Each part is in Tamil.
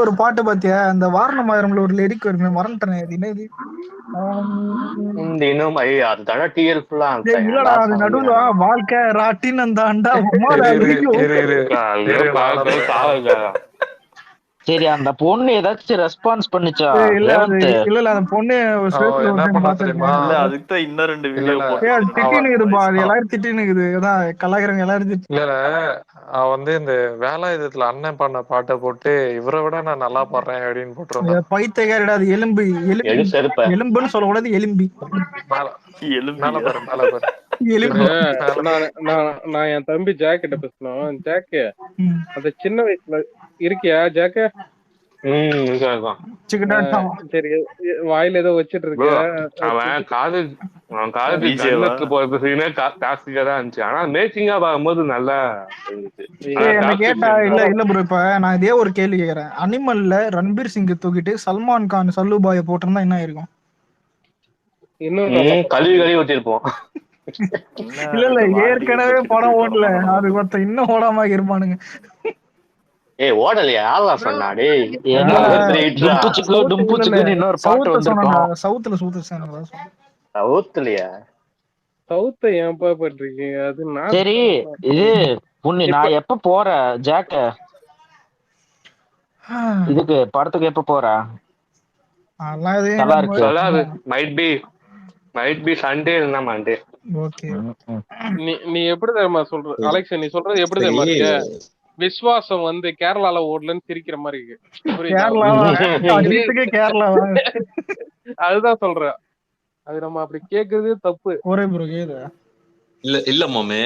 ஒரு பாட்டு பாத்தியா? அந்த வாரணமாயிரம்ல ஒரு லிரிக் வருமே, மறந்துட்டேனே. அது என்னது? தினம் அதுதான டிஎல் ஃபுல்லா இல்லடா, அது நடுவுல வாழ்க்கை ராட்டினம் தாண்டா உமாடா சரி, அந்த பொண்ணு ஏதாச்சும் ரெஸ்பான்ஸ் பண்ணுச்சா? இல்ல அது இல்ல அந்த பொண்ணு என்ன பண்ணா தெரியுமா? அதுக்கு இன்னும் 2 வீடியோ திட்டினுக்குதுப்பா, அது எல்லாரும் திட்டினுக்குது. அதான் கலாய்க்கிறவங்க எல்லாரும் இல்ல அவ வந்து இந்த வேலாயுதத்துல அண்ணன் பண்ண பாட்டை போட்டு இவரை விட நான் நல்லா பாடுறேன் அப்படின்னு போட்டுருந்தான். பைத்தியக்காரடா, அது எலும்பு எலும்புன்னு சொல்லக்கூடாது, எலும்பி மேல பாரு மேல பாரு. நான் என் தம்பி ஜாக் கிட்ட பேசணும். ஜாக்கு, அந்த சின்ன வயசுல இருக்கியா ஜாக்கு? சரி, வாயில ஏதோ வச்சிட்டு இருக்க. அவன் காலேஜ் போறதுதான் இருந்துச்சு. ஆனா மேக்கிங்கா பார்க்கும்போது நல்லா கேட்டா இல்ல ப்ரோ. இப்ப நான் இதே ஒரு கேள்வி கேக்குறேன். அனிமல்ல ரன்பீர் சிங் தூக்கிட்டு சல்மான் கான் சல்லுபாய போட்டிருந்தா என்ன இருக்கும்? இன்னும் கழுவி ஊத்திருப்போம். இல்ல ஏற்கனவே படம் ஓடல, அது ஒருத்த இன்னும் ஓடாம இருப்பானுங்க. ஓடலையா? யாரா சொன்னா? சவுத்துலயா? சவுத்த ஏன்பா பண்றீங்க? அது சரி, இது புண்ணி நான் எப்ப போற ஜாக்க இதுக்கு படத்துக்கு எப்ப போற? மைட் பி சண்டே இல்லனா மண்டே. ஓகே, நீ எப்படி தெரியுமா சொல்ற அலெக்ஸ்? நீ சொல்றது எப்படி தெரியுமா இருக்கு? விஸ்வாசம் வந்து கேரளால ஓடலன்னு சிரிக்கிற மாதிரி இருக்கு. அதுதான் சொல்றேன். அது நம்ம அப்படி கேக்குறதே தப்பு. ஒரே புரியுது. இல்ல மாமே,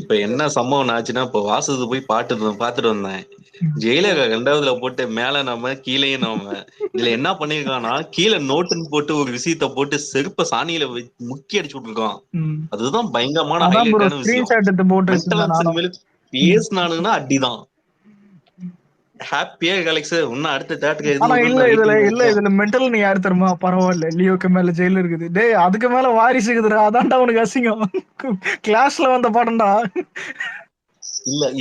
இப்ப என்ன சம்பவம் ஆச்சுன்னா, இப்ப வாசது போய் பாத்துட்டு வந்தேன். ஜெயிலர் 2வதுல போட்டு மேல நாம கீழேயும் நாம இதுல என்ன பண்ணிருக்கான்னா, கீழே நோட்டுன்னு போட்டு ஒரு விஷயத்த போட்டு செருப்ப சாணியில முக்கி அடிச்சு விட்டுருக்கான். அதுதான் பயங்கரமான ஹைலைட்டான விஷயம். பேசினானுங்கன்னா அடிதான். ஹாப்பியா கலெக்ஸ் இன்னும் அடுத்த தேட்டருக்கு. இதுல மென்டல் நீ யாரு தெரியுமா? பரவாயில்ல, லியோக்கு மேல ஜெயில இருக்குது. டேய், அதுக்கு மேல வாரிசு இருக்குதுடா. அதான்டா உனக்கு அசிங்கம். கிளாஸ்ல வந்த படம்டா.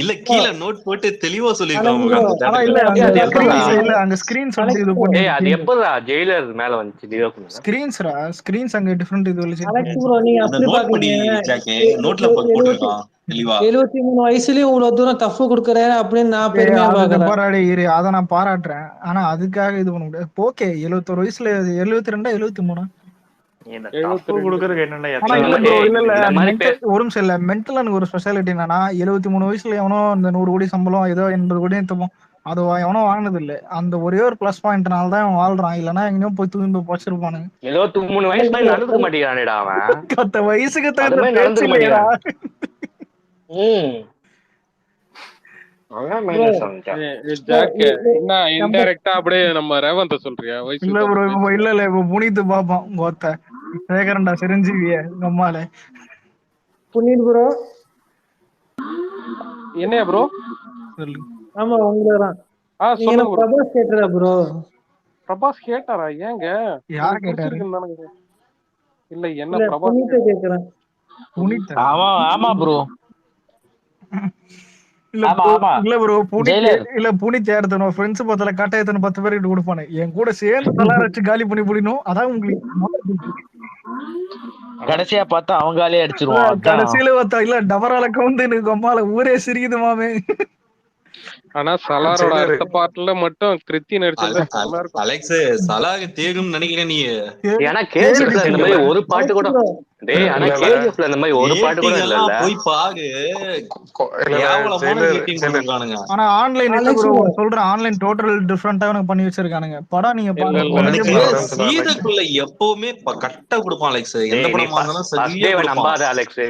இல்ல கீழ நோட் போட்டு தெளிவா சொல்லிருக்காங்க. அங்க ஸ்கிரீன்ஸ் வந்து இது பண்ணி அது எப்படா ஜெயிலர் மேல வந்துச்சு? லியோக்கு ஸ்கிரீன்ஸ்ரா, ஸ்கிரீன்ஸ் அங்க டிஃபரண்ட் இது வந்துச்சு. நோட்ல போட்டுருக்கான் தெளிவா. 73 வயசுலயும் இவ்வளவு தூரம் டஃப் குடுக்குறேன் அப்படின்னு நான் பெருமையா பாக்குறேன். அதை நான் பாராட்டுறேன். ஆனா அதுக்காக இது பண்ண முடியாது. ஓகே, 71 வயசுல 72 73 ஒரு நிமிஷம் இல்ல. மென்டல் எனக்கு ஒரு ஸ்பெஷாலிட்டி என்னன்னா, 73 வயசுல எவனோ இந்த 100 கோடி சம்பளம் ஏதோ 80 கோடி எடுத்துப்போம், அது எவனோ வாங்கினது இல்ல. அந்த ஒரே ஒரு பிளஸ் பாயிண்ட்னால தான் அவன் வாழ்றான். இல்லன்னா எங்கேயோ போய் தூங்கி போச்சிருப்பானுங்க. 73 வயசுல நடந்துக்க மாட்டேங்கிறானேடா அவன். கத்த வயசுக்கு தகுந்த பேச்சு இல்லையா? அப்படியே நம்ம ரேவந்த சொல்றியா? இல்ல இப்ப புனித்து பாப்போம். கோத்த சேகரண்டா சிரஞ்சீவிய நம்மால புனித் ப்ரோ. என்ன ப்ரோ? ஆமா, உங்களதான். பிரபாஸ் கேட்டாரா ப்ரோ? பிரபாஸ் கேட்டாரா? ஏங்க யார் கேட்டாரு? இல்ல என்ன பிரபாஸ் கேக்குறேன். புனித். ஆமா ப்ரோ. இல்ல ப்ரோ, புனித் எடுத்தனும் ஃப்ரெண்ட்ஸ் பத்தல கட்டாயத்தன 10 பேருக்கு கொடுப்பானே, என் கூட சேர்ந்து தலார வச்சு காலி பண்ணி புடினும். அதான் உங்களுக்கு கடைசியா பார்த்தா அவங்காலே அடிச்சிருவான். கடைசியில பார்த்தா இல்ல டபரால கவுந்து எனக்கு அம்மால ஊரே சிரிக்குது மாமே. ஆனா சலாரோட அடுத்த பார்ட்ல மட்டும் கிருத்தி நடிச்சது அலெக்ஸ் சலாக தேகும் நினைக்கிறேன் நீ. ஏன்னா கேஜிஎஃப்ல இந்த மாதிரி ஒரு பாட்டு கூட டேய், ஆனா கேஜிஎஃப்ல இந்த மாதிரி ஒரு பாட்டு கூட இல்ல. போய் பாரு. ஆனா ஆன்லைன்ல சொல்றேன், ஆன்லைன் டோட்டல் டிஃபரண்டா எனக்கு பண்ணி வச்சிருக்கானுங்க. படம் நீங்க பாருங்க, சீதக்குள்ள எப்பவுமே கரெக்ட்டா கொடுப்பான் அலெக்ஸ். எந்த படமா இருந்தாலும் சரியா கொடுப்பான். நம்பாத அலெக்ஸ்,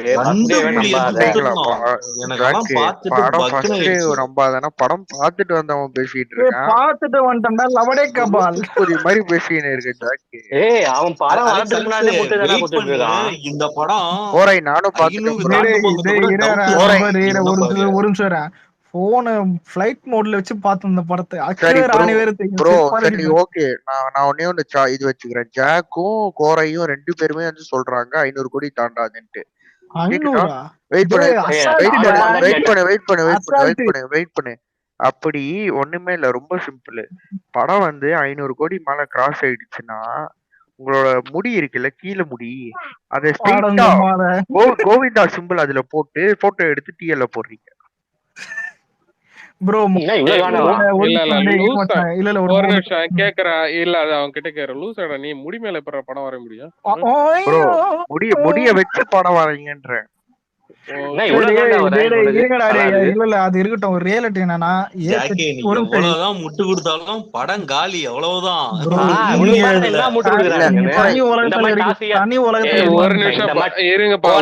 நம்பாதனா படம் பாத்துட்டு வந்தவன் பேசிட்டு இருக்கான். பாத்துட்டு வந்துட்டா லவடே கபால் மாதிரி பேசினே இருக்கு ஜாக்கி. ஏய், அவன் படம் வரதுக்கு முன்னாடியே போட்டு தான போட்டுட்டு இருக்கான். இந்த படம் ஓரை நானும் பாத்துட்டேன். ஒரு நிமிஷம் போன ஃளைட் மோட்ல வச்சு பார்த்த இந்த படத்தை. ப்ரோ சரி ஓகே, நான் ஒண்ணே ஒண்ணு இது வச்சுக்கிறேன். ஜாக்கும் கோரையும் 2 பேருமே வந்து சொல்றாங்க 500 கோடி தாண்டாதுன்ட்டு. வெயிட் பண்ணு அப்படி ஒண்ணுமே இல்ல, ரொம்ப சிம்பிள். படம் வந்து 500 கோடி மேல கிராஸ் ஆயிடுச்சுன்னா உங்களோட முடி இருக்குல்ல, கீழே முடி, அதை ஸ்ட்ரெயிட்டா கோவிந்தா சிம்பிள் அதுல போட்டு போட்டோ எடுத்து டிஎல்ல போடுறீங்க. ப்ரோ ஒரு நிமிஷம் கேக்குறேன். இல்ல அது அவன் கிட்ட கேக்குற லூசாடா, நீ முடி மேல எப்ப படம் வரைய முடியும்? ப்ரோ முடிய வச்சு படம் வரைங்கன்ற. அது இருக்கட்டும். ஒரு ரியாலிட்டி என்னன்னா, எவ்வளவுதான் முட்டு கொடுத்தாலும் படம் காலி, அவ்வளவுதான். தனி உலகத்துல ஒரு நிமிஷம் இருங்கப்பா,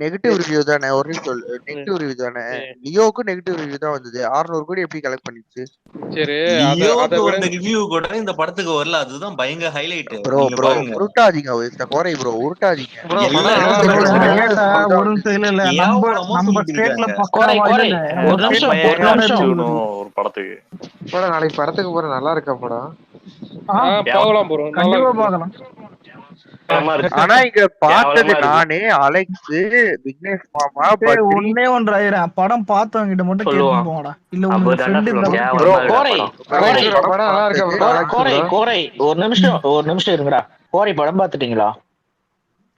நெகட்டிவ் ரிவ்யூ தானே, ஒரு நிமிஷம் நெகட்டிவ் ரிவ்யூ தானே. லியோக்கு நெகட்டிவ் ரிவ்யூ தான் வந்தது. 600 கோடி எப்படி கலெக்ட் பண்ணிச்சு? சரி, ரிவ்யூ கூட இந்த படத்துக்கு வரல, அதுதான் பயங்கர ஹைலைட். ப்ரோ உருட்டாதீங்க இந்த கோரை ப்ரோ, உருட்டாதீங்க. ஒரு ஸ்டைல்ல நம்ம ஸ்டேட்ல ஒரு படத்துக்கு படம் நாளைக்கு படத்துக்கு போற நல்லா இருக்கா படம்? போகலாம் ப்ரோ, கண்டிப்பா பார்க்கலாம். ஆனா இங்க பார்த்தது நானே, அலெக்ஸ், விக்னேஷ் மாமா, ஒண்ணே ஒன்றாயிரம் படம் பார்த்தவங்க கிட்ட மட்டும் கேட்டு போங்கடா. இல்ல உங்களுக்கு ஃப்ரெண்ட் இருந்தா படம் நல்லா இருக்கா? கோரை ஒரு நிமிஷம் இருங்கடா. கோரை படம் பாத்துட்டீங்களா?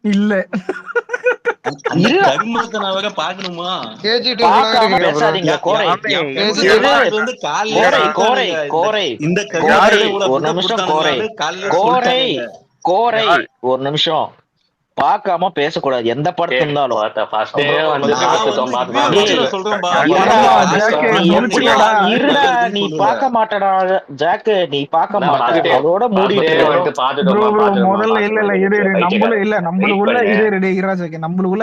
இல்ல பாக்கணுமா? பேசாதீங்க. கோரை ஒரு நிமிஷம். கோரை ஒரு நிமிஷம். பாக்காம பேசக்கூடாது எந்த படத்துல இருந்தாலும். நீ பாக்க மாட்டடா ஜாக்கு, நீ பாக்க மாட்ட. அதோட மூடிட்டு முதல்ல நம்மளுக்குள்ள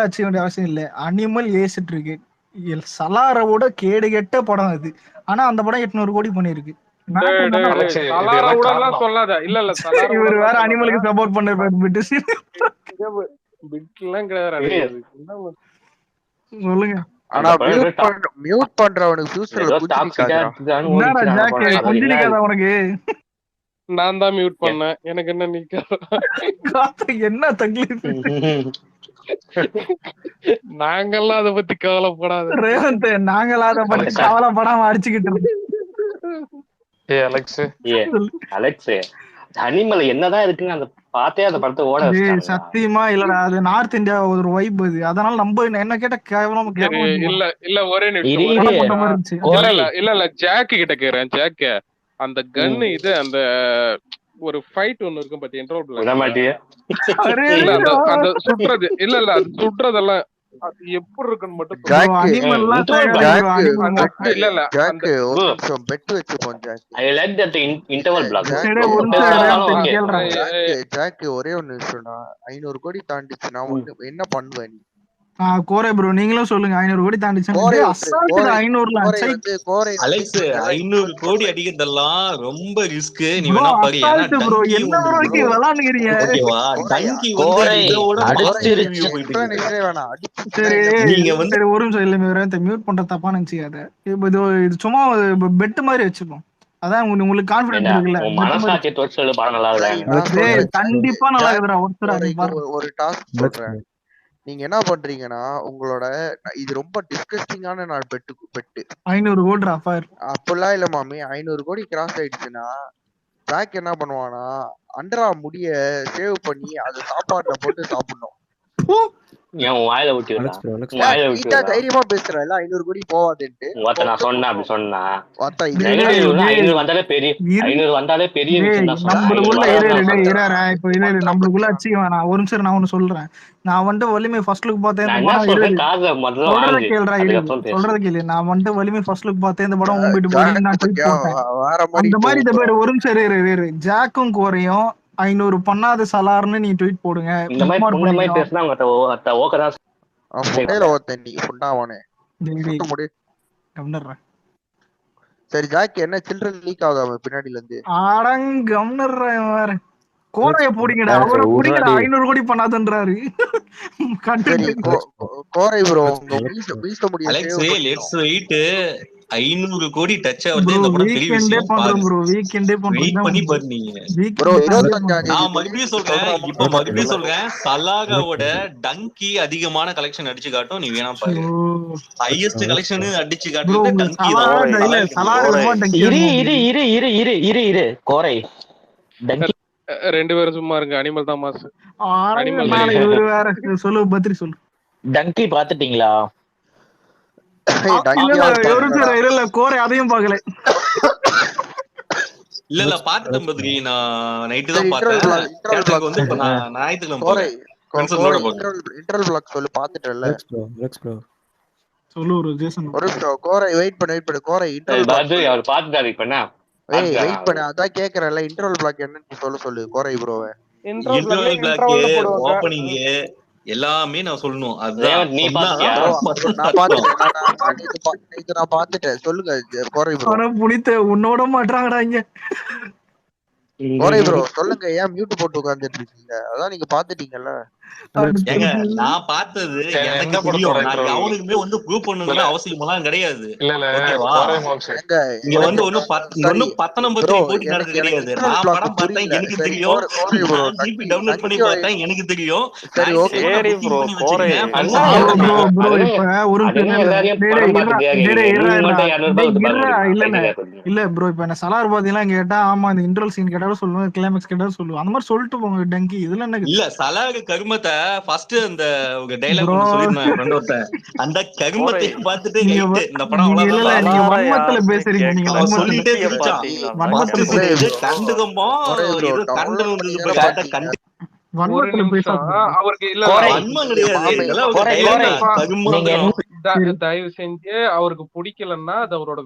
அச்சீவ் வேண்டிய அவசியம் இல்ல. அனிமல் ஏசிட்டு இருக்கு, சலாரோட கேடு கெட்ட படம் அது. ஆனா அந்த படம் 800 கோடி பண்ணிருக்கு. இவர் வேற அனிமலுக்கு சப்போர்ட் பண்ணிருப்பாரு. சொல்லுங்க. ஆனா மியூட் பண்றவனுக்கு ஃபியூச்சர்ல உனக்கு நான் தான் மியூட் பண்ணேன். எனக்கு என்ன என்ன தங்கி நாங்கெல்லாம் அதை பத்தி கவலைப்படாத ரேவந்த். நாங்களாம் அதை பத்தி கவலைப்படாம அடிச்சுக்கிட்டு இருக்கோம். அலெக்ஸ் அனிமல் என்னதான் இருக்குன்னு அந்த பார்த்தே அந்த படத்தை ஓட சத்தியமா இல்லடா. அது நார்த் இந்தியா ஒரு வைப் அது. அதனால நம்ம என்ன கேட்ட கேவலம் இல்ல ஒரே நிமிஷம். இல்ல ஜாக்கு கிட்ட கேக்குறேன். ஜாக்கு அந்த கன்னு இது அந்த ஒரு ஃபைட் ஒன்னு இருக்கும் பாத்தி, அந்த சுடுறது இல்ல அது சுடுறதெல்லாம் எப்படி இருக்குன்னு மட்டும் ஒரே ஒன்னு நிமிஷம்டா. 500 கோடி தாண்டிச்சுன்னா என்ன பண்ணுவ நீ? கோரை ப்ரோ நீங்களும் சொல்லுங்க. 500 கோடி தாண்டிச்சு. 500 கோடி அடிக்கிறதெல்லாம் ரொம்ப ரிஸ்க். நீ வேணா பாரு. ஒரு நிமிஷம் இல்ல, மியூட் பண்ற தப்பா நினைச்சுக்காத. இது சும்மா பெட் மாதிரி வச்சுப்போம். அதான் உங்களுக்கு கான்ஃபிடன்ஸ் இருக்குல்ல. கண்டிப்பா நல்லா இருக்குடா. ஒரு டாஸ்க் சொல்றேன். நீங்க என்ன பண்றீங்கன்னா, உங்களோட இது ரொம்ப டிஸ்கஸ்டிங்கான நான் பெட்டு 500 கோடி அப்பெல்லாம் இல்ல மாமி. 500 கோடி கிராஸ் ஆயிடுச்சுன்னா பேக் என்ன பண்ணுவானா, அண்டரா முடிய சேவ் பண்ணி அதை சாப்பாட்டுல போட்டு சாப்பிடணும். தைரியமா பேசுறேன். 500 கோடி போவாதுன்ட்டு நான் சொன்னேன். அப்படி சொன்னா 500 வந்தாலே பெரிய நம்மளுக்குள்ள அச்சீவ் வேணாம். ஒரு நிமிஷம் நான் ஒண்ணு சொல்றேன். நான் வந்துட்டு வலிமை ஃபர்ஸ்ட் லுக் பார்த்தேன். சொல்றது கேளு. நான் வந்துட்டு வலிமை ஃபர்ஸ்ட் லுக் பார்த்தேன். இந்த படம் உங்ககிட்ட போய் நான் ட்வீட் போட்டேன். அந்த மாதிரி இந்த பேர் ஒரு நிமிஷம் ஜாக்கும் கோரையும் 500 பண்ணாத சலார்னு நீ ட்வீட் போடுங்க. இந்த மாதிரி பேசினா சரி ஜாக்கி என்ன சில்ட்ரன் லீக் ஆகுது பின்னாடில இருந்து? கோரைய போடுங்கடா. அவரை புடிங்கடா. 500 கோடி பண்ணாதன்றாரு. கோரை ப்ரோ உங்க வீச முடியாது. Let's wait. 500 கோடி டச் ஆகுறது இந்த படம் பெரிய விஷயம். வெயிட் பண்ணி பாரு நீங்க. நான் மறுபடியும் சொல்றேன் சலாகாவோட டங்கி அதிகமான கலெக்ஷன் அடிச்சு காட்டும். நீ வேணா பாரு, ஹையஸ்ட் கலெக்ஷன் அடிச்சு காட்டுறது டங்கி இரு கோரை டங்கி 2 பேரும் சும்மா இருங்க. அனிமல் தான் மாசு. சொல்லு பத்ரி சொல்லு. டங்கி பாத்துட்டீங்களா? இல்ல கோரை அதையும் பாக்கல. இல்ல பாத்துட்டேன் பத்ரி, நான் நைட்டு தான் பார்த்தேன். வந்து இப்ப நான் ஞாயிற்றுக்கிழமை போறேன். இன்டர்வல் பிளாக் சொல்லு பாத்துட்டேன்ல. சொல்லு ஒரு ஜேசன். ஒரு கோரை வெயிட் பண்ணு கோரை இன்டர்வல் பாத்து அவர் பாத்துட்டாரு. இப்ப என்ன வெயிட் பண்ணு, அதான் கேக்குறேன்ல. இன்டர்வல் பிளாக் என்னன்னு சொல்லு கோரை ப்ரோவே. இன்டர்வல் பிளாக் ஓபனிங் எல்லாமே நான் சொல்லணும். அதான் நீ பாத்தியா? நான் பாத்துட்டேன். சொல்லுங்க கோரை ப்ரோ. புனித்த உன்னோட மாட்டாங்கடா இங்க. கோரை ப்ரோ சொல்லுங்க, ஏன் மியூட் போட்டு உட்கார்ந்துட்டு இருக்கீங்க? அதான் நீங்க பாத்துட்டீங்கல்ல. ஏங்க நான் பார்த்தது எனக்கு தெரியும். நான் அவனுக்குமே வந்து ப்ரூவ் பண்ணணும்னு அவசியமெல்லாம் கிடையாது. இங்க வந்து ஒன்னும் 19 கோடி நடக்கு கிடையாது. நான் படம் பார்த்தேன், எனக்கு தெரியும். ஜிபி டவுன்லோட் பண்ணி பார்த்தேன், எனக்கு தெரியும். சரி ஓகே ப்ரோ கோரை இல்ல ப்ரோ, இப்ப என்ன சலார் பாத்தீங்கன்னா கேட்டா ஆமா இந்த இன்ட்ரோல் சீன் கேட்டாலும் சொல்லுவேன், கிளைமேக்ஸ் கேட்டாலும் சொல்லுவேன். அந்த மாதிரி சொல்லிட்டு போங்க டங்கி. இதுல என்ன இல்ல சலார் கருமத்தை ஃபர்ஸ்ட் அந்த டைலாக் சொல்லிருந்தேன் ஃப்ரெண்ட் ஒருத்தன். அந்த கருமத்தை பார்த்துட்டு இந்த படம் அவ்வளவுதான் நீங்க வன்மத்துல பேசுறீங்க. நீங்க சொல்லிட்டே இருக்கான். கண்டுகம்போ இது கண்டு வந்து பார்த்தா கண்டு வன்மத்துல பேசாத. அவருக்கு இல்ல வன்மம் கிடையாது. தயவு செஞ்சு அவருக்கு பிடிக்கலன்னா அது அவரோட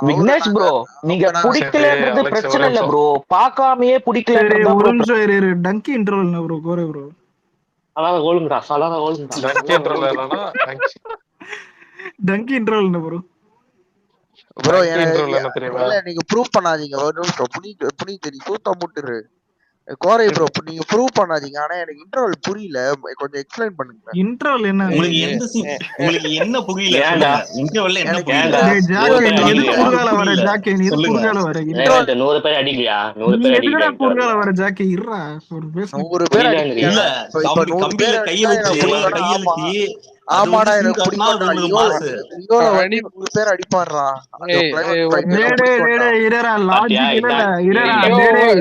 விக்னேஷ் ப்ரோ, நீங்க பிடிக்கலன்றது பிரச்சனை இல்ல ப்ரோ, பார்க்காமயே பிடிக்கல. ஒரு நிமிஷம் டங்கி இன்டர்வல் ப்ரோ கோரே ப்ரோ. அதான் கோலுங்கடா சலானா கோலுங்கடா. Dangi interval bro. ப்ரோ இல்ல நீங்க ப்ரூவ் பண்ணாதீங்க. ஒரு நிமிஷம் புனி சூத்த முட்டுரு கோரை ப்ரோ. நீங்க ப்ரூவ் பண்ணாதீங்க. ஆனா எனக்கு இன்டர்வல் புரியல, கொஞ்சம் எக்ஸ்பிளைன் பண்ணுங்க. இன்டர்வல் என்ன உங்களுக்கு என்ன புரியல? இன்டர்வல்ல என்ன புரியல? குறுகால வர ஜாக்கே நீ குறுகால வர 100 பேர் அடிக்கலையா? 100 பேர் அடிக்கல. குறுகால வர ஜாக்கே இருடா ஒரு பேச 100 பேர் இல்ல. கம்பில கைய வச்சு ஆமாடா எனக்கு பிடிக்கும்டா. லியோல 100 பேர் அடிப்பார்றா. இரா லாஜிக் இல்ல இரா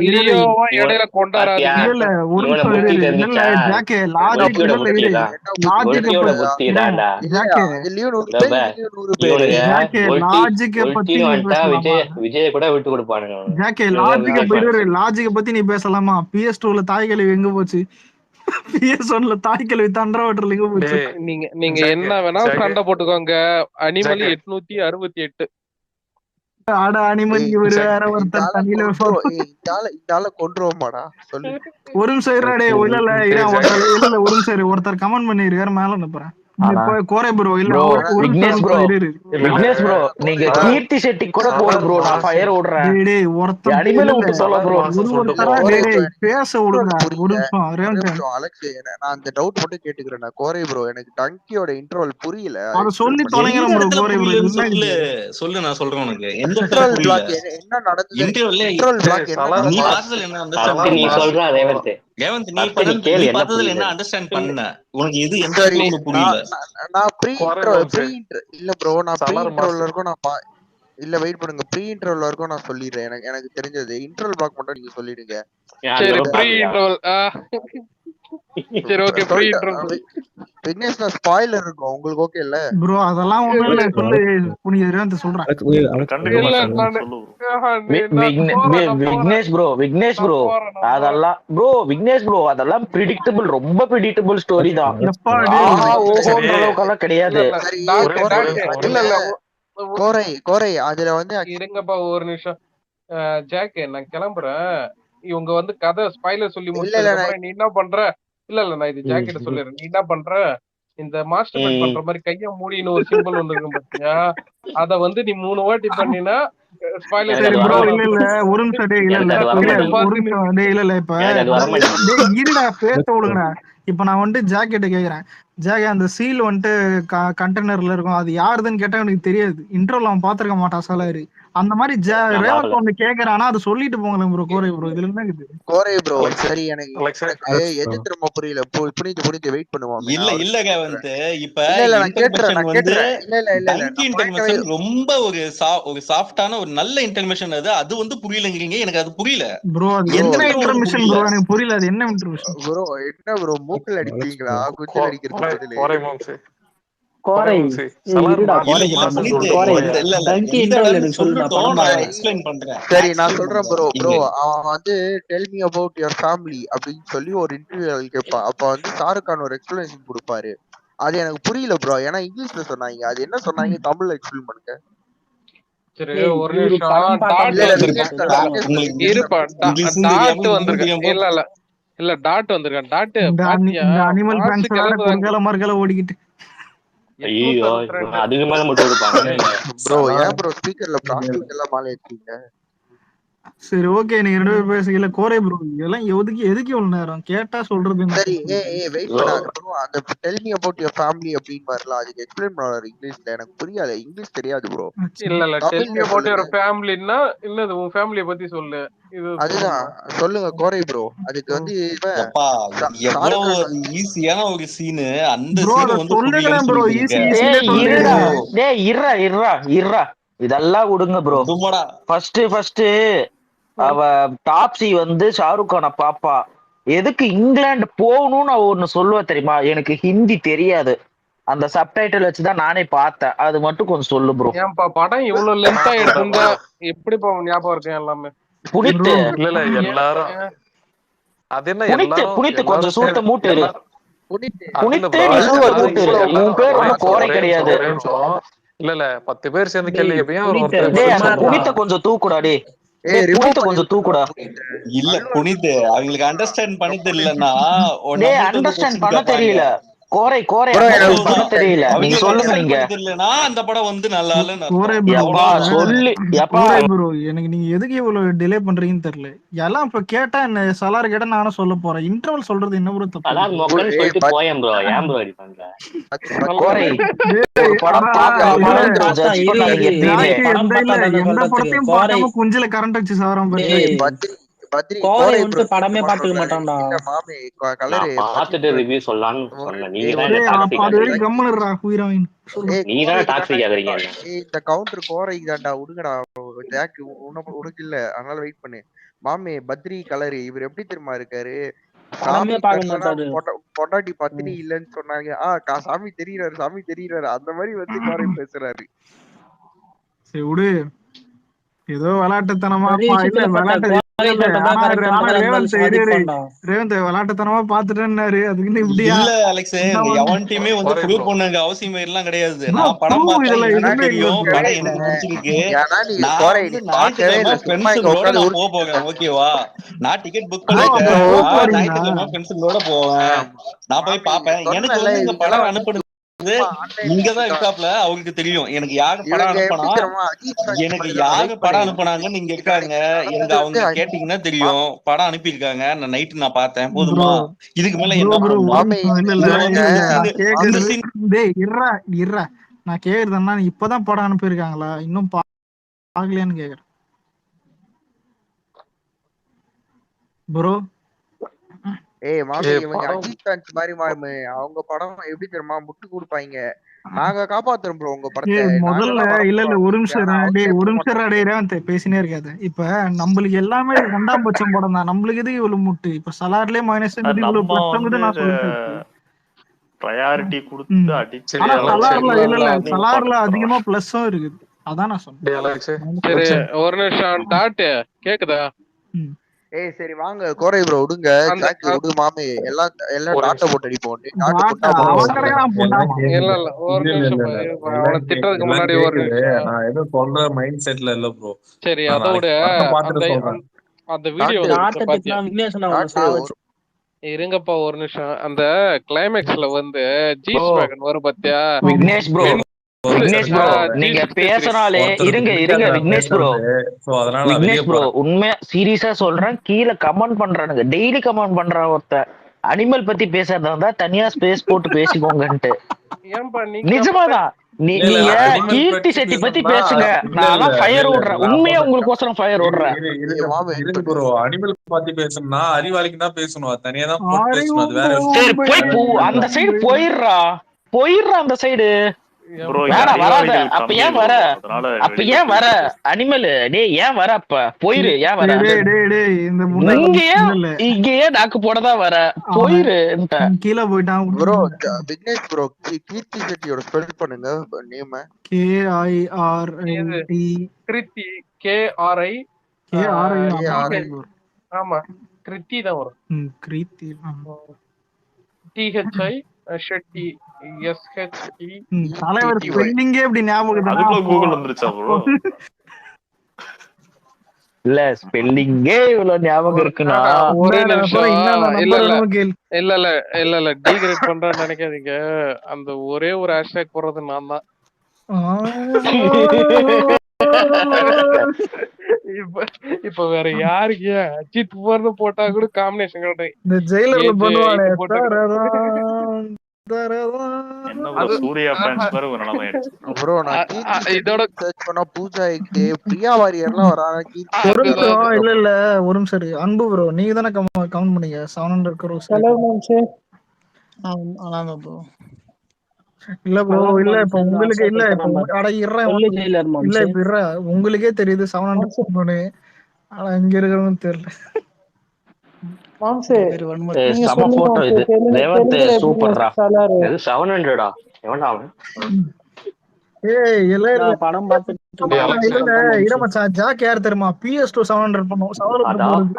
லியோவா இடையில கொண்டாராது. இல்ல ஒரு இல்ல ஜாக்கே லாஜிக் இல்ல விஜய் கூட விட்டு கொடுப்பானுங்க. ஜாக்கே லாஜிக் பத்தி நீ பேசலாமா? PS2ல தாய்கள் எங்க போச்சு? PS1ல தாய்கள் தண்டவாட்டர்ல எங்க போச்சு? நீங்க என்ன வேணா சண்டை போட்டுக்கோங்க. அனிமல் 868 ஆட அனிமல் இவரு வேற ஒருத்தர் தண்ணியில இதால கொன்றுவோமாடா சொல்லு. ஒரு நிமிஷம் இருடா. இல்ல ஒரு நிமிஷம் ஒருத்தர் கமெண்ட் பண்ணிருக்காரு, மேல அனுப்புறேன். கோரே ப்ரோ இல்ல விக்னேஷ் ப்ரோ நீங்க கீர்த்தி செட்டி கூட போடு ப்ரோ, நான் ஃபயர் ஓடுறேன். டேய் ஒருத்தர் அனிமல் விட்டு சொல்ல ப்ரோ. பேச விடுங்க ஒரு நிமிஷம். அலெக்ஸ் நான் அந்த டவுட் மட்டும் கேட்டுக்கிறேன். கோரே ப்ரோ எனக்கு டங்கியோட இன்ட்ரோல் புரியல. அத சொல்லி தொலைங்கற ப்ரோ. கோரே ப்ரோ சொல்லு நான் சொல்றேன் உனக்கு. இன்ட்ரோல் பிளாக் என்ன நடந்துச்சு? இன்ட்ரோல் பிளாக் நீ பார்த்ததுல என்ன அண்டர்ஸ்டாண்ட் நீ சொல்ற ரேவந்த் நீ பார்த்ததுல என்ன அண்டர்ஸ்டாண்ட் பண்ண? உனக்கு இது எந்த அளவுக்கு புரியல? நான் ப்ரீ இல்ல ப்ரோ, நான் ப்ரீ இன்ட்ரோல இருக்கும். நான் இல்ல வெயிட் பண்ணுங்க, ப்ரீ இன்ட்ரோல இருக்கும். நான் சொல்லிடுறேன். எனக்கு தெரிஞ்சது இன்ட்ரோல் பிளாக் மட்டும் நீங்க சொல்லிடுங்க. சரி ப்ரீ இன்ட்ரோல். சரி ஓகே ப்ரீ இன்ட்ரோல். விக்னேஷ் நான் ஸ்பாயிலர் இருக்கும் உங்களுக்கு ஓகே இல்ல ப்ரோ? அதெல்லாம் ஒண்ணும் இல்ல, சொல்லு புனிதரேந்து சொல்றேன். விக்னேஷ் ப்ரோ அதெல்லாம் ப்ரோ விக்னேஷ் ப்ரோ அதெல்லாம் பிரெடிக்டபிள், ரொம்ப பிரெடிக்டபிள் ஸ்டோரி தான். ஓஹோன்ற அளவுக்கு கிடையாது. இல்ல இல்ல கோரை அதுல வந்து இருங்கப்பா ஒரு நிமிஷம். ஜாக் நான் கிளம்புறேன். இவங்க வந்து கதை ஸ்பாயிலர் சொல்லி முடிச்சதுக்கு நீ என்ன பண்ற? இல்ல நான் இது ஜாக்கெட்ட சொல்லிடுறேன். நீ என்ன பண்ற? இந்த மாஸ்டர்பேட் பண்ற மாதிரி கைய மூடின்னு ஒரு சிம்பிள் ஒண்ணு இருக்கும் பாத்தியா? அத வந்து நீ 3 வாட்டி பண்ணினா ஸ்பாயிலர். சரி ப்ரோ இல்ல ஒரு நிமிஷம். இல்ல இப்ப டேய் இருடா பேச விடுங்கடா. இப்ப நான் வந்துட்டு ஜாக்கெட் கேக்குறேன். அந்த சீல் வந்துட்டு கண்டெய்னர்ல இருக்கும். அது யாருதுன்னு கேட்டா எனக்கு தெரியாது. இன்ட்ரோல அவன் பாத்துருக்க மாட்டான் சலாரு. அந்த மாதிரி ரேவந்த் ஒண்ணு கேக்குறானா அது சொல்லிட்டு போங்களேன் ப்ரோ. கோரை ப்ரோ இதுல என்ன இருக்குது? கோரை ப்ரோ சரி எனக்கு எது திரும்ப புரியல. புனித்து வெயிட் பண்ணுவோம். இல்ல ரேவந்த், இப்ப இன்டர்மிஷன் வந்து டங்கி இன்டர்மிஷன் ரொம்ப ஒரு சாஃப்டான ஒரு நல்ல இன்டர்மிஷன். அது வந்து புரியலங்கிறீங்க. எனக்கு அது புரியல ப்ரோ. அது என்ன இன்டர்மிஷன் ப்ரோ? எனக்கு புரியல. அது என்ன இன்டர்மிஷன் ப்ரோ? என்ன ப்ரோ மூக்குல அடிப்பீங்களா? குச்சில அடிக்கிறது கோரை மாம்சே கோரை இருடா கோரை சரி நான் சொல்றேன் ப்ரோ. அவன் வந்து tell me about your family அப்படின்னு சொல்லி ஒரு இன்டர்வியூ கேட்பான். அப்ப வந்து ஷாருக் கான் ஒரு எக்ஸ்பிளனேஷன் கொடுப்பாரு. அது எனக்கு புரியல ப்ரோ. ஏன்னா இங்கிலீஷ்ல சொன்னாங்க. அது என்ன சொன்னாங்க தமிழ்ல எக்ஸ்பிளைன் பண்ணுங்க. சரி ஒரு நிமிஷம். இல்ல டாட் வந்திருக்கேன். டாட் அனிமல் பிரான்ஸ் ஓடிக்கிட்டு ஐயோ அதுக்கு மேல மட்டும் இருப்பாங்க ப்ரோ. ஏன் ப்ரோ ஸ்பீக்கர்ல ப்ராஸ்டியூட் எல்லாம் மாலை ஏத்துறீங்க? சரி ஓகே நீங்க 2 பேரும் பேசுறீங்க. கோரை ப்ரோ இதெல்லாம் எதுக்கு இவ்வளவு நேரம் கேட்டா சொல்றது? சரி வெயிட் பண்ணாத ப்ரோ. அந்த tell me about your family அப்படின்னு வரல. அதுக்கு எக்ஸ்பிளைன் பண்ணுவாரு இங்கிலீஷ்ல. எனக்கு புரியல. இங்கிலீஷ் தெரியாது ப்ரோ. இல்ல டெல் மீ அபவுட் யுவர் ஃபேமிலினா என்னது? உன் ஃபேமிலியை பத்தி சொல்லு. அதுதான் சொல்லுங்க கோரை ப்ரோ. அதுக்கு வந்து எவ்வளவு ஈஸியான ஒரு சீன். அந்த சீன் வந்து இதெல்லாம் விடுங்க ப்ரோ. ஃபர்ஸ்ட் அவ டாப்ஸி வந்து ஷாருக் கான பாப்பா. எதுக்கு இங்கிலாந்து போகணும்னு அவ ஒண்ணு சொல்லுவா தெரியுமா? எனக்கு ஹிந்தி தெரியாது. அந்த சப்டைட்டில் வச்சுதான் நானே பார்த்தேன். அது மட்டும் கொஞ்சம் சொல்லு ப்ரோ. ஏன்பா படம் இவ்வளவு லென்த்தா எடுத்திருந்தா எப்படி ஞாபகம் இருக்கு எல்லாமே? புனித்து இல்ல எல்லாரும் அது என்ன எல்லாரும் புனித்து கொஞ்சம் சூட்ட மூட்டு இரு. புனித்து உன் பேர் ஒன்னும் கோரை கிடையாது. இல்ல 10 பேர் சேர்ந்து கேள்வி புனித்த கொஞ்சம் தூக்குடாடி. கொஞ்சம் தூக்குடா. இல்ல புனித்து அவங்களுக்கு அண்டர்ஸ்டாண்ட் பண்ண தெரியலன்னா அண்டர்ஸ்டாண்ட் பண்ண தெரியல. கோரை தெரியல. நீங்க சொல்லுங்க. நீங்க தெரியலனா அந்த படம் வந்து நல்லா சொல்லி ப்ரோ எனக்கு நீங்க எதுக்கு இவ்வளவு டிலே பண்றீங்கன்னு தெரியல. எல்லாம் இப்ப கேட்டா என்ன சலார் கேட்டா நானும் சொல்ல போறேன். இன்டர்வல் சொல்றது என்ன ப்ரோ தப்பு? அதான் மொக்கன்னு சொல்லிட்டு போயேன் ப்ரோ. ஏன் ப்ரோ அடி பண்ற? கோரை ஒரு படம் எந்த படத்தையும் பார்க்காம குஞ்சில கரண்ட் வச்சு சாவறான் பாரு. கோரை வந்து படமே பாத்துக்க மாட்டான்டா. பாத்துட்டு ரிவ்யூ சொல்லலாம்னு சொன்னேன். நீங்க தான் டாக்ஸிக் ஆகுறீங்க. இந்த கவுண்டர் கோரைக்கு தான்டா. விடுங்கடா ஜாக். உனக்கு இல்ல அதனால வெயிட் பண்ணு. மாமே பத்ரி கலரு இவர் எப்படி தெரியுமா இருக்காரு? பொண்டாட்டி பத்தினி இல்லன்னு சொன்னாங்க. சாமி தெரியுறாரு அந்த மாதிரி வந்து கோரை பேசுறாரு. சரி விடு. ஏதோ விளையாட்டுத்தனமா விளையாட்டுத்தனமா பாத்துட்டேன்னாரு. அதுக்கு இப்படியா? இல்ல அலெக்ஸ் எவன்டையுமே வந்து ப்ரூவ் பண்ண அவசியம் எல்லாம் கிடையாது. நான் படம் பார்த்தேன். எனக்கு தெரியும் படம் எனக்கு பிடிச்சிருக்கு. நான் வந்து ஞாயிற்றுக்கிழமை ஃப்ரெண்ட்ஸுங்களோட நான் போவேன். ஓகேவா? நான் டிக்கெட் புக் பண்ணிட்டேன். ஞாயிற்றுக்கிழமை ஃப்ரெண்ட்ஸுங்களோட போவேன். நான் போய் பாப்பேன். எனக்கு வந்து இந்த படம் அனுப்புனது இங்கதான் இருக்காப்ல. அவங்களுக்கு தெரியும் எனக்கு யாரு படம் அனுப்புனாங்கன்னு இங்க இருக்காங்க. எனக்கு அவங்க கேட்டீங்கன்னா தெரியும். படம் அனுப்பியிருக்காங்க. நான் நைட்டு நான் பார்த்தேன். போதுமா? இதுக்கு மேல என்ன நான் கேக்குறதுன்னா இப்பதான் படம் அனுப்பியிருக்காங்களா? இன்னும் பாக்கலையான்னு கேக்குறேன் ப்ரோ. மாமி இவங்க அஜித் ஃபேன்ஸ் மாதிரி மாமி. அவங்க படம் எப்படி தெரியுமா முட்டு கொடுப்பாங்க. நாங்க காப்பாத்துறோம் ப்ரோ உங்க படத்தை. முதல்ல இல்ல ஒரு நிமிஷம் பேசினே இருக்காது. இப்ப நம்மளுக்கு எல்லாமே 2ஆம் பட்சம் படம் தான். நம்மளுக்கு எது இவ்வளவு முட்டு? இப்ப சலார்லயே மைனஸ் இவ்வளவு பிளஸ் நான் சொல்லிட்டேன். ப்ரையாரிட்டி கொடுத்து அடிச்சு. சலார்ல அதிகமா பிளஸும் இருக்குது. அதான் நான் சொன்னேன். ஒரு நிமிஷம் டாட் கேக்குதா? சரி வாங்க கோரை ப்ரோ விடுங்க. ஜாக் விடு மாமே. எல்லாம் டாட்டா போட்டு அடிப்போம். இல்ல ஒரு நிமிஷம் அவனை திட்டறதுக்கு முன்னாடி ஒரு நிமிஷம். நான் ஏதோ சொல்ற மைண்ட் செட்ல இல்ல ப்ரோ. சரி அதோட அந்த வீடியோ இருங்கப்பா ஒரு நிமிஷம். அந்த கிளைமேக்ஸ்ல வந்து ஜீஸ் வேகன் வரும் பாத்தியா? விக்னேஷ் ப்ரோ நீங்க பேசினாலே இருங்க விக்னேஷ் ப்ரோ உண்மையா சீரியஸா சொல்றேன். கீழே கமெண்ட் பண்றானுங்க. டெய்லி கமெண்ட் பண்றான் ஒருத்தன். அனிமல் பத்தி பேசுறதா இருந்தா தனியா ஸ்பேஸ் போட்டு பேசிக்கோங்கன்ட்டு. ஏன்பா நீங்க நிஜமாதான். நீங்க கீர்த்தி செட்டி பத்தி பேசுங்க, நான் ஃபயர் விடுறேன். உண்மையா உங்களுக்கோசரம் ஃபயர் விடுறேன். இருக்கு ப்ரோ. அனிமல் பத்தி பேசணும்னா அறிவாளிக்கு தான் பேசணும், அது தனியா தான் போட்டு பேசணும். அது வேற சரி போய் அந்த சைடு போயிடுறா அந்த சைடு. வராத. அப்ப ஏன் வர அனிமல்? டேய் ஏன் வர? அப்ப போயிரு. ஏன் வர? இங்கேயே நாக்கு போடதான் வர. போயிரு. கீழே போயிட்டான் ப்ரோ. விக்னேஷ் ப்ரோ, கீர்த்தி செட்டியோட ஸ்பெல் பண்ணுங்க நேம். KIRIT கிருத்தி. KRI. ஆமா கிருத்தி தான் வரும். கிருத்தி. THI ஷெட்டி. SHE. தலைவர் ஸ்பெல்லிங்கே இப்படி ஞாபகம் அதுக்குள்ள கூகுள் வந்துருச்சா ப்ரோ? இல்ல ஸ்பெல்லிங்கே இவ்வளவு ஞாபகம் இருக்குன்னா ஒரே நிமிஷம். இல்ல டீகிரேட் பண்றேன்னு நினைக்காதீங்க. அந்த ஒரே ஒரு ஹேஷ்டேக் போடுறது நான் தான். இப்ப வேற யாருக்கு அஜித் குமார்னு போட்டா கூட காம்பினேஷன் கிடையாது. இந்த ஜெயிலர்ல பண்ணுவானே சூர்யா ஃபேன்ஸ் மாதிரி ஒரு நிலைமை ஆயிடுச்சு ப்ரோ. நான் இதோட சர்ச் பண்ணா பூஜாக்கு பிரியா வாரியர்லாம் வராங்க. இல்ல ஒரு நிமிஷம் அன்பு ப்ரோ, நீங்க தானே கவுண்ட் பண்ணீங்க 700 crores. இல்ல ப்ரோ, இல்ல இப்ப உங்களுக்கு இல்ல இப்ப உங்களுக்கே தெரியுது 700 ஆனா இங்க இருக்கிறவங்க தெரியல.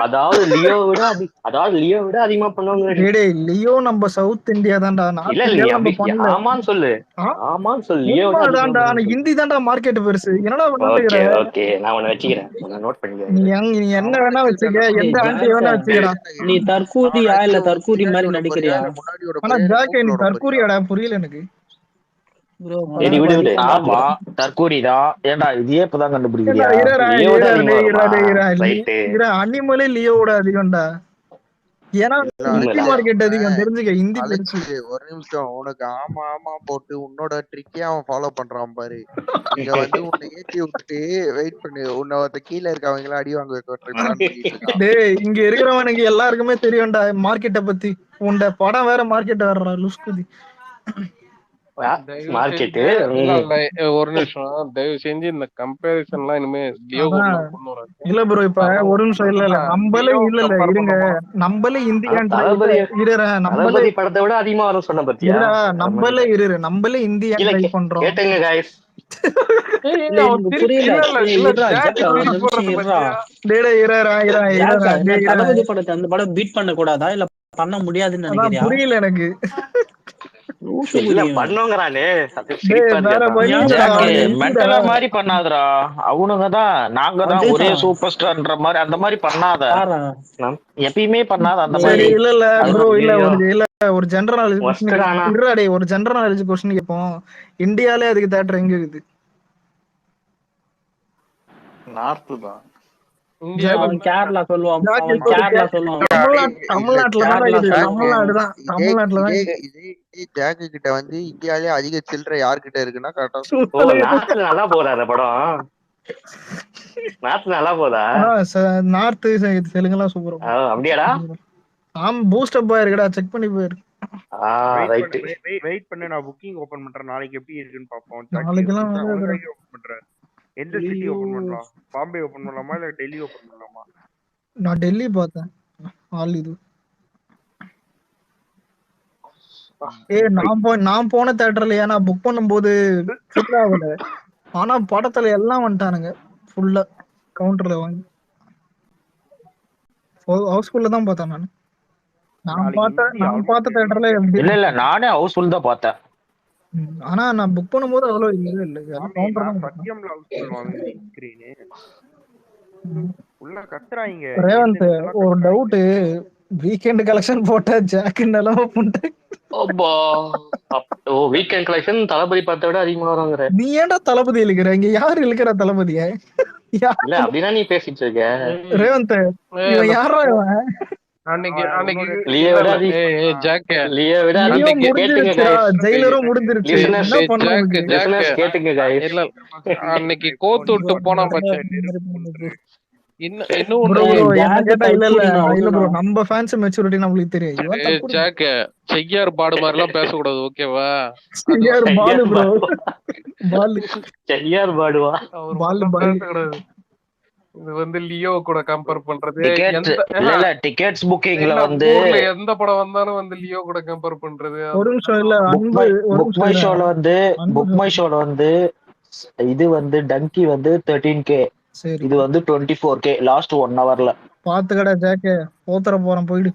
அதாவது லியோ விட அதிகமா பண்ணுவாங்க. லியோ நம்ம சவுத் இந்தியா தான்டா. ஆமான்னு சொல்லு. ஹிந்தி தான்டா மார்க்கெட் பெருசு. என்னடா நான் உன்னை வச்சுக்கிறேன், நோட் பண்ணிக்கிறேன். நீ என்ன வேணா வச்சுக்க, எந்த ஆன்டி வேணா வச்சுக்கடா. நீ தற்கூரியா இல்ல தற்கூரி மாதிரி நடிக்கிறியா? ஆனா ஜாக்கே நீ தற்கூரியாடா, புரியல எனக்கு. ஆமா தற்கூரிதான். ஏன்டா இதே இப்பதான் கண்டுபிடிக்கிறியா? அனிமலே லியோட அதிகம்டா. ஏன்னா மார்க்கெட் அதிகம், தெரிஞ்சுக்க. ஹிந்தி ஒரு நிமிஷம். உனக்கு ஆமா போட்டு உன்னோட ட்ரிக்கே அவன் ஃபாலோ பண்றான் பாரு. இங்க வந்து உன்னை ஏத்தி விட்டுட்டு வெயிட் பண்ணு, உன்னை கீழே இருக்கவங்க எல்லாம் அடி வாங்க வைக்க. டேய் இங்க இருக்கிறவனுக்கு எல்லாருக்குமே தெரியும்டா மார்க்கெட்டை பத்தி. உண்ட படம் வேற மார்க்கெட் வர்றா லுஸ்குதி. ஒரு நிமிஷம் தயவு செஞ்சு இந்த கம்பேரிசன் எல்லாம் இனிமே இல்ல ப்ரோ. இப்ப ஒரு நிமிஷம். இல்ல நம்மளே இருங்க, நம்மளே இந்தியன் படத்தை விட அதிகமா வரும் சொன்ன பத்தியா? நம்மளே இந்தியன் பண்றோம். அந்த படம் பீட் பண்ண கூடாதா இல்ல பண்ண முடியாதுன்னு நினைக்கிறேன். புரியல எனக்கு. மாதிரி பண்ணாதடா. அவனுங்கதான் நாங்கதான் ஒரே சூப்பர் ஸ்டார்ன்ற மாதிரி அந்த மாதிரி பண்ணாத. எப்பயுமே பண்ணாத அந்த மாதிரி. இல்ல ப்ரோ, இல்ல ஒரு ஜெனரல் நாலேஜ் क्वेश्चन கேப்போம். இந்தியாலே அதுக்கு தியேட்டர் எங்க இருக்குது? நார்த் தான். கேரளா சொல்லுவான். ஜாக்கு கிட்ட வந்து இந்தியாலே அதிக சில்லறை யார்கிட்ட இருக்குன்னா நல்லா போறாரு படம். நல்லா போதா? நார்த் தெலுங்குலாம் சூப்பரா. அப்படியாடா? ஆம், பூஸ்ட் அப் ஆயிருக்குடா, செக் பண்ணி போயிரு. வெயிட் பண்ணு, நான் புக்கிங் ஓபன் பண்றேன். நாளைக்கு எப்படி இருக்குன்னு பாப்போம். நாளைக்கெல்லாம் ஓபன் பண்றேன். எந்த சிட்டி ஓபன் பண்ணலாம்? பாம்பே ஓபன் பண்ணலாமா இல்ல டெல்லி ஓபன் பண்ணலாமா? நான் டெல்லி பார்த்தேன். ஆல் இது நான் போன தியேட்டர்ல நான் புக் பண்ணும்போது ஃபுல்லா ஆகல. ஆனா படத்துல எல்லாம் வந்துட்டானுங்க ஃபுல்லா கவுண்டர்ல வாங்கி. ஹவுஸ்ஃபுல்ல தான் பார்த்தேன். நான் பார்த்த தியேட்டர்ல இல்ல நானே ஹவுஸ்ஃபுல் தான் பார்த்தேன். ஆனா நான் புக் பண்ணும்போது அவ்வளவு இல்ல. சத்தியம்ல ஹவுஸ்ஃபுல் வாங்குனேன் ஸ்கிரீன். உள்ள கத்துறாங்க. ரேவந்த் ஒரு டவுட், வீக்கெண்ட் கலெக்ஷன் போட்ட ஜாக் நிலவ புண்டை. அப்பா ஓ வீக்கெண்ட் கலெக்ஷன் தளபதி படத்தை விட அதிகமா வராங்கற. நீ ஏன்டா தளபதி இழுக்கிற? இங்க யாரு இழுக்கிற தளபதியை? இல்ல அப்படினா நீ பேசிட்டு இருக்க. ரேவந்த் இவன் யாரா இவன்? அன்னைக்கு லியோ விட ஜாக் லியோ விட லியோ கேட்டுங்க முடிஞ்சிருச்சுடா, ஜெயிலரும் முடிஞ்சிருச்சு. என்ன பண்ண முடியும்? கேட்டுங்க guys. இல்ல அன்னைக்கு கோத்து விட்டு போனா பாச்சு. இன்னும் ப்ரோ ஒண்ணு என்ன கேட்டா இல்ல ப்ரோ, நம்ம ஃபேன்ஸ் மெச்சூரிட்டி நம்மளுக்கு தெரியும். இவன் தப்பு ஜாக் செய்யார் பாடு மாதிரி எல்லாம் பேசக்கூடாது, ஓகேவா? செய்யார் பாலு ப்ரோ, பாலு செய்யார் பாடுவா பாலு பேசக்கூடாது. இது வந்து லியோ கூட கம்பேர் பண்றது. டிக்கெட்ஸ் புக்கிங்ல வந்து எந்த படம் வந்தாலும் வந்து லியோ கூட கம்பேர் பண்றது. ஒரு நிமிஷம் இல்ல, புக் மை ஷோல வந்து இது வந்து டங்கி வந்து 13K, இது வந்து 24K லாஸ்ட் 1 ஹவர்ல. பாத்துக்கடா ஜாக்கே, போத்தர போறேன் போயிடு.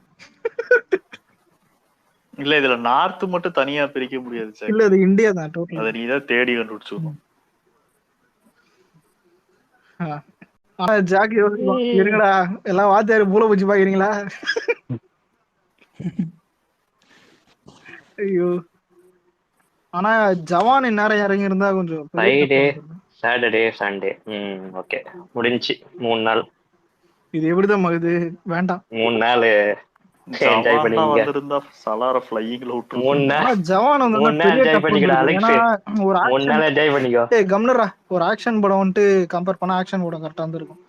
இல்ல இதுல நார்த் மட்டும் தனியா பிரிக்க முடியாது சார். இல்ல இது இந்தியா தான் டோட்டல். அத நீ தான் தேடி கண்டுபிடிச்சுக்கணும். ஆனா ஜாக்கி இருங்கடா, எல்லாம் வாத்தியாரு பூல பூச்சி பாக்குறீங்களா? ஐயோ, ஆனா ஜவான் இந்நேரம் இறங்கி இருந்தா கொஞ்சம் ஃப்ரைடே சாட்டர்டே சண்டே ஓகே முடிஞ்சு 3 நாள். இது எப்படிதான் இது வேண்டாம் 3 நாள் என்ஜாய் பண்ணிங்க. வந்திருந்தா சலார ஃளையிங்ல விட்டு 3 நாள் ஜவான் வந்து என்ஜாய் பண்ணிக்கடா அலெக்ஸ். ஒரு 3 நாள் என்ஜாய் பண்ணிக்கோ. ஏய் கம்னரா, ஒரு ஆக்ஷன் படம் வந்து கம்பேர் பண்ணா ஆக்ஷன் படம் கரெக்டா இருந்திருக்கும்.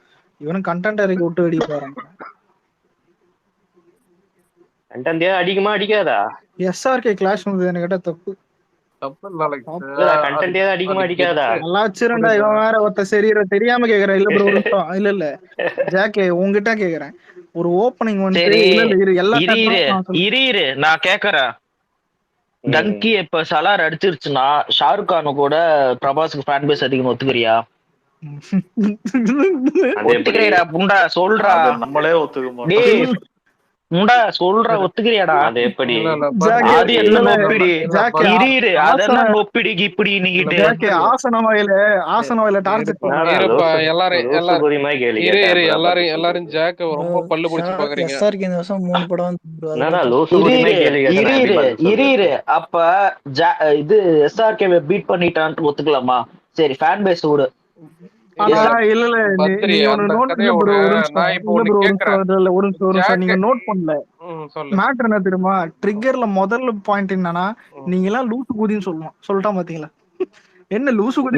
இவனும் கண்டென்ட் இறக்கி விட்டு அடி போறாங்க. கண்டென்ட் அடிக்குமா அடிக்காதா? எஸ்ஆர்கே கிளாஷ் வந்து என்ன கேட்டா தப்பு. கண்டென்ட் அடிக்குமா அடிக்காதா? நல்லா வச்சிருந்தா இவன் வேற ஒருத்த சரீர தெரியாம கேக்குறேன். இல்ல ப்ரோ ஒரு நிமிஷம், இல்ல ஜாக்கே உங்ககிட்ட கேக்குறேன். ஒரு ஓப்பனிங் வந்து இரு நான் கேக்குறேன். டங்கி இப்ப சலார் அடிச்சிருச்சுன்னா ஷாருக் கானு கூட பிரபாஸ்க்கு ஃபேன் பேஸ் அதிகம், ஒத்துக்கிறியா? ஒத்துக்கிறியடா புண்டா, சொல்றா. நம்மளே ஒத்துக்க மாட்டோம். முண்டா சொல்ற, ஒத்துக்கிறியாடா? அது எப்படி? அது என்ன நொப்பிடி? இரு அதெல்லாம் நொப்பிடி இப்படி நீங்கிட்டு ஆசன வாயில டார்கெட் எல்லாரும் ஜாக் ரொம்ப பல்லு பிடிச்சு பாக்குறீங்க. எஸ்ஆர்கே இந்த வருஷம் 3 படம் இரு அப்ப இது எஸ்ஆர்கே பீட் பண்ணிட்டான்ட்டு ஒத்துக்கலாமா? சரி ஃபேன் பேஸ் விடு. ட்ரிகர்ல முதல்ல பாயிண்ட் என்னன்னா, நீங்க எல்லாம் லூசு குதின்னு சொல்லணும். சொல்லிட்டா பாத்தீங்களா? என்ன லூசு குதி?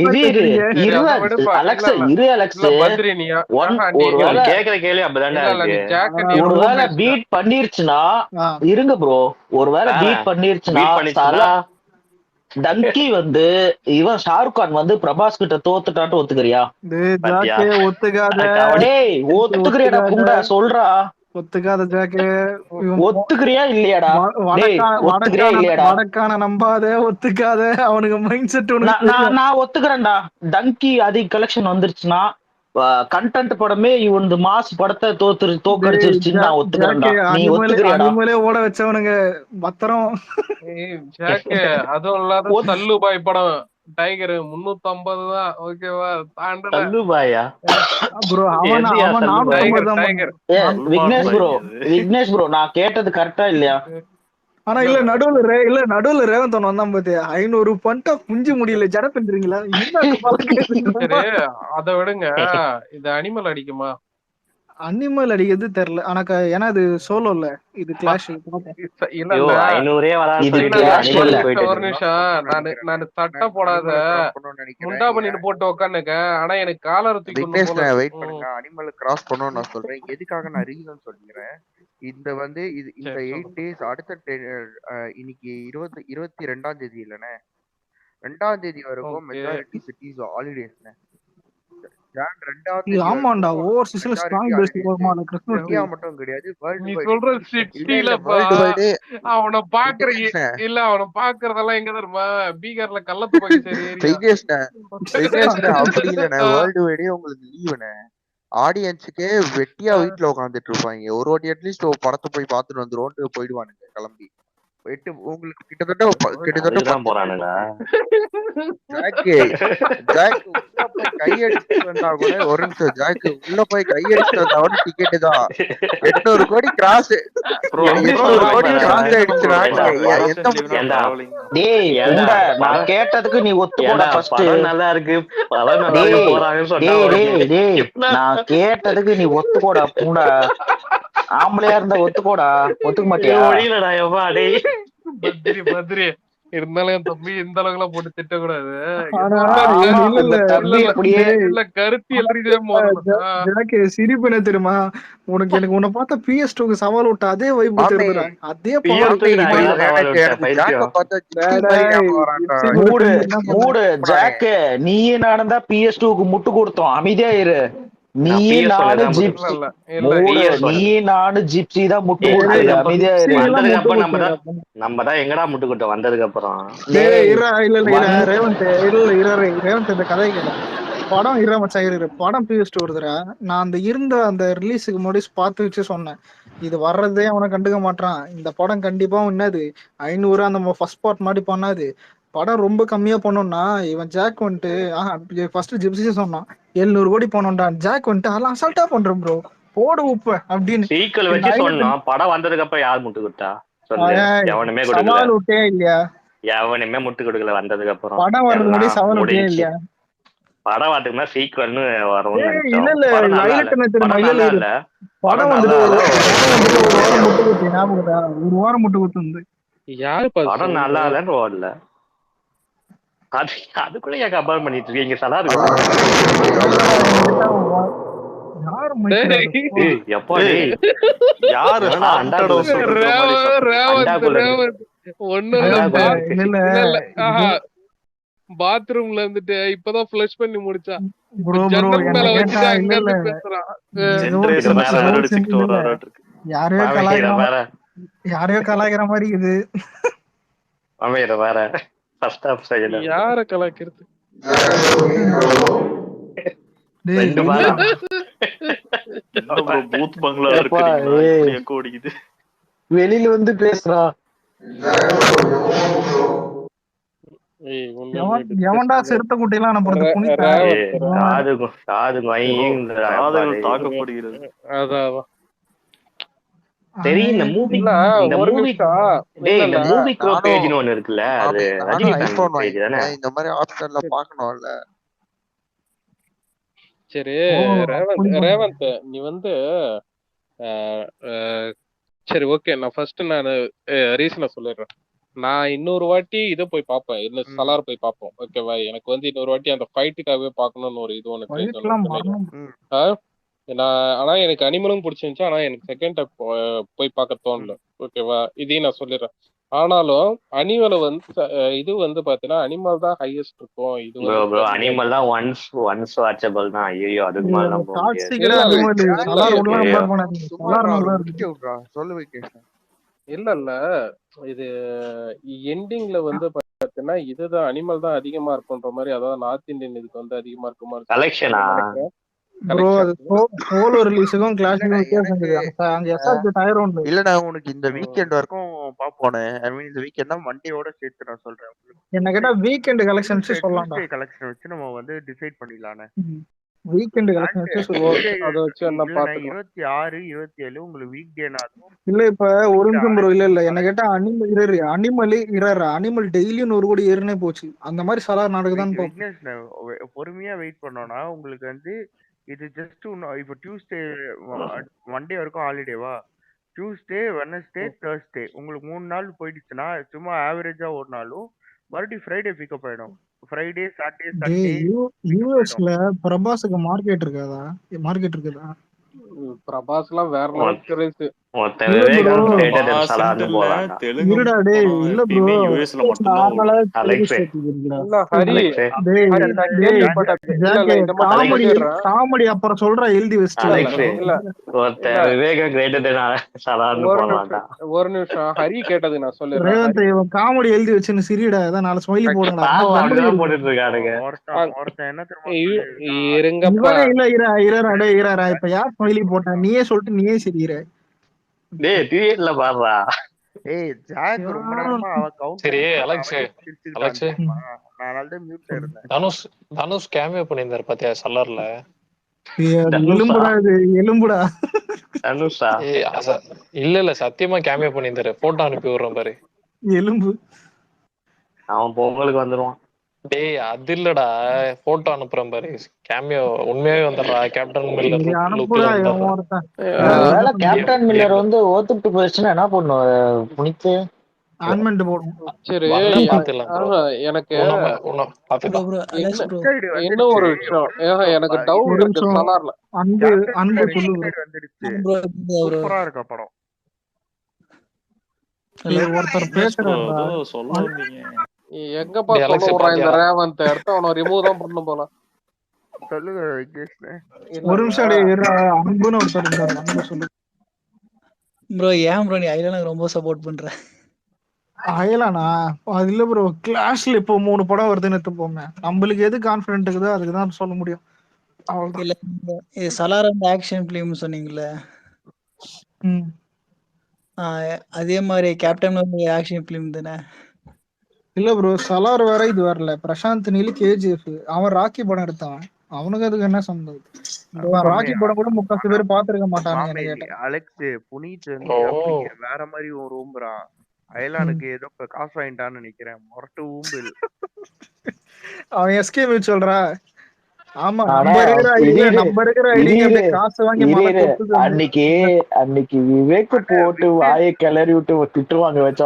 ஒருவேளை பீட் பண்ணிருச்சுன்னா இருங்க ப்ரோ, ஒருவேளை பீட் பண்ணிருச்சுன்னா டங்கி வந்து இவன் ஷாருக் கான் வந்து பிரபாஸ் கிட்ட தோத்துட்டான்னு ஒத்துக்கிறியா? ஒத்துக்கிறியாடா புண்டா, சொல்றா. ஒத்துக்காத ஜாக்கே, ஒத்துக்கிறியா இல்லையாடா? ஒத்துக்கிறியா இல்லையாடா? வடக்கான நம்பாத, ஒத்துக்காத. அவனுக்கு மைண்ட் செட். நான் ஒத்துக்கிறேன்டா. டங்கி அதிக கலெக்ஷன் வந்துருச்சுன்னா கண்டென்ட் படமே இவன் மாஸ் படத்தை தோக்கடிச்சிருச்சு, நான் ஒத்துக்கிறேன்டா. நீ ஒத்துக்கிறியாடா? ஓட வச்சவனுங்க பத்திரம். அதுவும் இல்லாத தல்லுபாய் படம் டைகர் 350 தான், ஓகேவா? தல்லுபாயா ப்ரோ? விக்னேஷ் ப்ரோ நான் கேட்டது கரெக்டா இல்லையா? ஆனா இல்ல நடுவுல ரேவந்த் வந்தான் பாத்தியா, 500 பண்ணிட்டா புஞ்சு முடியல. ஜட பண்றீங்களா? அத விடுங்க, இது அனிமல் அடிக்குமா? அனிமல் அடிக்கிறது தெரியல. ஏன்னா இது சோலோ இல்ல, இது கிளாஷ். ஒரு நிமிஷம், நான் சட்டை போடாத முண்டா பண்ணிட்டு போட்டு உட்காந்துக்க. ஆனா எனக்கு காலர் வெயிட் பண்ணுங்க, அனிமல் கிராஸ் பண்ணணும் நான் சொல்றேன். எதுக்காக நான் ரீசன் சொல்லிக்கிறேன். இந்த வந்து இந்த 8 days அடுத்த இன்னைக்கு 22ஆம் தேதி இல்லைண்ணே, 2ஆம் தேதி வரைக்கும் மெஜாரிட்டி சிட்டிஸ் ஹாலிடேஸ்ண்ணே. ஆமாண்டா, ஓவர்சீஸ்ல ஸ்ட்ராங் பேஸ் போறமால கிறிஸ்மஸ் இந்தியா மட்டும் கிடையாது, நீ சொல்ற சிட்டில அவன பாக்குறீங்க இல்ல? அவன பாக்குறதெல்லாம் எங்க தெரியுமா? பீகார்ல கள்ளத்து போய். அப்படி இல்லண்ணே, வேர்ல்டு வைடே உங்களுக்கு லீவுண்ணே. ஆடியன்ஸுக்கே வெட்டியா வீட்டுல உட்காந்துட்டு இருப்பாங்க. ஒரு வாட்டி அட்லீஸ்ட் படத்தை போய் பார்த்துட்டு வந்துருவோம் போயிடுவானுங்க கிளம்பி. உங்களுக்கு கிட்டத்தட்ட போறானுங்க. கையடிச்சு வந்தா கூட ஒரு நிமிஷம், ஜாக்கு உள்ள போய் கையடிச்சு வந்தா கூட டிக்கெட்டு தான் 800 கோடி கிராஸ். 800 கோடி கிராஸ் ஆயிடுச்சுன்னா நான் கேட்டதுக்கு நீ ஒத்துக்கோடா. நல்லா இருக்கு, நான் கேட்டதுக்கு நீ ஒத்துக்கோடா பூண்டா. ஆம்பளையா இருந்தா ஒத்துக்கோடா, ஒத்துக்க மாட்டியா? ஒழியலடா எவ்வா டேய். பத்ரி இருந்தாலும் என் தம்பி இந்த அளவுக்கு எல்லாம் போட்டு திட்டக்கூடாது. இல்ல கருத்தியல் ரீதியா சிரிப்பு தெரியுமா உனக்கு? எனக்கு உன்னை பார்த்தா PS2க்கு சவால் விட்ட அதே வைப்பு தெரியுதுடா. அதே மூடு ஜாக்கு. நீயே நானும் தான் PS2க்கு முட்டு கொடுத்தோம். அமைதியா இரு. நீயே நானும் ஜிப்சி தான் முட்டு கொடுத்தோம். அமைதியா இரு. நம்ம தான் எங்கடா முட்டு கொடுத்தோம் வந்ததுக்கு அப்புறம். ரேவந்த் இந்த கதை படம் படம் PS2 வருதுடா. நான் அந்த ரிலீஸுக்கு முன்னாடி பார்த்து வச்சு சொன்னேன், இது வர்றதே அவனை கண்டுக்க மாட்டான், இந்த படம் கண்டிப்பா என்னது 500 அந்த ஃபர்ஸ்ட் பார்ட் மாதிரி பண்ணாது, படம் ரொம்ப கம்மியா பண்ணோம்னா இவன் ஜாக் வந்துட்டு ஃபர்ஸ்ட் ஜிப்சி சொன்னான் 700 கோடி போனோம்டா. ஜாக் வந்துட்டு அதெல்லாம் அசால்ட்டா பண்றோம் ப்ரோ, போடு உப்பு அப்படின்னு சீக்கிரம் வச்சு சொன்னோம். படம் வந்ததுக்கு அப்புறம் யார் முட்டு கொடுத்தா சொல்லு? எவனுமே கொடுக்கல. இல்லையா? எவனுமே முட்டு கொடுக்கல வந்ததுக்கு அப்புறம். படம் வரதுக்கு முன்னாடி சவால் விட்டே இல்லையா? படம் வரதுக்குன்னா சீக்வல்னு வரும். படம் வந்துட்டு ஒரு வாரம் முட்டு கொடுத்து யாரு படம் நல்லா இல்லன்னு ஓடல. அது கூட ஏன் கம்பேர் பண்ணிட்டு இருக்கீங்க? சலார் பாத்ரூம்ல இருந்துட்டு இப்பதான் ஃப்ளஷ் பண்ணி முடிச்சா. யாரையோ கலாய்க்கிற மாதிரி இது. வேற யார கலாய்க்கிறது? வெளியில வந்து பேசுறா. எவன்டா சிறுத்த குட்டிலாம் நம்ம தாக்கப்படுகிறது. சரி, இந்த மூவி க்ரோ பேஜ்னு ஒன்னு இருக்குல்ல, அது ரஜினி ஃபேன் பேஜ் தானே? இந்த மாதிரி ஆப்ஷன்ல பார்க்கணும்ல. சரி ரேவந்த், நீ வந்து சரி ஓகே, நான் ஃபர்ஸ்ட் ரீசனை சொல்லிடுறேன். நான் இன்னொரு வாட்டி இதை போய் பார்ப்பேன், இல்ல சலார் போய் பார்ப்போம், ஓகேவா? எனக்கு வந்து இன்னொரு வாட்டி அந்த ஃபைட்டுக்காகவே பார்க்கணும்னு ஒரு இது ஒன்று. ஆனா எனக்கு அனிமலும் பிடிச்சிருந்துச்சு, ஆனா எனக்கு செகண்ட் டைம் போய் பார்க்க தோணல, ஓகேவா? இதையும் நான் சொல்லிடுறேன். ஆனாலும் அனிமலை வந்து இது வந்து பாத்தீங்கன்னா அனிமல் தான் ஹையஸ்ட் இருக்கும். இது அனிமல் தான் ஒன்ஸ் வாட்சபிள் தான். ஐயோ அதுக்கு மேல இல்ல இது எண்டிங்ல வந்து பாத்தீங்கன்னா இதுதான் அனிமல் தான் அதிகமா இருக்குன்ற மாதிரி, அதாவது நார்த் இந்தியன் இதுக்கு வந்து அதிகமா இருக்குமா கலெக்ஷனா? இல்லடா உனக்கு இந்த வீக்கெண்ட் வரைக்கும் பாப்போனே. ஐ மீன் இந்த வீக்கெண்ட் தான் மண்டேயோட சேர்த்து நான் சொல்றேன். என்ன கேட்டா வீக்கெண்ட் கலெக்ஷன்ஸ் சொல்லலாம்டா. கலெக்ஷன் வச்சு நம்ம வந்து டிசைட் பண்ணிடலானே. வீக்கெண்ட் கலெக்ஷன் வச்சு சொல்லுவோம். அத வச்சு என்ன பாத்துறோம். 26 27 உங்களுக்கு வீக் டேனாலும் இல்ல. இப்ப ஒரு நிமிஷம் ப்ரோ. இல்ல என்ன கேட்டா அனிமல் டெய்லி 100 கோடி ஏறுனே போச்சு. அந்த மாதிரி சலார் நாடகம் தான். பொறுமையா வெயிட் பண்ணோம்னா உங்களுக்கு வந்து இது ஜஸ்ட் இப்போ டியூஸ்டே மண்டே வரைக்கும் ஹாலிடேவா, டியூஸ்டே வெட்னஸ்டே தர்ஸ்டே உங்களுக்கு 3 நாள் போயிடுச்சுன்னா சும்மா ஆவரேஜா ஓடினாலும் மறுபடியும் ஃப்ரைடே பிக்கப் ஆயிடும். Friday Saturday Sunday. யூஎஸ்ல பிரபாஸுக்கு மார்க்கெட் இருக்குதா? பிரபாஸ்லாம் வேற லெவல். காமெடி அப்புறம் சொல்ற எழுதி ஒரு நிமிஷம் ஹரி கேட்டது நான் சொல்றேன். காமெடி எழுதி வச்சுன்னு சிரிடா, ஏதாவது 4 ஸ்மைலி போடுங்க. இப்ப யார் ஸ்மைலி போட்டா? நீயே சொல்லிட்டு நீயே சிரிக்கிற. டேய் தியேட்டர்ல பாருடா. ஏய் ஜாக் ரொம்ப நேரமா அவ கவுண்ட். சரி அலெக்ஸ் நான் ஆல்ரெடி மியூட்ல இருந்தேன். தனுஷ் கேமியோ பண்ணிருந்தாரு பாத்தியா சல்லர்ல? எலும்புடா தனுஷா? இல்ல சத்தியமா கேமியோ பண்ணிருந்தாரு. போட்டோ அனுப்பி விடுறேன் பாரு. எலும்பு அவன் பொங்கலுக்கு வந்துருவான். டேய் அது இல்லடா, போட்டோ அனுப்புறேன் பாரு, கேமியோ உண்மையாவே வந்துடுறா, கேப்டன் மில்லர் லுக்ல வந்துடுறா. ஒருவேளை கேப்டன் மில்லர் வந்து ஓத்துட்டு போயிடுச்சுன்னா என்ன பண்ணும் புனித்து? சரி எனக்கு என்ன ஒரு விஷயம், எனக்கு டவுட் இருக்கு சலார்ல. சூப்பரா இருக்கா படம். ஒருத்தர் பேசுறாருடா, எங்கப்பா சொல்ல விடுறான் இந்த ரேவந்த், அடுத்து அவனை ரிமூவ் தான் பண்ண போல. சொல்லுங்க ஒரு நிமிஷம் அன்புன்னு ஒருத்தர் இருந்தாரு, அன்பு சொல்லு ப்ரோ. ஏன் ப்ரோ நீ ஐலானுக்கு ரொம்ப சப்போர்ட் பண்ற? அயலானா அது இல்ல ப்ரோ, கிளாஷ்ல இப்போ 3 படம் வருதுன்னு எடுத்துப்போமே, நம்மளுக்கு எது கான்ஃபிடென்ட் இருக்குதோ அதுக்கு தான் சொல்ல முடியும். இல்ல சலார் அந்த ஆக்ஷன் பிலிம் சொன்னீங்கல்ல, அதே மாதிரி கேப்டன் ஆக்ஷன் பிலிம் தானே? இல்ல ப்ரோ, சலார் வேற இது வரல. பிரசாந்த் நீல் கேஜிஎஃப், அவன் ராக்கி படம் எடுத்தான், அவனுக்கு அதுக்கு என்ன சம்பந்தம்? ராக்கி படம் கூட 3 பேர் பாத்துருக்க மாட்டானுங்க. அலெக்ஸ் புனித் வந்து வேற மாதிரி ஒரு ஊம்புறான். அயலானுக்கு ஏதோ காசு வாங்கிட்டான்னு நினைக்கிறேன். மொரட்டு ஊம்பு. அவன் எஸ்கே சொல்றா. ஆமா, நம்ம இருக்கிற ஐடிக்கு காசு வாங்கி அன்னைக்கு விவேக் போட்டு வாயை கிளறி விட்டு திட்டுவாங்க வச்சா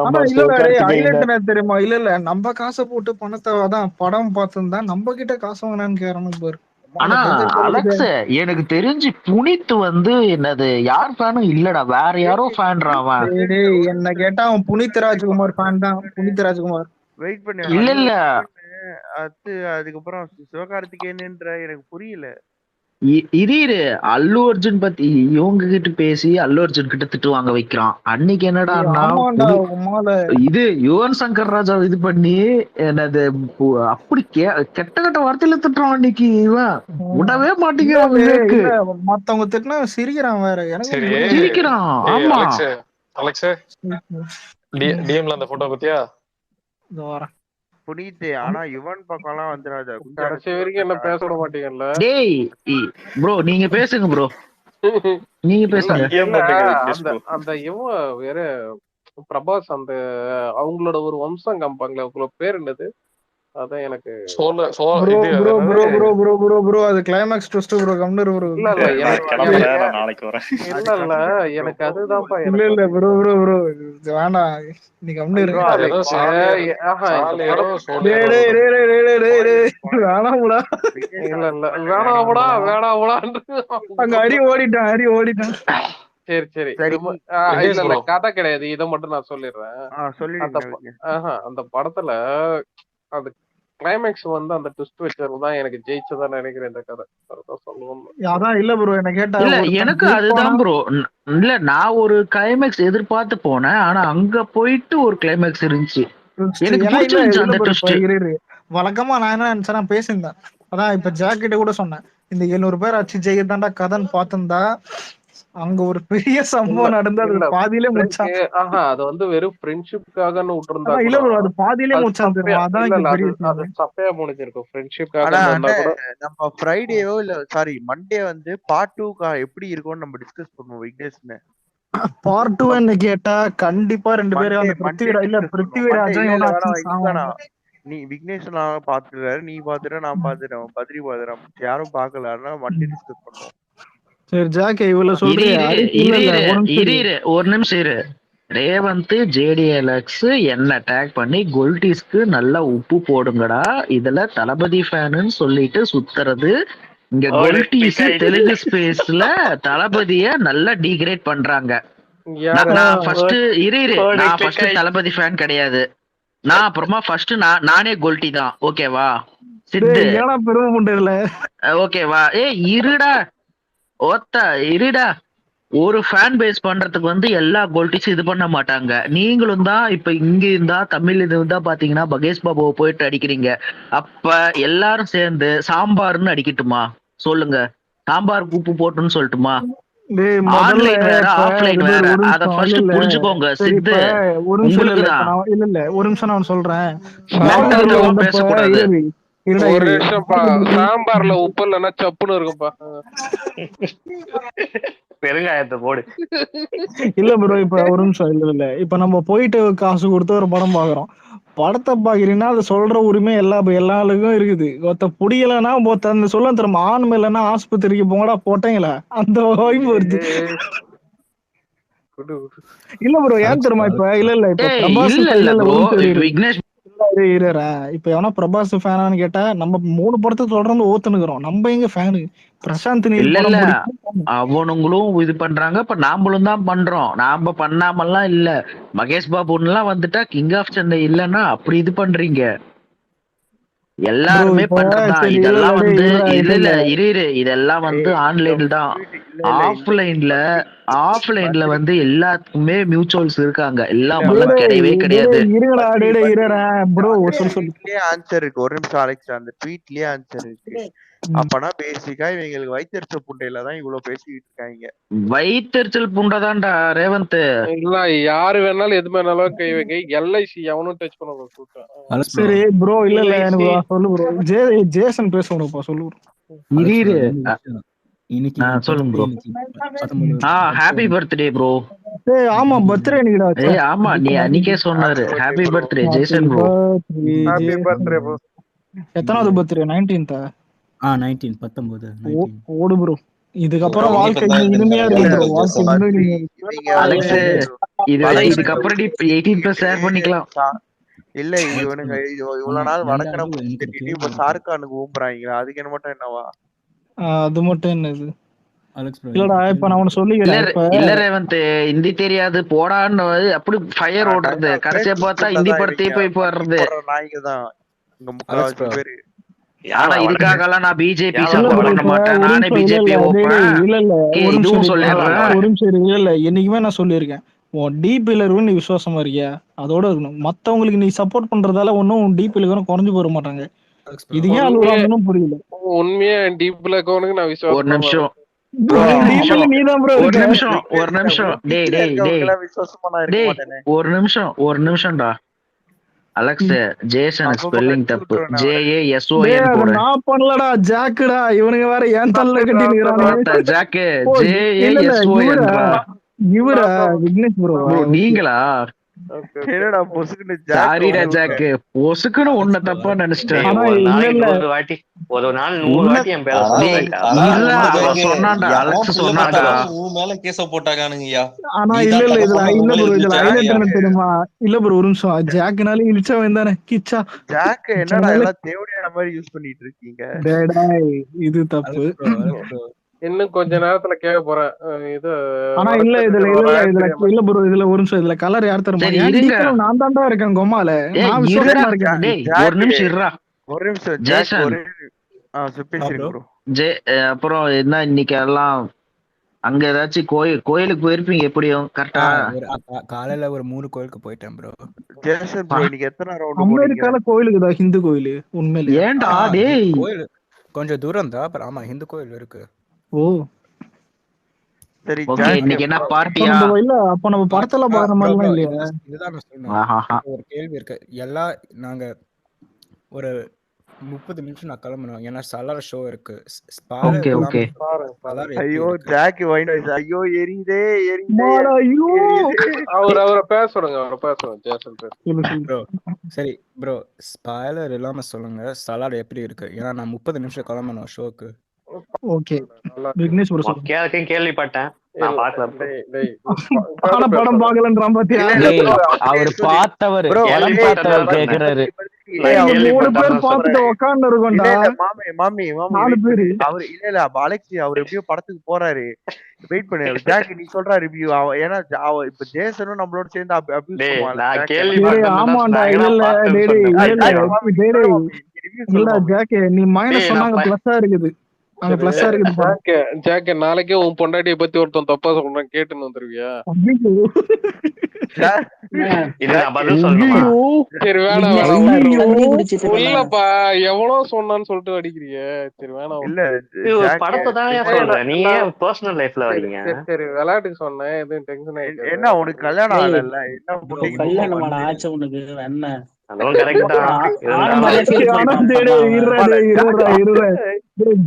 தெரியுமா? இல்ல நம்ம காசை போட்டு பணத்தை அதான் படம் பார்த்துருந்தா நம்ம கிட்ட காசு வாங்கினான்னு கேட்கணும் பாரு. ஆனா அலெக்ஸ் எனக்கு தெரிஞ்சு புனித் வந்து என்னது யார் ஃபேனும் இல்லடா, வேற யாரோ ஃபேன்றான். என்ன கேட்டா அவன் புனித் ராஜ்குமார் ஃபேன் தான். புனித் ராஜ்குமார் வெயிட் பண்ணு. இல்ல அதுக்கப்புறம் சிவகார்த்திகேயன்ன்ற எனக்கு புரியல. இரு அல்லு அர்ஜுன் பத்தி இவங்க கிட்ட பேசி அல்லு அர்ஜுன் கிட்ட திட்டு வாங்க வைக்கிறான். அன்னைக்கு என்னடா இது யுவன் சங்கர் ராஜா இது பண்ணி என்னது அப்படி கெட்ட கெட்ட வார்த்தையில திட்டுறான் அன்னைக்கு. இவன் விடவே மாட்டேங்கிறான். மத்தவங்க திட்டினா சிரிக்கிறான் வேற, சிரிக்கிறான். ஆமா அலெக்ஸ் டிஎம்ல அந்த போட்டோ பத்தியா புனித்? ஆனா யுவன் பக்கம்லாம் வந்துடாத, கடைசி வரைக்கும் என்ன பேச விட மாட்டீங்கல்ல. டேய் ப்ரோ நீங்க பேசுங்க ப்ரோ, நீங்க பேசுங்க. அந்த இவன் வேற பிரபாஸ், அந்த அவங்களோட ஒரு வம்சம் காமிப்பாங்களே, அவங்களோட பேர் என்னது? அதான் எனக்கு அது கிளைமாக்ஸ் ட்விஸ்ட் ப்ரோ. கம்னர் ப்ரோ. இல்ல நாளைக்கு வரேன். இல்ல எனக்கு அதுதான்ப்பா. இல்ல ப்ரோ வேணாம், நீ கம்னர் வேணாம்டா. அங்க அடி ஓடிட்டான். சரி இல்ல கதை கிடையாது, இதை மட்டும் நான் சொல்லிடுறேன். அந்த படத்துல அது கிளைமேக்ஸ் வந்து அந்த ட்விஸ்ட் வச்சதுதான் எனக்கு ஜெயிச்சதா நினைக்கிறேன் இந்த கதை. அதான் இல்ல ப்ரோ, என்ன கேட்டா இல்ல எனக்கு அதுதான் ப்ரோ. இல்ல நான் ஒரு கிளைமேக்ஸ் எதிர்பார்த்து போனேன், ஆனா அங்க போயிட்டு ஒரு கிளைமேக்ஸ் இருந்துச்சு. எனக்கு பிடிச்சிருந்துச்சு அந்த ட்விஸ்ட். வழக்கமா நான் என்ன நினைச்சேன், நான் பேசியிருந்தேன். அதான் இப்ப ஜாக்கிட்ட கூட சொன்னேன், இந்த 700 பேர் ஆச்சு ஜெயிக்கதாண்டா கதைன்னு பார்த்திருந்தா அங்க ஒரு பெரிய சம்பவம் நடந்து அது பாதியிலே முடிச்சான். அது வந்து வெறும் ஃப்ரெண்ட்ஷிப்காக விட்டுருந்தா இல்ல ப்ரோ, அது பாதியிலே முடிச்சான். அது சப்பையா முடிஞ்சிருக்கும். ஃப்ரெண்ட்ஷிப்காக நம்ம ஃப்ரைடேவோ இல்ல சாரி மண்டே வந்து பார்ட் 2 எப்படி இருக்கும்னு நம்ம டிஸ்கஸ் பண்ணுவோம் விக்னேஷ்னு. பார்ட் 2 என்ன கேட்டா கண்டிப்பா 2 பேரும் அந்த பிருத்திவிராஜன் நீ விக்னேஷ் நான் பாத்துறாரு, நீ பாத்துற, நான் பாத்துறேன், பத்ரி பாத்துறேன், யாரும் பாக்கல. மண்டே டிஸ்கஸ் பண்ணுவோம். சரி ஜாக்கே இவ்வளவு சொல்றீங்க. ஒரு நிமிஷம் இரு. ரேவந்த் ஜேடிஎல்எக்ஸ் என்ன டேக் பண்ணி கோல்டிஸ்க்கு நல்லா உப்பு போடுங்கடா, இதுல தளபதி ஃபேனு சொல்லிட்டு சுத்துறது. இங்க கோல்டிஸ் தெலுங்கு ஸ்பேஸ்ல தளபதிய நல்லா டிகிரேட் பண்றாங்க. நான் ஃபர்ஸ்ட் நான் ஃபர்ஸ்ட் தளபதி ஃபேன் கிடையாது. நான் அப்புறமா ஃபர்ஸ்ட் நானே கோல்டி தான். ஓகேவா சித்து? ஓகேவா? இருடா ஒரு ஃபேன் பேஸ் பண்றதுக்கு வந்து எல்லா கோல்டிஸும் இது பண்ண மாட்டாங்க. நீங்களும் தான் இப்ப இங்க இருந்தா தமிழ் இது இருந்தா பாத்தீங்கன்னா மகேஷ் பாபுவை போயிட்டு அடிக்கிறீங்க. அப்ப எல்லாரும் சேர்ந்து சாம்பார்னு அடிக்கட்டுமா சொல்லுங்க? சாம்பார் உப்பு போட்டுன்னு சொல்லட்டுமா? ஆன்லைன் வேற ஆஃப்லைன் வேற, அத ஃபர்ஸ்ட் புரிஞ்சுக்கோங்க சித்து. உங்களுக்கு தான் இல்ல ஒரு நிமிஷம் நான் சொல்றேன். பேசக்கூடாது. ஒரு நிமிஷம்ப்பா, சாம்பார்ல உப்பு இல்லைன்னா சப்புன்னு இருக்கும்பா. பெருங்காயத்தை போடு. இல்ல ப்ரோ இப்ப ஒரு நிமிஷம். இல்ல இப்ப நம்ம போயிட்டு காசு கொடுத்து ஒரு படம் பாக்குறோம். படத்தை பாக்குறீங்கன்னா அதை சொல்ற உரிமை எல்லாருக்கும் இருக்குது. ஒருத்த புடியலன்னா ஒருத்த அந்த சொல்ல தரும் ஆண்மை இல்லைன்னா ஆஸ்பத்திரிக்கு போங்கடா போட்டீங்களா அந்த வாய்ப்பு வருது. இல்ல ப்ரோ ஏன் தெரியுமா இப்ப இல்ல இப்ப பிரபாஸ் இப்ப எவனா பிரபாஸ் ஃபேனான்னு கேட்டா நம்ம 3 படத்துக்கு தொடர்ந்து ஓத்துனுக்குறோம். நம்ம எங்க ஃபேனு பிரசாந்த் நீல் படம் அவனுங்களும் இது பண்றாங்க. இப்ப நாமளும் தான் பண்றோம். நாம பண்ணாமல்லாம் இல்ல. மகேஷ் பாபுன்னுலாம் வந்துட்டா கிங் ஆஃப் சென்னை இல்லன்னா அப்படி இது பண்றீங்க. எல்லாருமே பண்றதா இதெல்லாம் வந்து இரு இதெல்லாம் வந்து ஆன்லைன்ல தான். ஆஃப்லைன்ல வந்து எல்லாத்துக்குமே மியூச்சுவல்ஸ் இருக்காங்க. எல்லாம் கிடையவே கிடையாது. ஆன்சர் இருக்கு. ஒரு நிமிஷம் அலெக்ஸ், அந்த ட்வீட்லயே ஆன்சர் இருக்கு. அப்பனா பேசிக்கா இவங்களுக்கு வயிற்றுச்சல் புண்டையில தான் இவ்வளவு பேசிக்கிட்டு இருக்காங்க. வயிற்றுச்சல் புண்டைதான்டா ரேவந்த். இல்ல யாரு வேணாலும் எது வேணாலும் கை வைக்க. எல்ஐசி அவனும் டச் பண்ண. சரி ப்ரோ இல்ல எனக்கு சொல்லு ப்ரோ. ஜேசன் பேசுறோம்ப்பா சொல்லு ப்ரோ. இன்னைக்கு சொல்லுங்க ப்ரோ. Happy birthday bro. ஆமா பர்த்டே நிகடா. ஆமா நீ அன்னைக்கே சொன்னாரு happy birthday Jason bro. Happy birthday bro. எத்தனாவது பர்த்டே? 19th 19 ஓடு ப்ரோ. இதுக்கப்புறம் வாழ்க்கை இனிமையா இருக்கு ப்ரோ. வாழ்க்கை இதுக்கப்புறம் 18+ ஷேர் பண்ணிக்கலாம். இல்ல இவனுங்க இவ்வளவு நாள் வடக்கடம் இப்ப ஷாருக்கானுக்கு ஊம்புறாங்க. அதுக்கு என்ன மட்டும் என்னவா? அது மட்டும் என்னது இல்லடா இப்ப நான் உன சொல்லிக்கிறேன். இல்ல ரேவந்த் ஹிந்தி தெரியாது போடான்னு அப்படி ஃபயர் ஓடுறது. கடைசியா பார்த்தா ஹிந்தி படத்தையே போய் போடுறது. ஆனா இதுக்காகலாம் நான் பிஜேபி சப்போர்ட் பண்ண மாட்டேன். நானே பிஜேபி இதுவும் சொல்லிடுறேன். ஒரு நிமிஷம் இல்ல என்னைக்குமே நான் சொல்லியிருக்கேன். டிபில இருக்கும் நீ விசுவாசமா இருக்கியா அதோட இருக்கணும். மத்தவங்களுக்கு நீ சப்போர்ட் பண்றதால ஒன்னும் டிபில இருக்கும் குறைஞ்சு போட மாட்டாங்க. இது ஏன் அழுகுறாங்கன்னு புரியல. உண்மையா டிபில இருக்கவனுக்கு நான் விசுவாசம். ஒரு நிமிஷம் ஒரு நிமிஷம்டா அலெக்ஸ். ஜேசன் ஸ்பெல்லிங் தப்பு. JASON போடு. நான் பண்ணலடா ஜாக்குடா. இவனுங்க வேற ஏன் தல்ல கட்டி நிக்கறானுங்க. ஜாக்கு JASON டா. இவரா விக்னேஷ் ப்ரோ நீங்களா? என்னடா பொசுக்குன்னு சாரிடா ஜாக்கு பொசுக்குன்னு உன்ன தப்பா நினைச்சிட்டேன். ஒரு நாள் 100 வாட்டி என் பேரை சொன்னான்டா அலெக்ஸ் சொன்னான்டா. உன் மேல கேஸ போட்டாங்கங்கய்யா. ஆனா இல்ல இதுல ஹைலைட் தெரியுமா? இல்ல ப்ரோ ஒரு நிமிஷம். ஜாக்குனால இழிச்சா வந்தானே கிச்சா. ஜாக் என்னடா எல்லாம் தேவடியான மாதிரி யூஸ் பண்ணிட்டு இருக்கீங்க. டேய் இது தப்பு. இன்னும் கொஞ்ச நேரத்துல கேட்க போறேன் இது. ஆனா இல்ல இல்ல ப்ரோ இதுல ஒரு நிமிஷம். இதுல கலர் யார் தருமா? நான் தான்டா இருக்கேன் கொமால. நான் விசுவாசமா இருக்கேன். ஒரு நிமிஷம் இருடா. ஒரு நிமிஷம் ஜேசன் ப்ரோ. அப்புறம் என்ன இன்னைக்கு எல்லாம் அங்க ஏதாச்சும் கோயிலுக்கு போயிருப்பீங்க எப்படியும் கரெக்டா? காலையில ஒரு 3 கோயிலுக்கு போயிட்டேன் ப்ரோ. ஜேசன் ப்ரோ இன்னைக்கு எத்தனை ரவுண்ட் அமெரிக்கால கோயிலுக்குடா? ஹிந்து கோயில் உண்மையிலே? ஏன்டா டேய் கோயில் கொஞ்சம் தூரம் தான். அப்புறம் ஆமா ஹிந்து கோயில் இருக்கு. ஓ சரி ஓகே. இன்னைக்கு என்ன பார்ட்டியா? இல்ல அப்ப நம்ம படத்துல பாக்குற மாதிரி இல்லையா? இதுதான் நான் சொன்னேன். ஒரு கேள்வி இருக்கு. எல்லாம் நாங்க ஒரு 30 நிமிஷம் நான் கிளம்பணும். ஏன்னா சலார் ஷோ இருக்கு. Okay okay. ஐயோ ஜாக் வைனஸ் ஐயோ எரியுதே ஐயோ அவரை பேசுறங்க. அவரை பேசுறோம் ஜேசன் ப்ரோ. சரி ப்ரோ ஸ்பாயிலர் இல்லாம சொல்லுங்க சலார் எப்படி இருக்கு. ஏன்னா நான் 30 நிமிஷம் கிளம்பணும் ஷோக்கு. ஓகே விக்னேஷ் ப்ரோ கேள்விப்பட்டேன். நான் பார்க்கல. படம் பார்க்கலன்றான் பாத்தியா? அவர் பார்த்தவர் கேக்குறாரு. 3 பேர் பார்த்துட்டு உட்கார்ந்து இருக்கோம்டா. மாமி 4 பேரு. அவர் இல்ல அலெக்ஸ் அவர் எப்படியோ படத்துக்கு போறாரு. வெயிட் பண்ணு ஜாக் நீ சொல்ற ரிவ்யூ. ஏன்னா இப்ப ஜேசனும் நம்மளோட சேர்ந்து அபியூஸ் பண்ணுவாங்க. ஆமாண்டா இல்ல இல்ல ஜாக் நீ மைனஸ் சொன்னாங்க பிளஸ்ஸா இருக்குது. அங்க பிளஸ்ஸா இருக்குது. ஜாக் நாளைக்கே உன் பொண்டாட்டியை பத்தி ஒருத்தன் தப்பா சொல்றான் கேட்டுன்னு வந்துருவியா? சரி வேணாம் இல்லப்பா எவ்வளவு சொன்னான்னு சொல்லிட்டு அடிக்கிறிய. சரி வேணாம் இல்ல படத்தை தான் சொல்றேன். நீ ஏன் பர்சனல் லைஃப்ல வரீங்க? சரி விளையாட்டுக்கு சொன்னேன். எதுவும் டென்ஷன் ஆயிடுச்சு. என்ன உனக்கு கல்யாணம் ஆகல? என்ன கல்யாணம் ஆச்சு உனக்கு என்ன?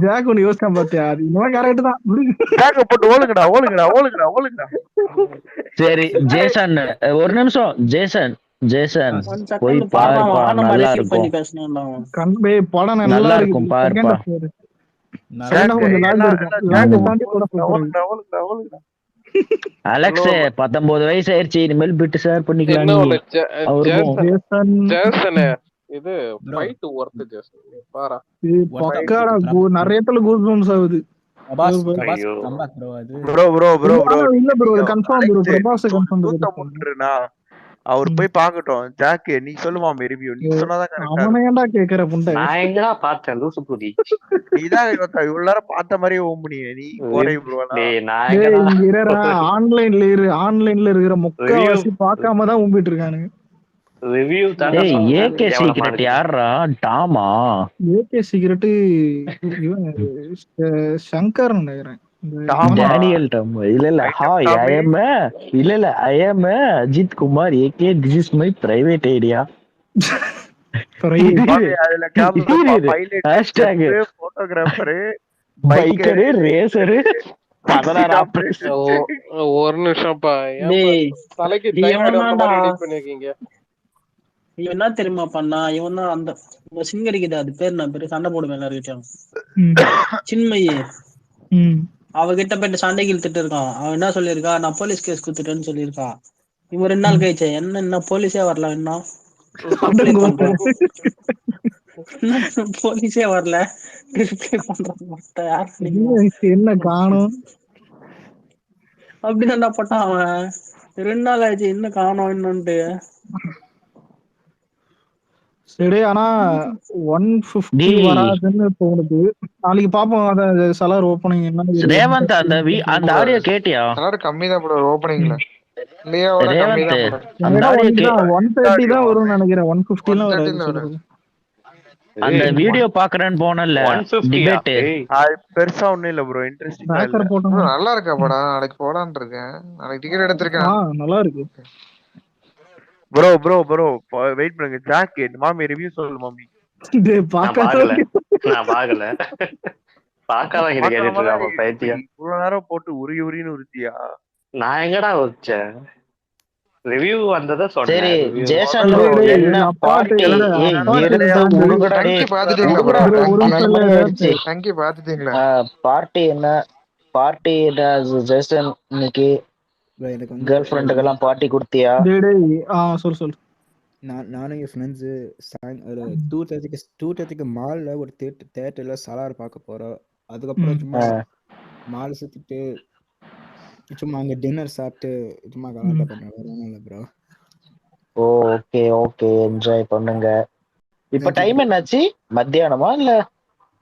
ஜாக் ஒன்னு யோசிச்சா பாத்தியா? அது இன்னும் கரெக்ட் தான். ஜாக்க போட்டு ஓடுங்கடா. சரி ஜேசன் ஒரு நிமிஷம். ஜேசன் ஜேசன் ஒன் போய் செகண்ட் பாப்பா பாருப்பா, நம்ம நல்லா ரிசீவ் இருக்கும். பண்ணி பேசணும்டா அவன். கண்பே படம் நல்லா நல்லா இருக்கும் இருக்கு. பாருப்பா. செகண்ட் ஹாஃப் செகண்ட் ஹாஃப் கொஞ்சம் லாக் இருக்கும். லாக் தாண்டி கூட சூப்பர் இருக்கு. அலெக்ஸ் 19 வயசு ஆயிருச்சு, இனிமேல் பிட்டு ஷேர் பண்ணிக்கலாம் என்ன நீ. ஒண்ணு அவருக்கும் ஜேசனே இது ஃபைட் ஒர்த் ஜேசன் பாரா இது பக்காடா நிறைய இடத்துல கூஸ் பம்ஸ் ஆகுது. ப்ரோ இல்ல bro confirm bro Prabhas confirm தூத்தமுட்டுனா அவர் போய் பார்க்கட்டும். ஜாக் நீ சொல்லுமா ரிவ்யூ, நீ சொன்னாதான் கரெக்டா. அவனை ஏன்டா கேக்குற புண்டை? நான் எங்கடா பார்த்தேன் லூசு புடி. நீதான் இவ்வளவு நேரம் பார்த்த மாதிரியே ஓம்புனியே நீ. கோரை ப்ரோ ஆன்லைன்ல இருக்கிற முக்காவாசி பார்க்காம தான் ஓம்பிட்டு இருக்கானுங்க. ரிவ்யூ தானே. ஏகே சீக்ரெட் யாரா? டாமா ஏகே சீக்ரெட் இவன் சங்கர் நினைக்கிறேன். டேனியல் டம். இல்ல hi I am Ajith Kumar AK. This is my private idea. Hashtag photographer biker racer 16 ஒரு நிமிஷம்ப்பா. தலைக்கு பண்ணிருக்கீங்க. இவன் என்ன தெரியுமா பண்ணா? இவன் தான் அந்த சிங்கரிக்குது, அது பேர் நான் பேரு சண்டை போடுவேன் எல்லாருக்கிட்டும். சின்மயி அவகிட்ட போயிட்டு சண்டைக்கு இழுத்துட்டு இருக்கான். அவன் என்ன சொல்லியிருக்கா, நான் போலீஸ் கேஸ் குடுத்துட்டேன்னு சொல்லியிருக்கான். இவன் 2 நாள் கழிச்சு என்ன போலீஸே வரல, என்ன போலீஸே வரல என்ன காணும் அப்படின்னு என்ன போட்டான் அவன். 2 நாள் ஆயிடுச்சு என்ன காணும் என்னன்ட்டு. சரி, ஆனா 150 வராதுன்னு தோணுது. நாளைக்கு பாப்போம். அத சலார் ஓபனிங் என்ன ரேவந்த் அந்த ஆடியோ கேட்டியா? சலார் கம்மி தான் ப்ரோ ஓபனிங்ல. இல்லையா கம்மி தான். அந்த ஆடியோ 130 தான் வரும்னு நினைக்கிறேன். 150 லாம் வராது. அந்த வீடியோ பாக்குறேன்னு போனல டிபேட். அது பெருசா ஒண்ணும் இல்ல ப்ரோ. இன்ட்ரஸ்டிங்கா இல்ல. நல்லா இருக்கா படம்? நாளைக்கு போலான்னு இருக்கேன். நாளைக்கு டிக்கெட் எடுத்துர்க்கேன். நல்லா இருக்கு. ப்ரோ வெயிட் பண்ணுங்க. ஜாக் மாமி ரிவ்யூ சொல்லு மாமி. டேய் பாக்கல. நான் பார்க்கல. பாக்காம இங்க கேட்டிட்டு அப்ப பைத்தியம். இவ்வளவு நேரம் போட்டு உரின்னு உரித்தியா? நான் எங்கடா உரிச்சேன்? ரிவ்யூ வந்தத சொன்னேன். சரி ஜேசன் என்ன பார்ட்டி பார்ட்டி என்ன பார்ட்டி ஜேசன் இன்னைக்கு கேர்ள் ஃப்ரெண்டுக்கெல்லாம் பார்ட்டி கொடுத்தியா? சொல்லு. நானும் என் ஃப்ரெண்ட்ஸு 2:30 மால்ல ஒரு தேட்டர்ல சலார் பார்க்க போறோம். அதுக்கப்புறம் சும்மா மால் சுத்திட்டு சும்மா அங்க டின்னர் சாப்பிட்டு சும்மா கலாட்டா பண்ணுவோம். வேற ஒன்றும் இல்லை ப்ரோ. ஓகே என்ஜாய் பண்ணுங்க. இப்ப டைம் என்னாச்சு? மத்தியானமா இல்ல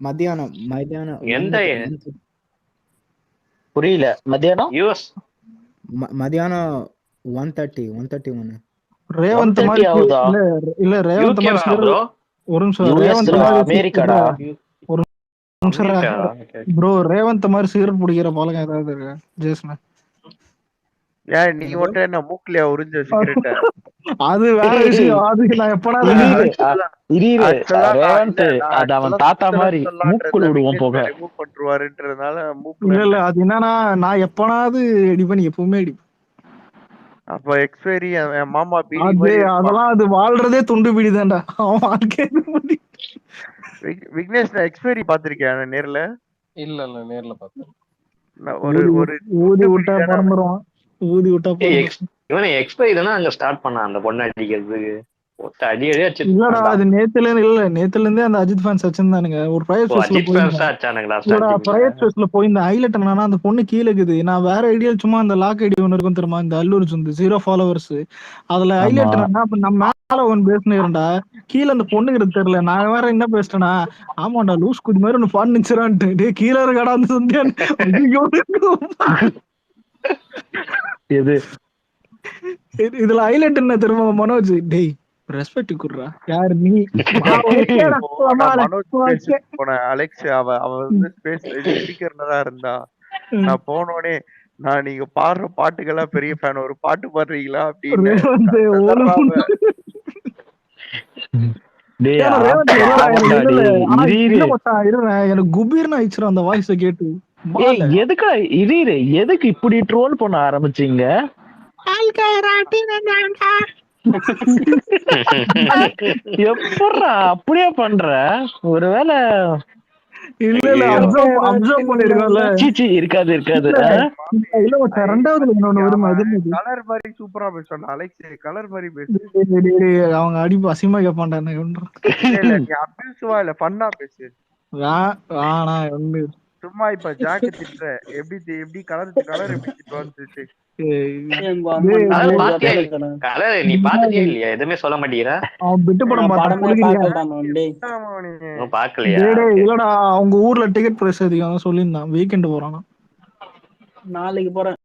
மத்தியானம் எந்த புரியல? மத்தியானம் யூஎஸ் மத்தியானம் 1:31. ரேவந்த் மாதிரி இல்ல ரேவந்த் மாதிரி ஒரு நிமிஷம். ரேவந்த் மாதிரி அமெரிக்காடா? ஒரு நிமிஷம் ப்ரோ. ரேவந்த் மாதிரி சிகரெட் பிடிக்கிற பழக்கம் ஏதாவது இருக்கா ஜேசன்? ஏன் நீ மட்டும் என்ன மூக்குலயா உறிஞ்ச சிகரெட்? அது வேற விஷயம். அது நான் எப்பனா அது அவன் தாத்தா மாதிரி மூக்குல விடுவோம் போக ரிமூவ் பண்றாருன்றதுனால மூக்குல. இல்ல அது என்னன்னா நான் எப்பனாவது அடிப்பேன், எப்பவுமே அடிப்பேன். அப்ப எக்ஸ்பைரி மாமா அதெல்லாம் அது வாழ்றதே துண்டு பிடிதான்டா. அவன் வாழ்க்கை விக்னேஷ் எக்ஸ்பைரி பாத்திருக்கேன் நேர்ல. இல்ல நேர்ல பார்த்தேன். ஒரு ஊதி விட்டா பறந்துருவான். ஊதி விட்டா இவனை எக்ஸ்பைரினா அங்க ஸ்டார்ட் பண்ணான் அந்த பொண்ணு அடிக்கிறதுக்கு. இல்லடா அது நேத்துல இருந்தே அந்த அஜித் ஃபேன்ஸ் வச்சிருந்தானுங்க. ஒரு பிரைவேட் ஸ்பேஸ்ல போயிருந்த ஹைலைட் என்னன்னா அந்த பொண்ணு கீழே இருக்குது. நான் வேற ஐடியா சும்மா அந்த லாக் ஐடி ஒன்னு இருக்கும் தெரியுமா, இந்த அல்லூர் வந்து 0 ஃபாலோவர்ஸ். அதுல ஹைலைட் என்னன்னா நம்ம மேல ஒன்னு பேசினேன்டா, கீழே அந்த பொண்ணுங்கிறது தெரியல. நான் வேற என்ன பேசிட்டேன்னா, ஆமாண்டா லூஸ் குடி மாதிரி ஒன்னு பாட்டு நிச்சுறான்ட்டு. டே கீழே இருக்காடா அந்த சந்தியான். இதுல ஹைலைட் என்ன தெரியுமா மனோஜ்? டேய் ரெஸ்பெக்ட் குடுறா. யார் நீ? அலெக்ஸ் அவ வந்து ஸ்பீக்கர்ல இருந்தா. நான் போனோடனே நான் நீங்க பாடுற பாட்டுக்கெல்லாம் பெரிய ஃபேன், ஒரு பாட்டு பாடுறீங்களா அப்படின்னு. எனக்கு குபீர்னு ஆயிடுச்சு அந்த வாய்ஸ கேட்டு. எதுக்கு இப்படி ட்ரோல் பண்ண ஆரம்பிச்சீங்க? எப்படா அப்படியே பண்ற? ஒருவேளை இல்ல அப்சர்வ் பண்ணிருக்கோம்ல. சீச்சி இருக்காது இருக்காது. இல்ல மச்சான், ரெண்டாவதுல இன்னொன்னு வருமா? அது என்னது? கலர் மாதிரி சூப்பரா பேசுவான் அலெக்ஸ். கலர் மாதிரி பேசு. அவங்க அடிப்பு அசிங்கமா கேட்பான்டா என்ன இல்ல நீ அபியூசிவா இல்ல ஃபன்னா பேசு. ஆனா வந்து சும்மா இப்ப ஜாக்கு திட்டுற எப்படி கலர் எப்படி திட்டுவான்னு சொல்லிட்டு. நீ பாத்துட்டே இல்லையா? எதுவுமே சொல்ல மாட்டேங்கிற. அவன் பிட்டு படம் பாக்கலையா? இல்லடா, அவங்க ஊர்ல டிக்கெட் பிரைஸ் அதிகம் சொல்லியிருந்தான். வீக்கெண்ட் போறானா? நாளைக்கு போறேன்.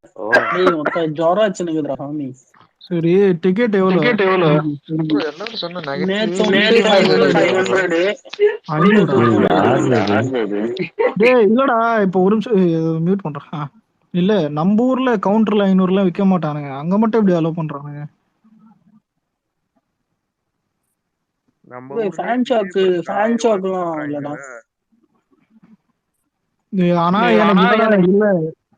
ஜுரம் ஆச்சுனுக்குதுடா சாமி. சரி, டிக்கெட் எவ்வளவு? இல்லடா இப்ப ஒரு நிமிஷம் மியூட் பண்றேன். இல்ல நம்ம ஊர்ல கவுண்டர்ல 500 விக்க மாட்டானுங்க, அங்க மட்டும் எப்படி அலோவ் பண்றானுங்க? ஆனா எனக்கு இல்ல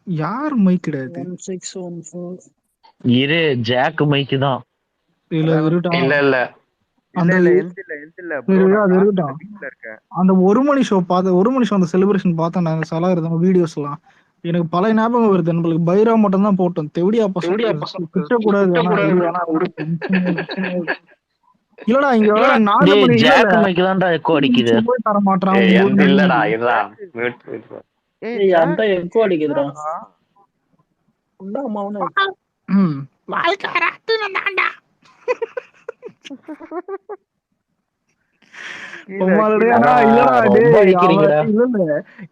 யார் மைக் கிடையாது. 1614 இரு ஜாக் மைக் தான். இல்ல அந்த ஒரு மணி ஷோ அந்த செலிப்ரேஷன் பார்த்தேன் நாங்க சலார் வீடியோஸ் எல்லாம். எனக்கு பழைய ஞாபகம் வருது. நம்மளுக்கு பைரா மட்டும் தான் போட்டோம். தெவிடியா கூடாது. இல்லடா இங்க 4 மணி ஜாக் மைக் தான்டா எக்கோ அடிக்குது. தர மாட்டான். இல்லடா அந்த எக்கோ அடிக்குதுடா. உண்டாமா அவனே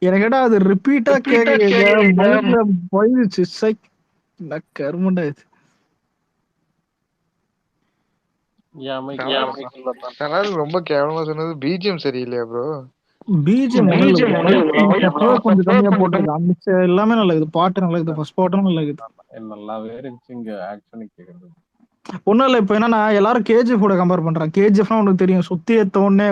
எனக்கேடா அது ரிப்பீட்டா கேக்குது. போயிடுச்சு கருமண்டா இது. ரொம்ப கேவலமா சொன்னது பிஜிஎம் சரியில்லையா ப்ரோ? பிஜிஎம் கொஞ்சம் கம்மியா போட்டிருக்கான். எல்லாமே நல்லா இருக்குது. பாட்டு நல்லா இருக்குது. ஃபர்ஸ்ட் பாட்டும் நல்லா இருக்குது. நல்லாவே இருந்துச்சுங்க. ஆக்ஷன் கேக்குறது ஒன்னும் இல்ல. இப்ப என்னன்னா எல்லாரும் கேஜிஎஃப் கூட கம்பேர் பண்றாங்க. கேஜிஎஃப்னா உனக்கு தெரியும், சுத்தி ஏத்தோடனே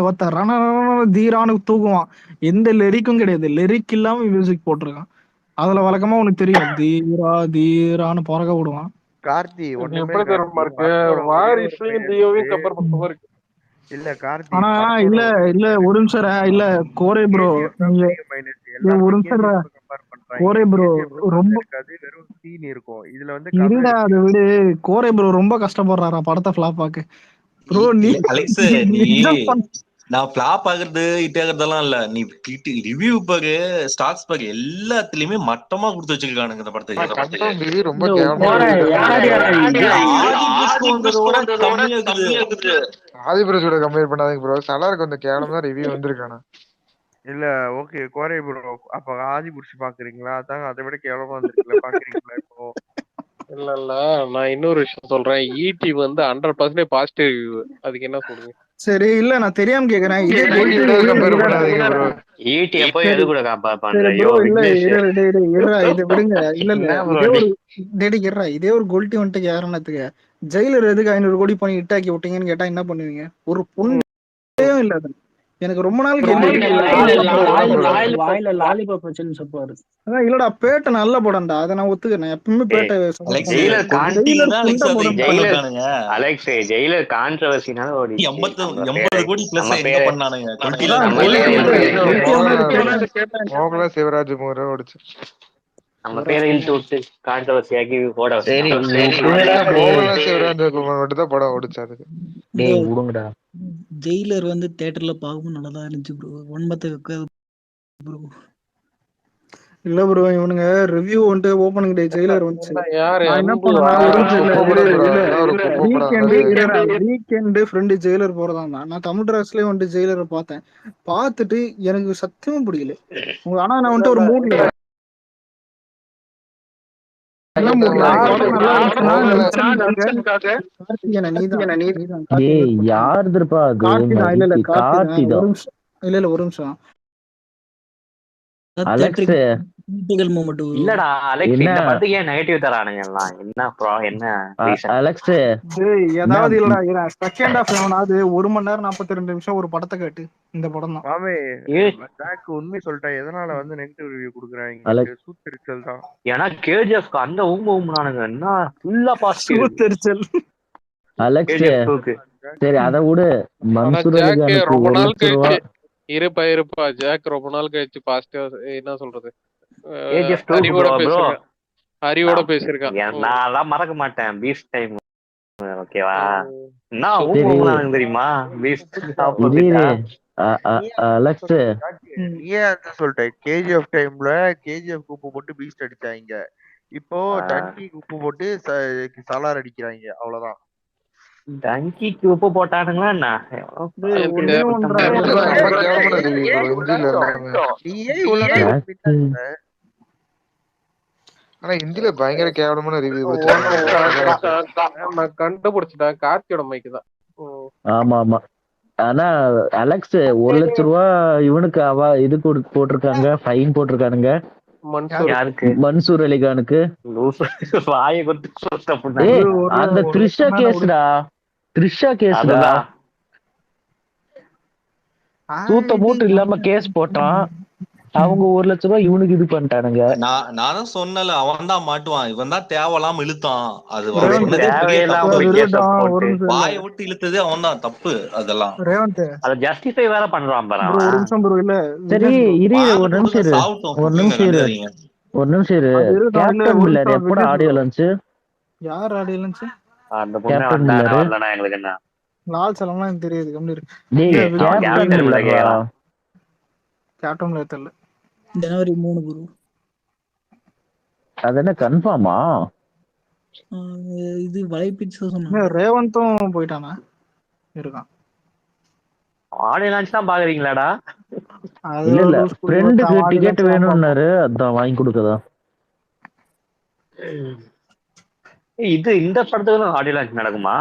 தீரானு தூக்குவான். எந்த லிரிக்கும் கிடையாது. லிரிக் இல்லாம மியூசிக் போட்டிருக்கான். அதுல வழக்கமா உனக்கு தெரியும், தீரா தீரான்னு பறக்க விடுவான். கார்த்தி எப்படி தெரியுமா இருக்கு? வாரிசையும் தியோவையும் கம்பேர் பண்ற மாதிரி இருக்கு. இல்ல கார்த்தி ஆனா இல்ல ஒரு நிமிஷம் இல்ல கோரே ப்ரோ, ஒரு நிமிஷம் கோரே ப்ரோ ரொம்ப வெறும் சீன் இருக்கும். இதுல வந்து இருடா அதை விடு. கோரே ப்ரோ ரொம்ப கஷ்டப்படுறாரா படத்தை ஃபிளாப் ஆக்கு. ப்ரோ நீ அலெக்ஸ், நான் ஃபிளாப் ஆகுறது ஹிட் ஆகுறதெல்லாம் இல்ல. நீ ரிவ்யூ பாரு, ஸ்டாக்ஸ் பாரு, எல்லாத்துலயுமே மட்டமா கொடுத்து வச்சிருக்கானுங்க இந்த படத்துக்கு. ரொம்ப ஆதிபுரஸோட கம்பேர் பண்ணாதீங்க ப்ரோ. சலார் கொஞ்சம் கேவலமா ரிவ்யூ வந்திருக்கானா? இல்ல ஓகே கோரே ப்ரோ, அப்ப ஆதி புடிச்சு பாக்குறீங்களா? அதான் அதை விட கேவலமா வந்திருக்குல்ல, பாக்குறீங்களா இப்போ? இல்ல நான் இன்னொரு விஷயம் சொல்றேன். ஈடி வந்து 100% பாசிட்டிவ் ரிவ்யூ. அதுக்கு என்ன சொல்றீங்க? சரி இல்ல நான் தெரியாம கேக்குறேன். இதே ஈடி எப்போ எது கூட கம்பேர் பண்ற? இதை விடுங்க. இல்ல இதே ஒரு கோல்டி வந்துட்டு யாருன்னதுக்கு ஜெயிலர் எதுக்கு 500 கோடி பண்ணி இட்டாக்கி விட்டீங்கன்னு கேட்டா என்ன பண்ணுவீங்க? ஒரு பொண்ணு இல்ல. எனக்கு ரொம்ப நாள் இல்லடா, பேட்டை நல்ல படம்டா. அதை நான் ஒத்துக்கிறேன். எப்பவுமே பேட்டை அலெக்ஸ் ஜெயிலர் கான்ட்ரோவர்சினால ஓடி 80 கோடி பிளஸ் என்ன பண்ணானுங்க? மோகன்லால் சிவராஜ் முறை ஓடிச்சு. நம்ம பேரை இழுத்து விட்டு கான்ட்ரோவர்சி ஆக்கி போட. மோகன்லால் சிவராஜ் மட்டும் தான் படம் ஓடிச்சாரு. ஜெயிலர் வந்து தியேட்டர்ல பார்க்கவும் நல்லதா இருந்துச்சு ப்ரோ. ப்ரோ இல்ல ப்ரோ, இவனுங்க ரிவ்யூ வந்துட்டு ஓபனிங் டே ஜெயிலர் வந்துச்சு. நான் என்ன வீக்கெண்ட் ஃப்ரெண்டு ஜெயிலர் போறதா இருந்தான். நான் தமிழ் டிராஸ்லயே வந்துட்டு ஜெயிலரை பார்த்தேன். பார்த்துட்டு எனக்கு சத்தியமும் பிடிக்கல. ஆனா நான் வந்துட்டு ஒரு மூட்ல ஒரு நிமிஷம். இல்லடா அலெக்ஸ், இந்த படத்துக்கு ஏன் நெகட்டிவ் தரானுங்க எல்லாம்? என்ன அலெக்ஸ் ஏதாவது இல்லடா, செகண்ட் ஹாஃப் எவனாவது 1 மணி நேரம் 42 நிமிஷம் ஒரு படத்தை கேட்டு இந்த படம் தான். மாமே ஜாக் உண்மை சொல்லிட்டேன். எதனால வந்து நெகட்டிவ் ரிவ்யூ கொடுக்குறாங்க? சூத்தெரிச்சல் தான். ஏன்னா கேஜிஎஃப் அந்த ஊம்புனானுங்க என்ன ஃபுல்லா பாசிட்டிவ். சூத்தெரிச்சல் அலெக்ஸ் சரி அத விடு. ஆனா மன்சூர் ஜாக் அலிகானுக்கு ரொம்ப 1 நாள் லட்சம் ரூபா. கழிச்சு இருப்பா ஜாக் ரொம்ப நாள் கழிச்சு பாசிட்டிவா என்ன சொல்றது KGF 2 அறிவோட bro பேசிருக்கான். அறிவோட பேசிருக்கான். நான் மறக்க மாட்டேன் பீஸ்ட் டைம். ஓகேவா நான் சரி ஊம்புனானுங்க தெரியுமா பீஸ்ட் இரு ஆப்போசிட்டா. அலெக்ஸ் நீயே அதான் சொல்லிட்ட. கேஜிஎஃப் டைம்ல கேஜிஎஃப் உப்பு போட்டு பீஸ்ட் அடிச்சாங்க. இப்போ டங்கி உப்பு போட்டு சலார் அடிக்கிறாங்க. அவ்வளவுதான். டங்கிக்கு உப்பு போட்டானுங்களா என்ன? நீயே இவ்வளவு நேரம் ஆனா ஹிந்தில பயங்கர கேவலமான ரிவ்யூ நான் கண்டுபிடிச்சிட்டேன். கார்த்தியோட மைக்கு தான். ஆமா ஆமா. ஆனா அலெக்ஸ் 1 லட்சம் ரூபா இவனுக்கு இது போட்டிருக்காங்க, ஃபைன் போட்டிருக்கானுங்க. மன்சூர் அலிகானுக்கு. அந்த த்ரிஷா கேஸ்டா சூத்த மூட்டு இல்லாம கேஸ் போட்டான். அவங்க 1 லட்சம் ரூபாய் இவனுக்கு இது பண்ணிட்டானுங்க. நானும் சொன்னல அவன் தான் மாட்டுவான், இவன் தான் தேவலாம் இழுத்தான். அது வாயை விட்டு இழுத்தது அவன் தான் தப்பு. அதெல்லாம் அத ஜஸ்டிஃபை வேற பண்றான் பாரு. சரி இரு ஒரு நிமிஷம் இரு. கேப்டன் மில்லர் எப்பட ஆடியோ லான்ச்? யார் ஆடியோ லான்ச்? அந்த பொண்ணு வந்தானே எங்களுக்கு என்ன லால் சலம்லாம் எனக்கு தெரியாது. கம்பி டேய் கேப்டன் மில்லர் கேப்டன் மில்லர் தெரியல. ஜனவரி 3 ப்ரோ. அது என்ன கன்ஃபார்மா? இது வலைபிட்ஸ் சொன்னாங்க. ரேவந்தும் போயிட்டானா? இருக்கான். ஆடியோ லான்ச் தான் பாக்குறீங்களாடா? இல்ல ஃப்ரெண்டுக்கு டிக்கெட் வேணும்னாரு, அதான் வாங்கி கொடுக்கதா. இது இந்த படத்துக்கு ஆடியோ லான்ச் நடக்குமா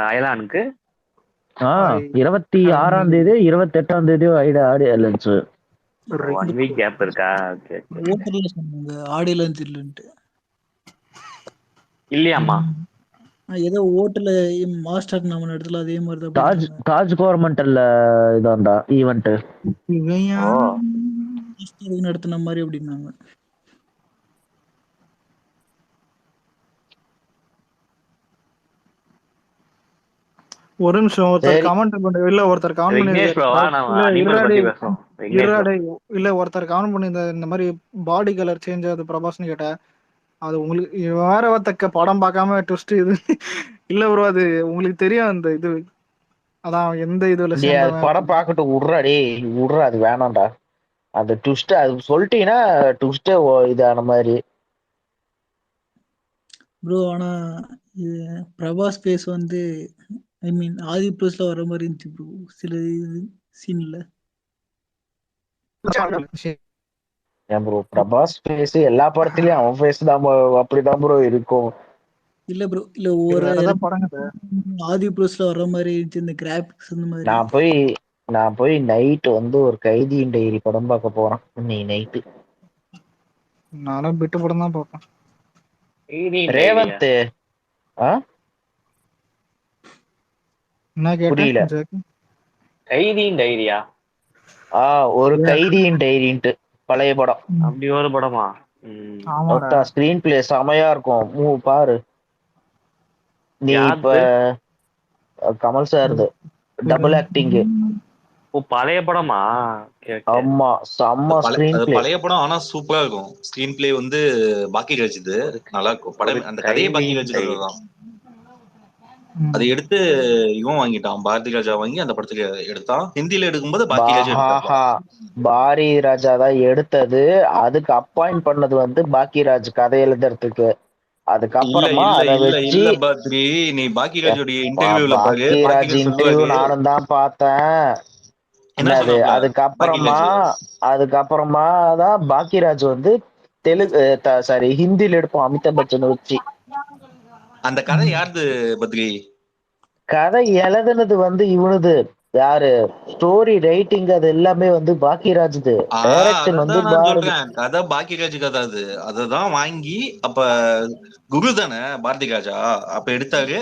அயலானுக்கு? 26ஆம் தேதி 28ஆம் தேதி ஆடியோ லான்ச். 1 வீக் கேப் இருக்கா? ஓகே ஆடியோ லான்ச் இல்லன்ட்டு இல்லையாமா? ஏதோ ஓட்டல மாஸ்டர் நம்ம இடத்துல அதே மாதிரி தான். தாஜ் கவர்மெண்ட்ல இதான்டா ஈவென்ட் நடத்தின மாதிரி அப்படின்னாங்க. ஒரு நிமிஷம் ஒருத்தர் கமெண்ட் பண்ணி இல்ல ஒருத்தர் கமெண்ட் பண்ணி இந்த மாதிரி பாடி கலர் சேஞ்ச் ஆகுது பிரபாஸ்னு கேட்டா, அது உங்களுக்கு வேற ஒருத்தக்க படம் பார்க்காம ட்விஸ்ட் இது இல்ல ப்ரோ, அது உங்களுக்கு தெரியும் அந்த இது. அதான் எந்த இதுல படம் பார்க்கட்டும் விட்றா அது வேணாம்டா. அந்த ட்விஸ்ட் அது சொல்லிட்டீங்கன்னா ட்விஸ்டே இதான மாதிரி ப்ரோ. ஆனா பிரபாஸ் பேஸ் வந்து ஐ மீன் ஆதி ப்ளஸ்ல வர மாதிரி இருந்துச்சு ப்ரோ சில சீன்ல. ப்ரோ பிரபாஸ் ஃபேஸ் எல்லா படத்துலயும் அவன் ஃபேஸ் தான் அப்படிதான் ப்ரோ இருக்கும். இல்ல ப்ரோ, இல்ல ஒரு ஆதி ப்ளஸ்ல வர மாதிரி இருந்துச்சு இந்த கிராபிக்ஸ் அந்த மாதிரி. நான் போய் நைட் வந்து ஒரு கைதியின் டைரி படம் பார்க்க போறேன். நீ நைட்டு நானும் பிட்டு படம் தான் பார்ப்பேன். ரேவந்த் புரியல. கைதியின் டைரியா? ஒரு கைதியின் டைரின்ட்டு பழைய படம். அப்படி ஒரு படமா? ஸ்கிரீன் பிளே செமையா இருக்கும், பாரு. நீ இப்ப கமல் சார் டபுள் ஆக்டிங். பழைய படமா? ஆமா செம்ம ஸ்கிரீன் பிளே. பழைய படம் ஆனா சூப்பரா இருக்கும். ஸ்கிரீன் பிளே வந்து பாக்கியராஜ் இது நல்லா இருக்கும். படம் அந்த கதையை பாக்கியராஜ் தான். அதை எடுத்து இவன் வாங்கிட்டான், பாரதி ராஜா வாங்கி அந்த படத்துக்கு எடுத்தான். ஹிந்தியில எடுக்கும்போது பாரதி ராஜா தான் எடுத்தது. அதுக்கு அப்பாயிண்ட் பண்ணது வந்து பாக்கியராஜ் கதை எழுதுறதுக்கு. அதுக்கப்புறமா நீ பாக்கியராஜ் இன்டர்வியூ நானும் தான் பார்த்தேன். அதுக்கப்புறமா தான் பாக்கியராஜ் வந்து ஹிந்தியில எடுப்போம் அமிதாப் பச்சனை வச்சு. அந்த கதை யாருது பத்ரி? கதை எழுதுனது வந்து இவனுது யாரு, ஸ்டோரி ரைட்டிங் அது எல்லாமே வந்து பாக்கியராஜ். டைரக்ஷன் வந்து கதை பாக்கியராஜ் கதை. அததான் வாங்கி அப்ப குரு தானே பாரதி ராஜா அப்ப எடுத்தாரு.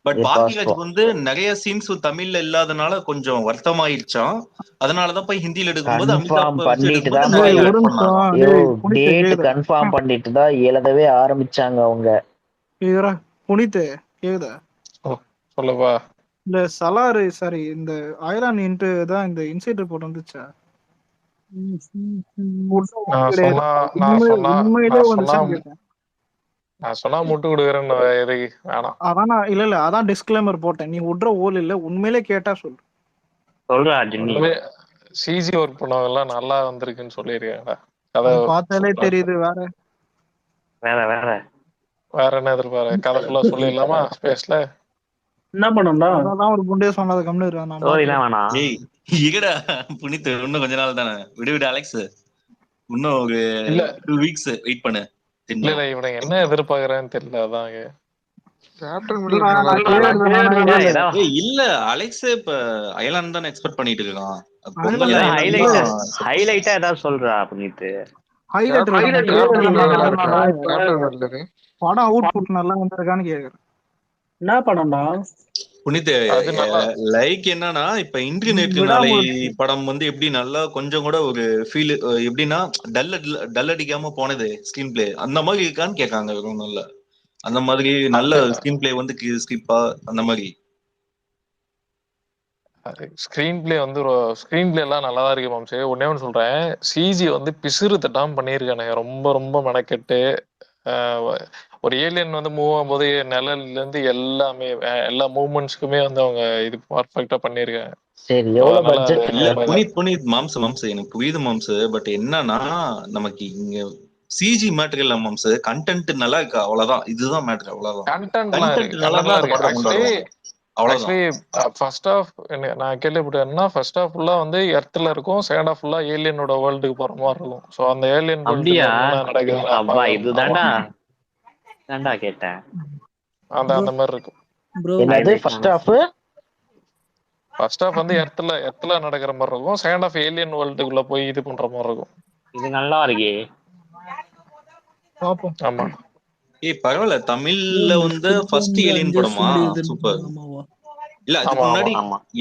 பட் பாக்கியராஜ் வந்து நிறைய சீன்ஸ் தமிழ்ல இல்லாதனால கொஞ்சம் வருத்தமாயிருச்சான். அதனாலதான் போய் ஹிந்தியில எடுக்கும்போது கன்ஃபார்ம் பண்ணிட்டு தான் எழுதவே ஆரம்பிச்சாங்க அவங்க. புனித் கேக்குதா? சொல்லுப்பா. இல்ல சலார் சாரி இந்த அயலான் இன்ட்டு தான் இந்த இன்சைட் ரிப்போர்ட் வந்துச்சா? உண்மையிலே வந்துச்சான்னு கேட்டேன். நான் சொன்னா முட்டு கொடுக்குறேன்னு எதுக்கு வேணாம். அதான் இல்ல அதான் டிஸ்க்ளைமர் போட்டேன். நீ விட்ற ஓல் இல்ல, உண்மையிலே கேட்டா சொல்லு. சொல்றா சிஜி ஒர்க் பண்ணவங்க எல்லாம் நல்லா வந்திருக்குன்னு சொல்லிருக்காங்க. பார்த்தாலே தெரியுது. வேற வேற வேற வேற என்ன எதிர்பாரு? கதை ஃபுல்லா சொல்லிடலாமா? ஸ்பேஸ்ல என்ன பண்ணா அதான் ஒரு குண்டே சொன்னது கம்னு இருக்கான். எங்கடா புனித் இன்னும் கொஞ்ச நாள் தானே. விடு அலெக்ஸ், இன்னும் ஒரு 2 வீக்ஸ் வெயிட் பண்ணு. இல்ல இவனுக்கு என்ன எதிர்பார்க்கறேன்னு தெரியல. அதான் இல்ல அலெக்ஸ் இப்ப அயலான் தான் எக்ஸ்பெக்ட் பண்ணிட்டு இருக்கான். ஹைலைட்டா ஏதாவது சொல்றா புனித். படம் அவுட்புட் நல்லா வந்திருக்கான்னு கேக்குறேன். என்ன படம்டா புனித்? லைக் என்னன்னா இப்ப இன்று நேற்று நாளை படம் வந்து எப்படி நல்லா கொஞ்சம் கூட ஒரு ஃபீல் எப்படின்னா டல் அடிக்காம போனது ஸ்கிரீன் பிளே அந்த மாதிரி இருக்கான்னு கேட்காங்க. நல்ல அந்த மாதிரி நல்ல ஸ்கிரீன் பிளே வந்து ஸ்கிப்பா அந்த மாதிரி ஸ்கிரீன் பிளே வந்து ஸ்கிரீன் பிளே எல்லாம் நல்லாதான் இருக்கு மாம்சே. ஒன்னே ஒன்று சொல்றேன், சிஜி வந்து பிசுறு தட்டாம பண்ணியிருக்கானுங்க. ரொம்ப ரொம்ப மெனக்கெட்டு ஒரு ஏலியன் வந்து மூவ் ஆகும்போது நிழல்ல இருந்து எல்லாமே எல்லா மூவ்மெண்ட்ஸ்க்குமே வந்து அவங்க இது பர்ஃபெக்டா பண்ணிருக்காங்க. புனித் மாம்சு எனக்கு புரியுது மாம்சு. பட் என்னன்னா நமக்கு இங்க சிஜி மேட்டர் இல்ல மாம்சு, கண்டென்ட் நல்லா இருக்கு அவ்வளவுதான். இதுதான் மேட்டர் அவ்வளவுதான். கண்டென்ட் நல்லா இருக்கு. ஆக்சுவலி ஃபர்ஸ்ட் ஹாஃப் நான் கேள்விப்பட்டேன்னா ஃபர்ஸ்ட் ஹாஃப் ஃபுல்லா வந்து எர்த்ல இருக்கும், செகண்ட் ஹாஃப் ஃபுல்லா ஏலியனோட வேர்ல்டுக்கு போற மாதிரி இருக்கும். சோ அந்த ஏலியன் வேர்ல்டுல என்ன நடக்குது இதுதான்டா தான்டா கேட்டேன். அந்த மாதிரி இருக்கும். ஃபர்ஸ்ட் ஹாஃப் வந்து எர்த்ல நடக்கிற மாதிரி இருக்கும், செகண்ட் ஹாஃப் ஏலியன் வேர்ல்டுக்குள்ள போய் இது பண்ற மாதிரி இருக்கும். இது நல்லா இருக்கே. ஆமா பரவாயில்ல. தமிழ்ல வந்து ஃபர்ஸ்ட் ஏலியன் படமா சூப்பர். இல்ல அதுக்கு முன்னாடி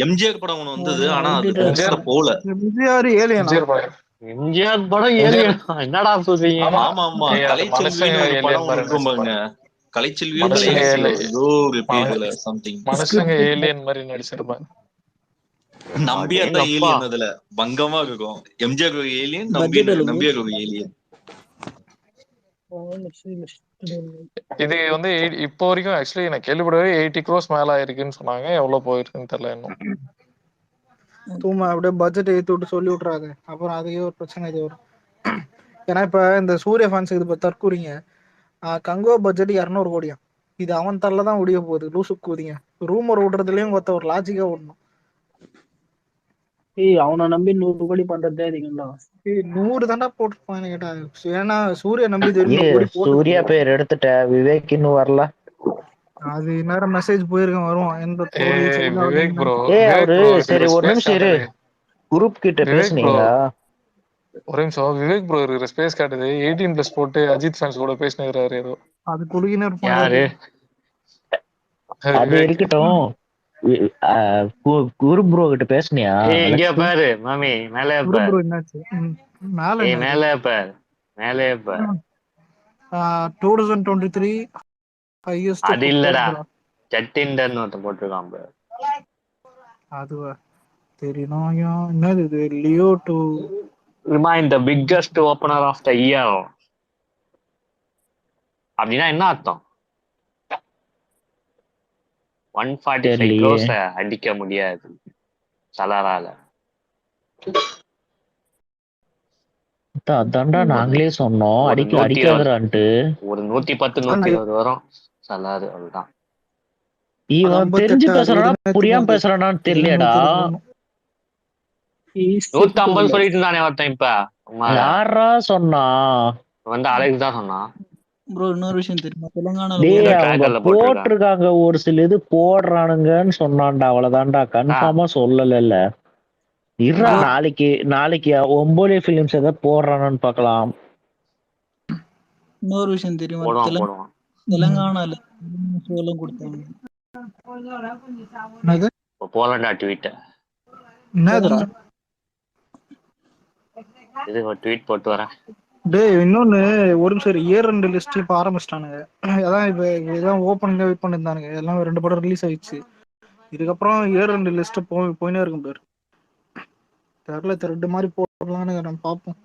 எம்ஜிஆர் படம் ஒண்ணு வந்தது, ஆனா அது பெருசா போல. எம்ஜிஆர் படம் ஏலியன் என்னடா சொல்றீங்க? ஆமா கலைச்செல்வின்னு ஒரு படம் இருக்கும் பாருங்க. கலைச்செல்வியோ ஏதோ ஒரு பேர்ல சம்திங். மனுஷங்க ஏலியன் மாதிரி நடிச்சிருப்பாங்க. நம்பியார் தான் ஏலியன். அதுல பங்கமா இருக்கும். எம்ஜிஆர் ஒரு ஏலியன், நம்பியார் ஒரு ஏலியன். இது வந்து இப்போ வரைக்கும் ஆக்சுவலி நான் கேள்விப்படவே 80 crores மேல ஆயிருக்குன்னு சொன்னாங்க. எவ்வளவு போயிருக்குன்னு தெரியல இன்னும். தூமா அப்படியே பட்ஜெட் ஏற்றி விட்டு சொல்லி விட்றாது, அப்புறம் அதுக்கே ஒரு பிரச்சனை இது வரும். ஏன்னா இப்ப இந்த சூர்யா ஃபேன்ஸ் இது தற்கூறிங்க. கங்கோ பட்ஜெட் 200 கோடியா, இது அவன் தரல தான் முடிய போகுது. லூசு கூதிங்க. ரூமர் விடுறதுலயும் ஒருத்த ஒரு லாஜிக்கா விடணும். அவனை நம்பி 100 கோடி பண்றதே அதிகம்டா. 100 தாண்டா போட்டுருப்பான்னு கேட்டா. ஏன்னா சூர்யா நம்பி சூர்யா பேர் எடுத்துட்ட, விவேக் இன்னும் வரல. அது நேரம் மெசேஜ் போயிருக்கேன், வருவான். எந்த விவேக் ப்ரோ சரி ஒரு நிமிஷம் இரு, குரூப் கிட்ட பேசுனீங்களா? ஒரு நிமிஷம். விவேக் ப்ரோ இருக்கிற ஸ்பேஸ் காட்டுது 18+ போட்டு அஜித் ஃபேன்ஸ் கூட பேசினாரு ஏதோ. அது குடுகினர் யாரு? அது இருக்கட்டும். குரு ப்ரோ கிட்ட பேசுனியா? இங்க பாரு மாமி, மேலே பாரு. என்னாச்சு மேலே? மேலே பாரு, மேலே பாரு. 2023 ஹையஸ்ட். அது இல்லடா, சட்டிண்டர்னு ஒருத்த போட்டுருக்கான் பாரு. அதுவா தெரியும். என்னது இது? Leo 2 remain the biggest opener of the year. அப்படின்னா என்ன அர்த்தம்? 145 crores அடிக்க முடியாது சலாரால. அதான்டா நாங்களே சொன்னோம் அடிக்காதடான்ட்டு. ஒரு 110 120 வரும் சலாரு. அதுதான் இவன் தெரிஞ்சு பேசுறானா புரியாம பேசுறானான்னு தெரியலடா. 150 சொல்லிட்டு இருந்தானே ஒருத்தன். இப்ப யாரா சொன்னா? வந்து அலெக்ஸ் தான் சொன்னான். ப்ரோ இன்னொரு விஷயம் தெரியுமா? தெலுங்கானால போட்டிருக்காங்க ஒரு சில இது போடுறானுங்கன்னு சொன்னான்டா. அவ்வளவுதான்டா, கன்ஃபார்மா சொல்லல. இருடா, நாளைக்கு ஒம்போலே பிலிம்ஸ் ஏதாவது போடுறானு பாக்கலாம். இன்னொரு விஷயம் தெரியுமா? தெலுங்கானால சோளம் கொடுத்தாங்க. போலண்டா ட்வீட் இது ஒரு ட்வீட் போட்டு வரேன். டேய் இன்னொன்னு ஒரு சரி இயர் 2 லிஸ்ட் இப்ப ஆரம்பிச்சிட்டானுங்க. அதான் இப்ப இதான் ஓப்பனிங்கா வெயிட் பண்ணிருந்தானுங்க. எல்லாம் 2 படம் ரிலீஸ் ஆயிடுச்சு. இதுக்கப்புறம் ஏர் ரெண்டு லிஸ்ட் போயினே இருக்கும் பேர். தெரியல த்ரெட் மாதிரி போடலான்னு பார்ப்போம்.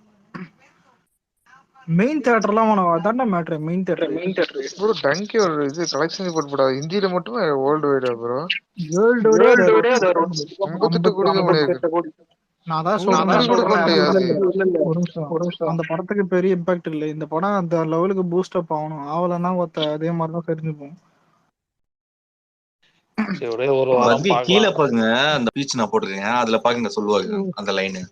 மெயின் தியேட்டர்லாம் அதான்டா matter. Main theatre bro Dangi ஒரு இது கலெக்ஷன் போடக்கூடாது. ஹிந்தியில மட்டுமே வேர்ல்டு வைடா ப்ரோ? வேர்ல்டு வைடே 58 கோடி பண்ணிருக்கு. நான் தான் சொல்றேன் அந்த படத்துக்கு பெரிய இம்பாக்ட் இல்லை. இந்த படம் அந்த லெவலுக்கு பூஸ்ட் அப் ஆகணும். ஆவலன்னா அதே மாதிரிதான் தெரிஞ்சுப்போம். கீழே பாருங்க அந்த பீச் நான் போட்டிருக்கேன், அதுல பாருங்க சொல்லுவாங்க அந்த லைனு.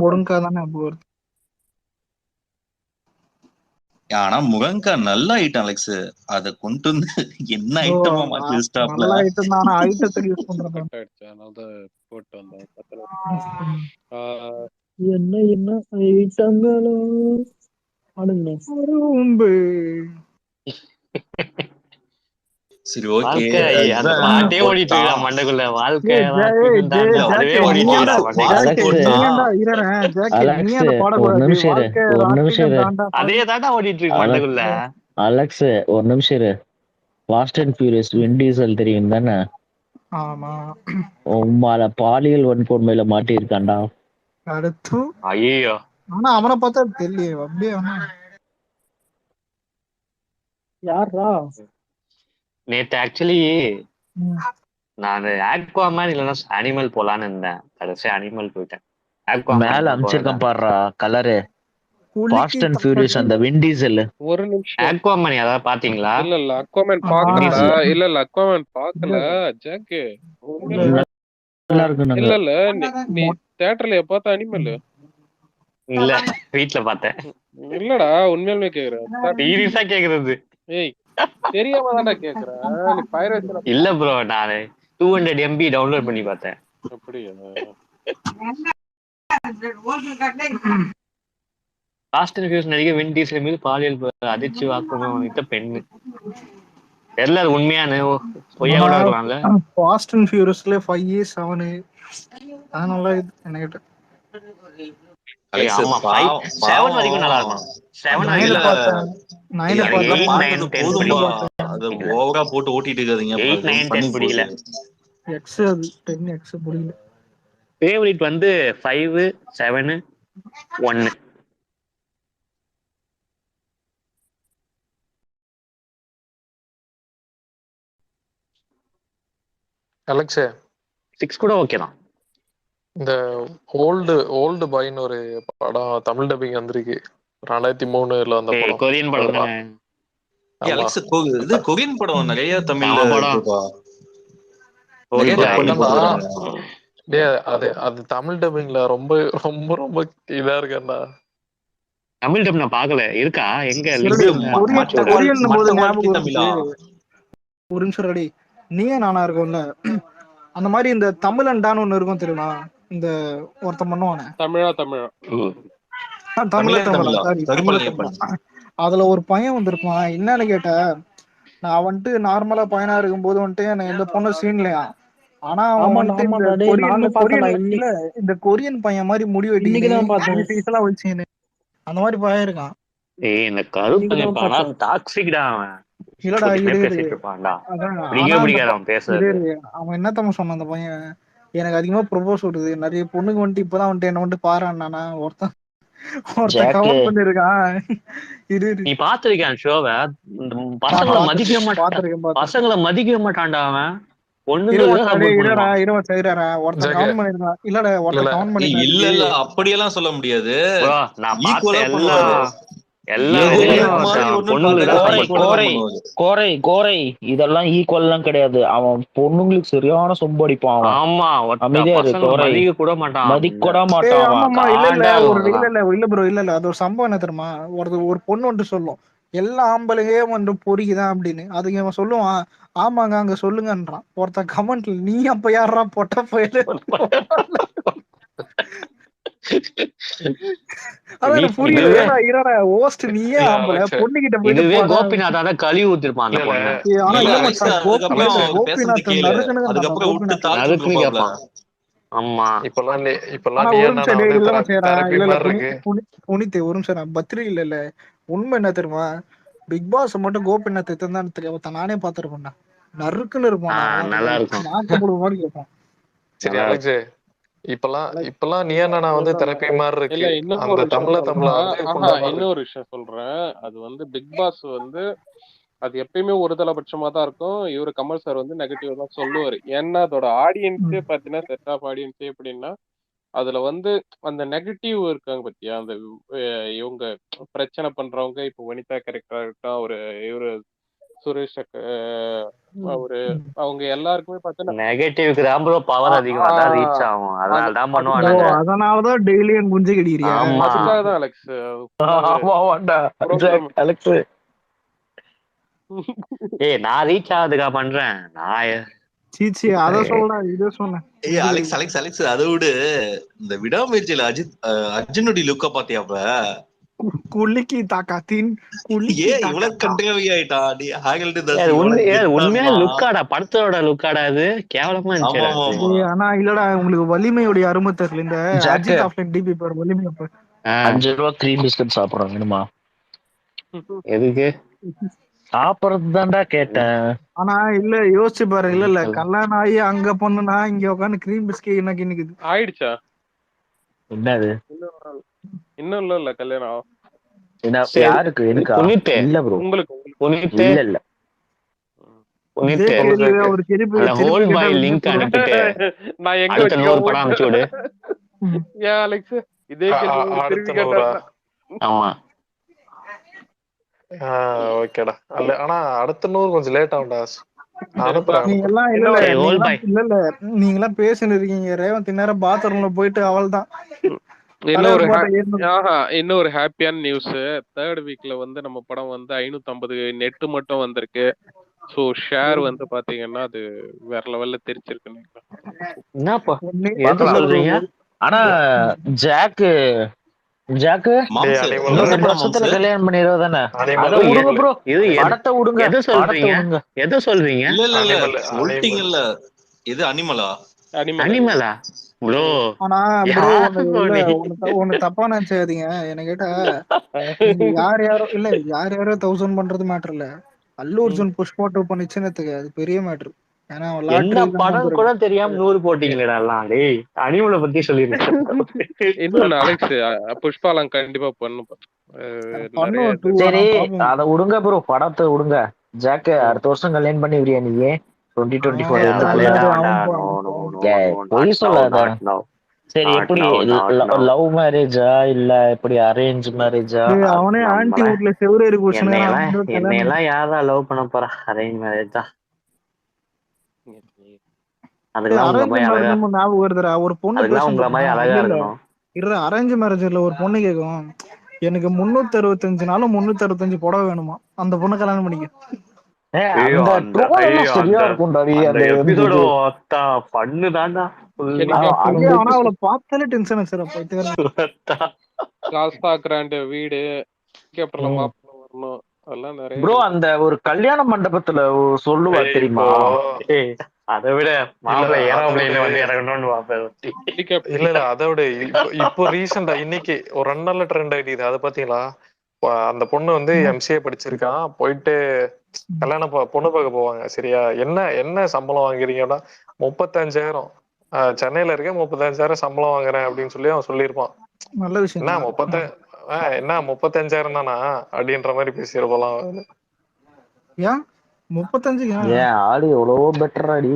முருங்கா தானே வருது. ஆனா முருங்கா நல்ல ஐட்டம் அலெக்ஸ், அத கொண்டு வந்து என்ன ஐட்டமா மாத்தி வச்சிட்டாப்ல. நல்ல ஐட்டம் தான், ஐட்டத்துக்கு யூஸ் பண்றேன். போட்டு வந்தேன். என்ன என்ன ஐட்டங்களோ ஆடுங்க. சரி ஓகே, அந்த பாட்டே ஓடிட்டு இருக்கா மண்டக்குள்ள. வாழ்க்கை அதே தாண்டா ஓடிட்டு இருக்கு மண்டக்குள்ள. அலெக்ஸ் ஒரு நிமிஷம் இரு. Fast and furious Vin Diesel தெரியும் தானே? ஆமா. உம்மால பாலியல் வன்கொடுமையில மாட்டி இருக்கான்டா. ஐயோ, ஆனா அவனை பார்த்தா தெரியல அப்படியே. யாரா நேத்து ஆக்சுவலி நான் ஆக்வாமேன் இல்லைன்னா அனிமல் போலான்னு இருந்தேன். கடைசி அனிமல் போயிட்டேன். மேல அமிச்சிருக்கேன் பாடுறா கலரு. ஃபாஸ்ட் அண்ட் ஃபியூரியஸ் அந்த வின் டீசல். ஒரு நிமிஷம், ஆக்வாமேன் ஏதாவது பாத்தீங்களா? இல்ல அக்வாமேன் பாக்கல. இல்ல அக்வாமேன் பாக்கல ஜாக். இல்ல நீ தியேட்டர்ல பார்த்த அனிமல்? இல்ல வீட்ல பார்த்தேன். இல்லடா உண்மையாலுமே கேக்குறேன். சீரியஸா கேக்குறது. ஏய் தெரியாம தான்டா கேக்குறேன். நீ பைரேட்ஸ்ல இல்ல ப்ரோ, நான் 200 MB டவுன்லோட் பண்ணி பார்த்தேன். அப்படியா? ஃபாஸ்ட் அண்ட் ஃபியூரியஸ் நடிகை வின் டீசல் மீது பாலியல் அதிர்ச்சி வாக்குமூலம் பெண்ணு. தெரியல அது உண்மையான பொய்யா கூட இருக்கலாம்ல. ஃபாஸ்ட் அண்ட் ஃபியூரியஸ்ல 5 7 அதனால எனக்கு ஆமா 7 வரைக்கும் நல்லா இருக்கும். 7 வரைக்கும் அது ஓவரா போட்டு ஓட்டிட்டு இருக்காதீங்க. 8 9 10 பிடிக்கல. X அது 10X பிடிக்கல. ஃபேவரட் வந்து 5 7 1. அலெக்ஸ் 6 கூட ஓகே தான். இந்த ஓல்டு பாய்னு ஒரு படம் தமிழ் டப்பிங் வந்திருக்கு 2003 வந்த படம். கொரியன் படம் தானே. அலெக்ஸ் இது கொரியன் படம் நிறைய தமிழ்ல இருக்குப்பா. அது தமிழ் டப்பிங்ல ரொம்ப ரொம்ப ரொம்ப இதா இருக்கேன்டா. தமிழ் டப் நான் பாக்கல. இருக்கா எங்க? ஒரு நிமிஷம் ரெடி. நீயே நானா இருக்கும்ல அந்த மாதிரி இந்த தமிழன்டான்னு ஒண்ணு இருக்கும் தெரியுமா? இந்த ஒருத்தன் பண்ணுவானே அதுல ஒரு பையன் வந்திருப்பான். என்னன்னு கேட்ட, நான் வந்துட்டு நார்மலா பையனா இருக்கும் போது வந்துட்டு எனக்கு எந்த பொண்ணு சீன்லையா. ஆனா இந்த கொரியன் பையன் மாதிரி முடி வெட்டி வச்சு அந்த மாதிரி பையன் இருக்கான். இந்த கருப்பு டாக்ஸிக்டா அவன். இல்லடா அவன் என்ன தம்ம சொன்னான் அந்த பையன், எனக்கு அதிகமா ப்ரொபோஸ் விடுது நிறைய பொண்ணுங்க வந்துட்டு இப்பதான் வந்துட்டு என்ன வந்துட்டு பாரான்னா ஒருத்தன் கவர் பண்ணிருக்கான். நீ பாத்திருக்கேன் ஷோவை. பசங்களை மதிக்க மாட்டான்டா அவன். அப்படியெல்லாம் சொல்ல முடியாது. இதெல்லாம் ஈக்குவல் எல்லாம் கிடையாது. அவன் பொண்ணுங்களுக்கு சரியான சொம்படிப்பான். இல்ல அது ஒரு சம்பவம் என்ன தெரியுமா? ஒரு பொண்ணு வந்துட்டு சொல்லும் எல்லா ஆம்பளையே வந்து பொறிக்குதான் அப்படின்னு. அதுக்கு இவன் சொல்லுவான் ஆமாங்க அங்க சொல்லுங்கன்றான். ஒருத்தன் கமெண்ட்ல நீ அப்ப யாரா பொட்ட போயில கழுவி ஊத்திருப்பான். ஆமா புனித்து ஒரு நிமிஷம் பத்ரி இல்ல உண்மை என்ன தெரியுமா? பிக் பாஸ் மட்டும் கோபிநாத் தான் தெரியும். நானே பாத்துருக்கேன். நறுக்குன்னு இருப்பானா நல்லா இருக்கும். நாக்கமுடு மாதிரி கேட்பான். சரி அலெக்ஸ், இப்பெல்லாம் நீ என்ன வந்து தெரப்பி மாதிரி இருக்கு. இல்ல இன்னும் அந்த ஒரு விஷயம் தமிழ சொல்றேன். இன்னொரு விஷயம் சொல்றேன். அது வந்து பிக் பாஸ் வந்து அது எப்பயுமே ஒரு தலைபட்சமா தான் இருக்கும். இவரு கமல் சார் வந்து நெகட்டிவ் தான் சொல்லுவாரு. ஏன்னா அதோட ஆடியன்ஸே பாத்தீங்கன்னா செட் ஆஃப் ஆடியன்ஸே எப்படின்னா அதுல வந்து அந்த நெகட்டிவ் இருக்காங்க பத்தியா, அந்த இவங்க பிரச்சனை பண்றவங்க, இப்ப வனிதா கேரக்டரா இருக்கட்டும், இவரு சுரேஷ் அவரு அவங்க எல்லாருக்குமே பாத்தீங்கன்னா நெகட்டிவ்க்கு தான் ப்ரோ பவர் அதிகம், அதான் ரீச் ஆகும், அதனால தான் பண்ணுவானுங்க. அதனாலதான் டெய்லியும் குஞ்சு கடிக்கிறியா? அதுக்காக தான் அலெக்ஸ் அலெக்ஸ் ஏய் நான் ரீச் ஆகிறதுக்கா பண்றேன் நான். சீச்சி அத சொல்றா இத சொன்னேன். ஏய் அலெக்ஸ் அதை விட இந்த விடாமுயற்சியில அர்ஜுனுடைய லுக்க பாத்தியாப்ப? குளிக்கி தாக்காத்தின் குளிக்கி இவ்வளவு கண்டவி ஆயிட்டா நீ உண்மையா லுக்காடா, படத்தோட லுக்காடா அது கேவலமா இருந்துச்சு. ஆனா இல்லடா உங்களுக்கு வலிமையோட அருமை தெரியல. இந்த அஜித் ஆஃப்லைன் டிபி பேர் வலிமை. அப்ப 5 ரூபா கிரீம் பிஸ்கட் சாப்பிடுறோம் வேணுமா? எதுக்கு சாப்பிடுறது தான்டா கேட்டேன். ஆனா இல்ல யோசிச்சு பாரு. இல்ல கல்யாணம் ஆகி அங்க பொண்ணுனா இங்க உட்காந்து கிரீம் பிஸ்கட் எனக்கு இன்னைக்கு ஆயிடுச்சா? என்னது இன்னும் இல்ல கல்யாணம் யாருக்கு? எனக்கு இல்ல ப்ரோ. உங்களுக்கு இல்ல இல்ல நான் எங்க படம் அனுப்பிச்சு விடு. ஏன் அலெக்ஸ் இதே கேள்வி கேட்டா? ஆமா ஓகேடா. ஆனா அடுத்த 100 கொஞ்சம் லேட் ஆகும்டா. நீங்க பேசிட்டு இருக்கீங்க. ரேவந்த் நேரம் பாத்ரூம்ல போயிட்டு அவள் தான். இன்னொரு ஹாப்பியான நியூஸ். 3rd வீக்ல வந்து நம்ம படம் வந்து 550 நெட் மட்டும் வந்திருக்கு. சோ ஷேர் வந்து பாத்தீங்கன்னா அது வேற லெவல்ல தெரிச்சிருக்கு. ஆனா ஜாக்கு 108 வருஷத்துல கல்யாணம் பண்ணிடுறதானே? அதை விடுங்க ப்ரோ, படத்தை விடுங்க. எதை சொல்றீங்க? சொல்லிட்டீங்கல்ல, இது அனிமலா ப்ரோ. ஆனா ப்ரோ ஒண்ணு தப்பா நினைச்சாதீங்க. என்ன கேட்டா யார் யாரோ 1000 பண்றது மேட்டர் இல்ல. அல்லு அர்ஜுன் புஷ்பா 2 பண்ணிச்சுன்னு அது பெரிய மேட்டர். ஏன்னா என்ன படம் கூட தெரியாம 100 போட்டீங்களா? டேய் அனிமலை பத்தி சொல்லிருக்கேன். இன்னொன்னு அலெக்ஸ், புஷ்பாலாம் கண்டிப்பா பண்ணும். சரி அத விடுங்க ப்ரோ, படத்தை விடுங்க. ஜாக்கு அடுத்த வருஷம் கல்யாணம் பண்ணி விரியா நீ? 2024 பொய் சொல்லாத. சரி எப்படி லவ் மேரேஜா இல்ல எப்படி அரேஞ்ச் மேரேஜா? அவனே ஆன்டி வீட்ல செவரேறி குஷன். என்னையெல்லாம் யாரா லவ் பண்ண போறா? அரேஞ்ச் மேரேஜ் தான். ஞாபகம் வருதுடா, ஒரு பொண்ணு அரேஞ்ச் மேரேஜ்ல ஒரு பொண்ணு கேக்கும், எனக்கு 365 நாளும் 365 புடவை வேணுமா? அந்த பொண்ணு கல்யாணம் பண்ணிக்க. அவளை பார்த்தாலே டென்ஷன் வீடு வரணும். அதெல்லாம் நிறைய ப்ரோ அந்த ஒரு கல்யாண மண்டபத்துல சொல்லுவா தெரியுமா? அதை விட மாப்பிள்ளை ஏரோப்ளேன்ல வந்து இறங்கணும்னு இல்ல அதை விட இப்போ ரீசெண்டா இன்னைக்கு ஒரு 2 நாள்ல ட்ரெண்ட் ஆயிடுது. அதை பாத்தீங்களா? அந்த பொண்ணு வந்து MCA படிச்சிருக்கான். போயிட்டு கல்யாணம் பொண்ணு பார்க்க போவாங்க. சரியா? என்ன சம்பளம் வாங்குறீங்கன்னா 35,000 சென்னையில இருக்க 35,000 சம்பளம் வாங்குறேன் அப்படின்னு சொல்லி அவன் சொல்லியிருப்பான். நல்ல விஷயம். என்ன 35,000 தானா அப்படின்ற மாதிரி பேசியிருப்பலாம். 35 ஆடி எவ்வளவோ பெட்டர் அடி.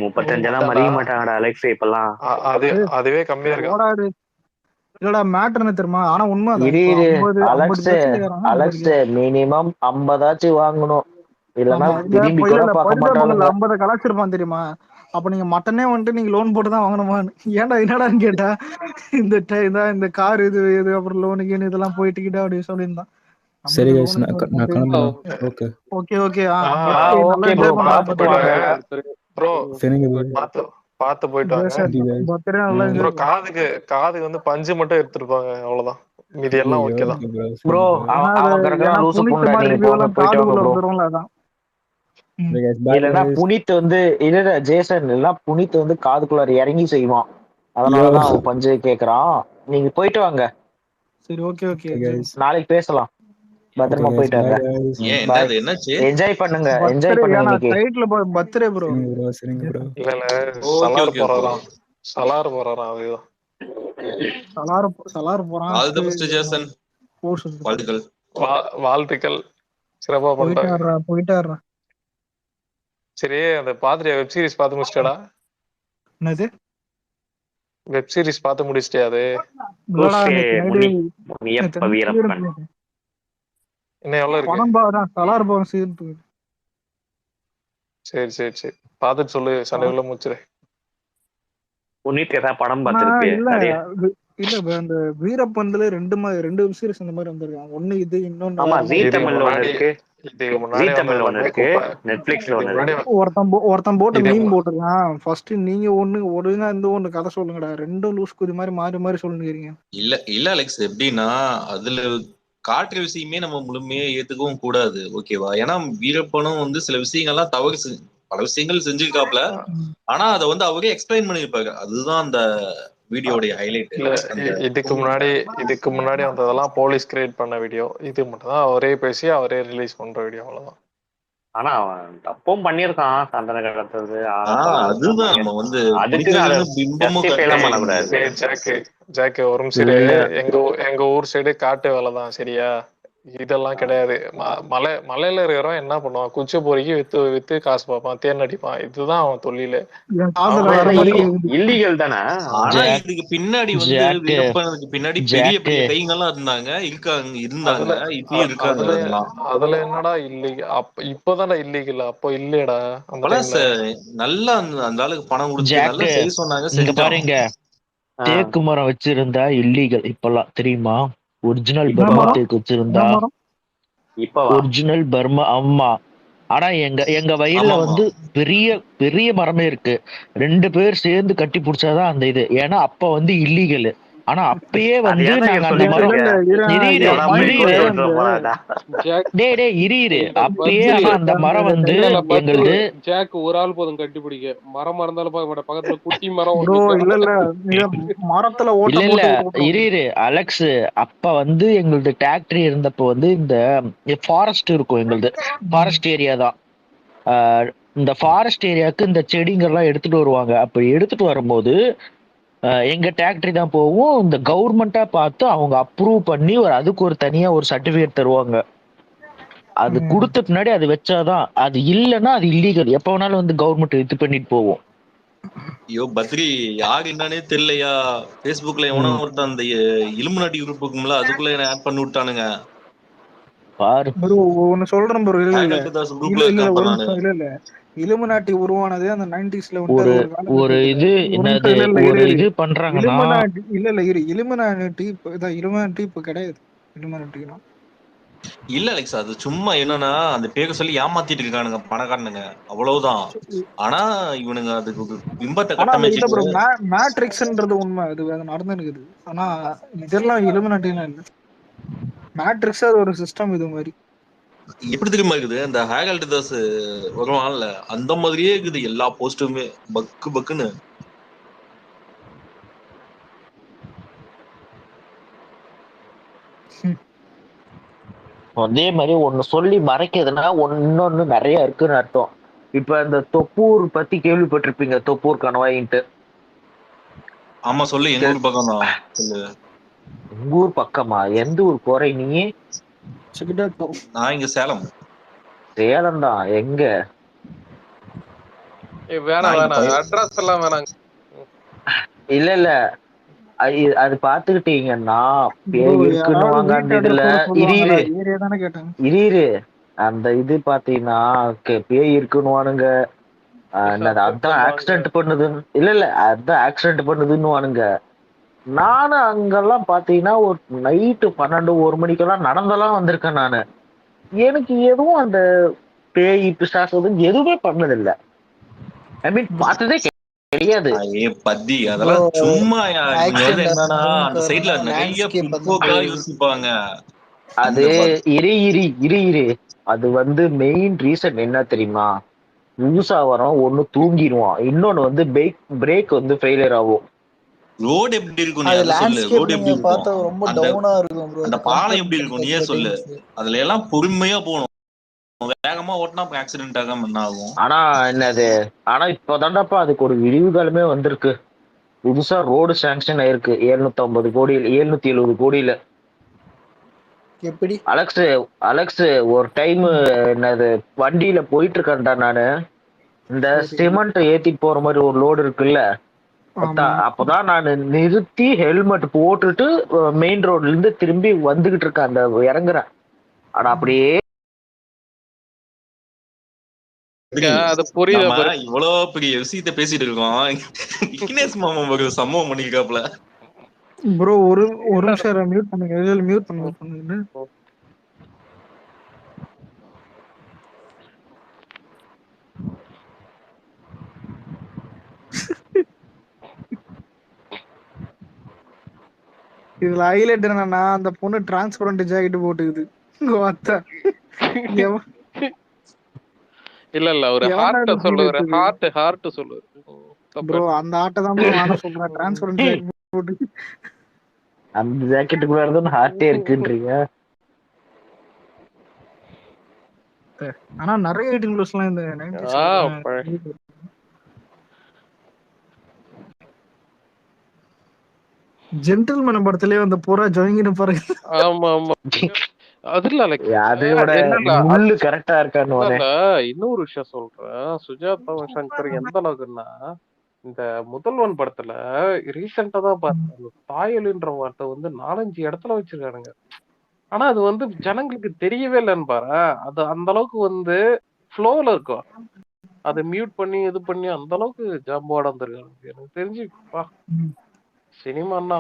35 மதிக்க மாட்டாங்கடா அலெக்ஸ் இப்பெல்லாம். அதுவே கம்மியா இருக்கு. இல்லடா மேட்டர் என்ன தெரியுமா? ஆனா உண்மை அலெக்ஸ் மினிமம் 50 வாங்கணும். இல்லன்னா திரும்பி கூட பார்க்க மாட்டாங்க. 50 கலாச்சிருப்பான் தெரியுமா? அப்ப நீங்க மட்டனே வந்துட்டு நீங்க லோன் போட்டு தான் வாங்கணுமான்னு. ஏன்டா என்னடான்னு கேட்டா இந்த கார் இது அப்புறம் லோனுக்கு இதெல்லாம் போயிட்டுக்கிட்டா அப்படின்னு சொல்லியிருந்தான். சரி गाइस நான் கிளம்புறேன். ஓகே ப்ரோ பாத்து போயிட்டு வாங்க ப்ரோ. காதுக்கு வந்து பஞ்சு மட்டும் எடுத்துருப்பாங்க, அவ்வளவுதான். மீதி எல்லாம் ஓகே தான் ப்ரோ. அவன் கரெக்ட்டா லூசு புண்டா நீங்க போயிட்டு வாங்க ப்ரோ. இல்லனா புனித் வந்து இல்ல ஜேசன் எல்லாம் புனித் வந்து காதுக்குள்ளார இறங்கி செய்வான். அதனாலதான் அவன் பஞ்சு கேக்குறான். நீங்க போயிட்டு வாங்க. சரி ஓகே நாளைக்கு பேசலாம். பத்திரமா போயிட்டு bye வரேன். guys. ஏன் பாய். என்னது என்னாச்சு? என்ஜாய் பண்ணுங்க என்ஜாய் பர்த்டே பண்ணுங்க ஏன்னா இன்னைக்கு. Title birthday bro. சரிங்க ப்ரோ சரிங்க ப்ரோ. இல்ல okay Salaar okay okay. போறாராம். Salaar போறாராம் அதுதான். சலார் போறான். All the best Jason. வாழ்த்துக்கள். வாழ்த்துக்கள். சிறப்பா பண்றாங்க. போயிட்டாரா. சரி அந்த பாத்துட்டியா வெப் சீரிஸ் பார்த்து முடிச்சிட்டடா? என்னது வெப் சீரிஸ் பார்த்து முடிச்சிட்டியா? அது இன்னும் எவ்வளவு இருக்கு? படம் பாதான் சலார் போறோம் சீர்த்து. சரி சரி சரி பார்த்துட்டு சொல்லு, சண்டைக்குள்ள முடிச்சிரு. படம் இல்ல அந்த வீரப்பந்துல ரெண்டு வெப் சீரிஸ் இந்த மாதிரி வந்திருக்காங்க. ஒண்ணு இது இன்னொன்னு ஒருத்தன் போட்டு மீன் போட்டிருக்கான். ஃபர்ஸ்ட் நீங்க ஒழுங்கா இந்த ஒண்ணு கதை சொல்லுங்கடா. ரெண்டும் லூஸ் குதி மாதிரி மாறி மாறி சொல்லுங்க. இல்ல அலெக்ஸ், எப்படின்னா அதுல காட்டுற விஷயமே நம்ம முழுமையா ஏத்துக்கவும் கூடாது, ஓகேவா? ஏன்னா வீரப்பனும் வந்து சில விஷயங்கள்லாம் தவறு பல விஷயங்கள் செஞ்சிருக்காப்ல. ஆனா அதை வந்து அவரே எக்ஸ்பிளைன் பண்ணிருப்பாரு. அதுதான் அந்த வீடியோடைய ஹைலைட். இதுக்கு முன்னாடி வந்ததெல்லாம் போலீஸ் கிரியேட் பண்ண வீடியோ. இது மட்டும் தான் அவரே பேசி அவரே ரிலீஸ் பண்ற வீடியோ, அவ்வளவுதான். ஆனா அவன் தப்பும் பண்ணிருக்கான், சந்தன கடத்துறது. அதுதான் நம்ம வந்து ஜாக்கு ஒரு நிமிஷம். எங்க ஊர் சைடு காட்டு வேலைதான், சரியா? இதெல்லாம் கிடையாது. மலையில இருக்கிறவன் என்ன பண்ணுவான்? குச்சி பொறுக்கி வித்து காசு பார்ப்பான், தேன் அடிப்பான். இதுதான் அவன் தொழிலு. இல்லீகல் தானே. ஆனா இதுக்கு பின்னாடி வந்து வீரப்பனுக்கு பின்னாடி பெரிய பெரிய கைங்கெல்லாம் இருந்தாங்க, இப்பயும் இருக்காங்க. அதுல என்னடா இல்லீகல்? இப்பதான்டா இல்லீகல், அப்போ இல்லையடா. நல்லா அந்த ஆளுக்கு பணம் கொடுத்து நல்லா செய்ய சொன்னாங்க. பாருங்க, தேக்கு மரம் வச்சிருந்தா இல்லீகல் இப்பெல்லாம், தெரியுமா? ஒரிஜினல் பர்மா தேக்கு வச்சிருந்தா ஒரிஜினல் பர்மா. ஆமா. ஆனா எங்க வயல்ல வந்து பெரிய பெரிய மரமே இருக்கு. 2 பேர் சேர்ந்து கட்டி புடிச்சாதான் அந்த இது. ஏன்னா அப்ப வந்து இல்லீகல். ஆனா அப்பயே வந்து நாங்க அந்த மரம் அப்பயே அந்த மரம் வந்து எங்களுது. ஜாக் ஒரு ஆள் போதும் கட்டி பிடிக்க. மரம் இருந்தாலும் பார்க்க மாட்டேன், பக்கத்துல குட்டி மரம். மரத்துல இல்ல அலெக்ஸ், அப்ப வந்து எங்களுது டிராக்டரி இருந்தப்போ வந்து இந்த ஃபாரஸ்ட் இருக்கும். எங்களுது ஃபாரஸ்ட் ஏரியா தான். இந்த ஃபாரஸ்ட் ஏரியாவுக்கு இந்த செடிங்கெல்லாம் எடுத்துட்டு வருவாங்க. அப்ப எடுத்துட்டு வரும்போது எங்க டிராக்டரி தான் போகும். இந்த கவர்மெண்டா பார்த்து அவங்க அப்ரூவ் பண்ணி அதுக்கு ஒரு தனியா ஒரு சர்டிபிகேட் தருவாங்க. அது கொடுத்த பின்னாடி அது வச்சாதான். அது இல்லைன்னா அது இல்லீகல். எப்ப வேணாலும் வந்து கவர்மெண்ட் இது பண்ணிட்டு போவோம். ஐயோ பத்ரி, யாரு என்னன்னே தெரியலையா? பேஸ்புக்ல எவனோ ஒருத்தன் அந்த இலுமினாட்டி குரூப் இருக்கும்ல, அதுக்குள்ள என்ன ஆட் பண்ணி விட்டானுங்க. பாரு ஒன்னு சொல்றேன் ப்ரோ. இல்ல இலுமினாட்டி உருவானதே அந்த 90ஸ்ல வந்து ஒரு இது என்னது ஒரு இது பண்றாங்கன்னா இலுமினாட்டி இப்ப கிடையாது. இலுமினாட்டினா இல்ல அலெக்ஸ், அது சும்மா என்னன்னா அந்த பேரை சொல்லி ஏமாத்திட்டு இருக்கானுங்க பணக்காரனுங்க, அவ்வளவுதான். ஆனா இவனுங்க அதுக்கு பிம்பத்தை கட்டமைச்சிட்டு மேட்ரிக்ஸ்ன்றது உண்மை, அது நடந்துருக்குது. ஆனா இதெல்லாம் இலுமினாட்டினா இல்ல. மேட்ரிக்ஸ் அது ஒரு சிஸ்டம். இது மாதிரி எப்படி தெரியுமா இருக்குது? அந்த ஹேகல்ட் தாஸ் வருவான்ல, அந்த மாதிரியே இருக்குது எல்லா போஸ்டுமே, பக்குன்னு. அதே மாதிரி ஒண்ணு சொல்லி மறைக்கிறதுனா இன்னொன்னு நிறைய இருக்குன்னு அர்த்தம். இப்ப இந்த தொப்பூர் பத்தி கேள்விப்பட்டிருப்பீங்க, தொப்பூர் கணவாயின்ட்டு. ஆமா சொல்லு. எங்க ஊர் பக்கம் தான் சொல்லு. உங்க ஊர் பக்கமா? எந்த ஊர் போற நீ? நான் இங்க சேலம். சேலம் தான். எங்க? வேணாம் அட்ரஸ் எல்லாம் வேணாங்க. இல்ல அது பாத்துக்கிட்டீங்கன்னா பேய் இருக்குன்னு வாங்க. அந்த இதுல இரு அந்த இது பாத்தீங்கன்னா பேய் இருக்குன்னு அதான் ஆக்சிடென்ட் பண்ணுதுன்னு. இல்ல அதான் ஆக்சிடென்ட் பண்ணுதுன்னு வானுங்க. நானும் அங்கெல்லாம் பாத்தீங்கன்னா ஒரு நைட்டு 12-1 மணிக்கெல்லாம் நடந்தெல்லாம் வந்திருக்கேன் நானு. எனக்கு எதுவும் அந்த பேய் பிசாசு எதுவுமே பண்ணதில்லை. ஐ மீன் பார்த்ததே கிடையாது. பத்தி அதெல்லாம் சும்மா. என்னன்னா அந்த சைடுல நிறைய பிற்போக்கா யோசிப்பாங்க. அது இரு அது வந்து மெயின் ரீசன் என்ன தெரியுமா? புதுசா வரும், ஒண்ணு தூங்கிடுவான், இன்னொன்னு வந்து பிரேக் வந்து ஃபெயிலியர் ஆகும். ரோடு எப்படி இருக்கும் நீ அது அதை சொல்லு. லேண்ட்ஸ்கேப் ரோடு எப்படி நீங்க இருக்கும், பார்த்தா ரொம்ப அந்த டவுனா இருக்கும் ப்ரோ. அந்த அது பாலம் கம்பேர் எப்படி இருக்கும் நீயே பண்ற சொல்லு. டைம்ஸ். அதுல எல்லாம் பொறுமையா போகணும். வேகமா ஓட்டினா ஆக்சிடென்ட் ஆகாம என்ன ஆகும்? ஆனா என்னது, ஆனா இப்பதான்டாப்பா அதுக்கு ஒரு விரிவுகாலமே வந்திருக்கு. புதுசா ரோடு சாங்ஷன் ஆயிருக்கு 750 கோடியில் 770 கோடியில. எப்படி அலெக்ஸ் அலெக்ஸ் ஒரு டைம் என்னது வண்டியில போயிட்டு இருக்கேன்டா நானு. இந்த சிமெண்ட் ஏத்திட்டு போற மாதிரி ஒரு லோடு இருக்குல்ல, அப்பதான் நான் நிறுத்தி ஹெல்மெட் போட்டுட்டு மெயின் ரோட்ல இருந்து திரும்பி வந்துகிட்டு இருக்கேன். அந்த இறங்குறேன். ஆனா அப்படியே அது புரியுது. நம்ம இவ்வளவு பெரிய விஷயத்த பேசிட்டு இருக்கோம். விக்னேஷ் மாமா ஒரு சம்பவம் பண்ணிருக்காப்ல ப்ரோ. ஒரு நிமிஷம் மியூட் பண்ணுங்க. மியூட் பண்ணுங்க. இதுல ஹைலைட் என்னன்னா அந்த பொண்ணு டிரான்ஸ்பரண்ட் ஜாக்கெட் போட்டுக்குது. இல்ல ஒரு ஹார்ட் சொல்லுவாரு. ஹார்ட் சொல்லுவாரு ப்ரோ. அந்த ஆட்டை தான் ப்ரோ நானும் சொல்றேன். டிரான்ஸ்பரண்ட் ஜாக்கெட் போட்டு அந்த ஜாக்கெட்டுக்குள்ள இருந்து ஹார்ட்டே இருக்குன்றீங்க. ஆனா நிறைய 18 ப்ளஸ் எல்லாம் இந்த 90s ஜென்டில்மேன் படத்திலே அந்த பூரா ஜொயிங்கின பாருங்க. ஆமா அதுல கரெக்டா இருக்கான்னு இன்னொரு விஷயம் சொல்றேன். சுஜாதா சங்கர் எந்த அளவுக்குன்னா, இந்த முதல்வன் படத்துல ரீசெண்டா தான் பார்த்தேன். தாயலுன்ற வார்த்தை 4-5 இடத்துல வச்சிருக்கானுங்க. ஆனா அது ஜனங்களுக்கு தெரியவே இல்லைன்னு பாரு. அது அந்த அளவுக்கு ஃப்ளோல இருக்கும். அதை மியூட் பண்ணி இது பண்ணி அந்த அளவுக்கு ஜாம்போட வந்திருக்காங்க. எனக்கு தெரிஞ்சு சினிமான்னா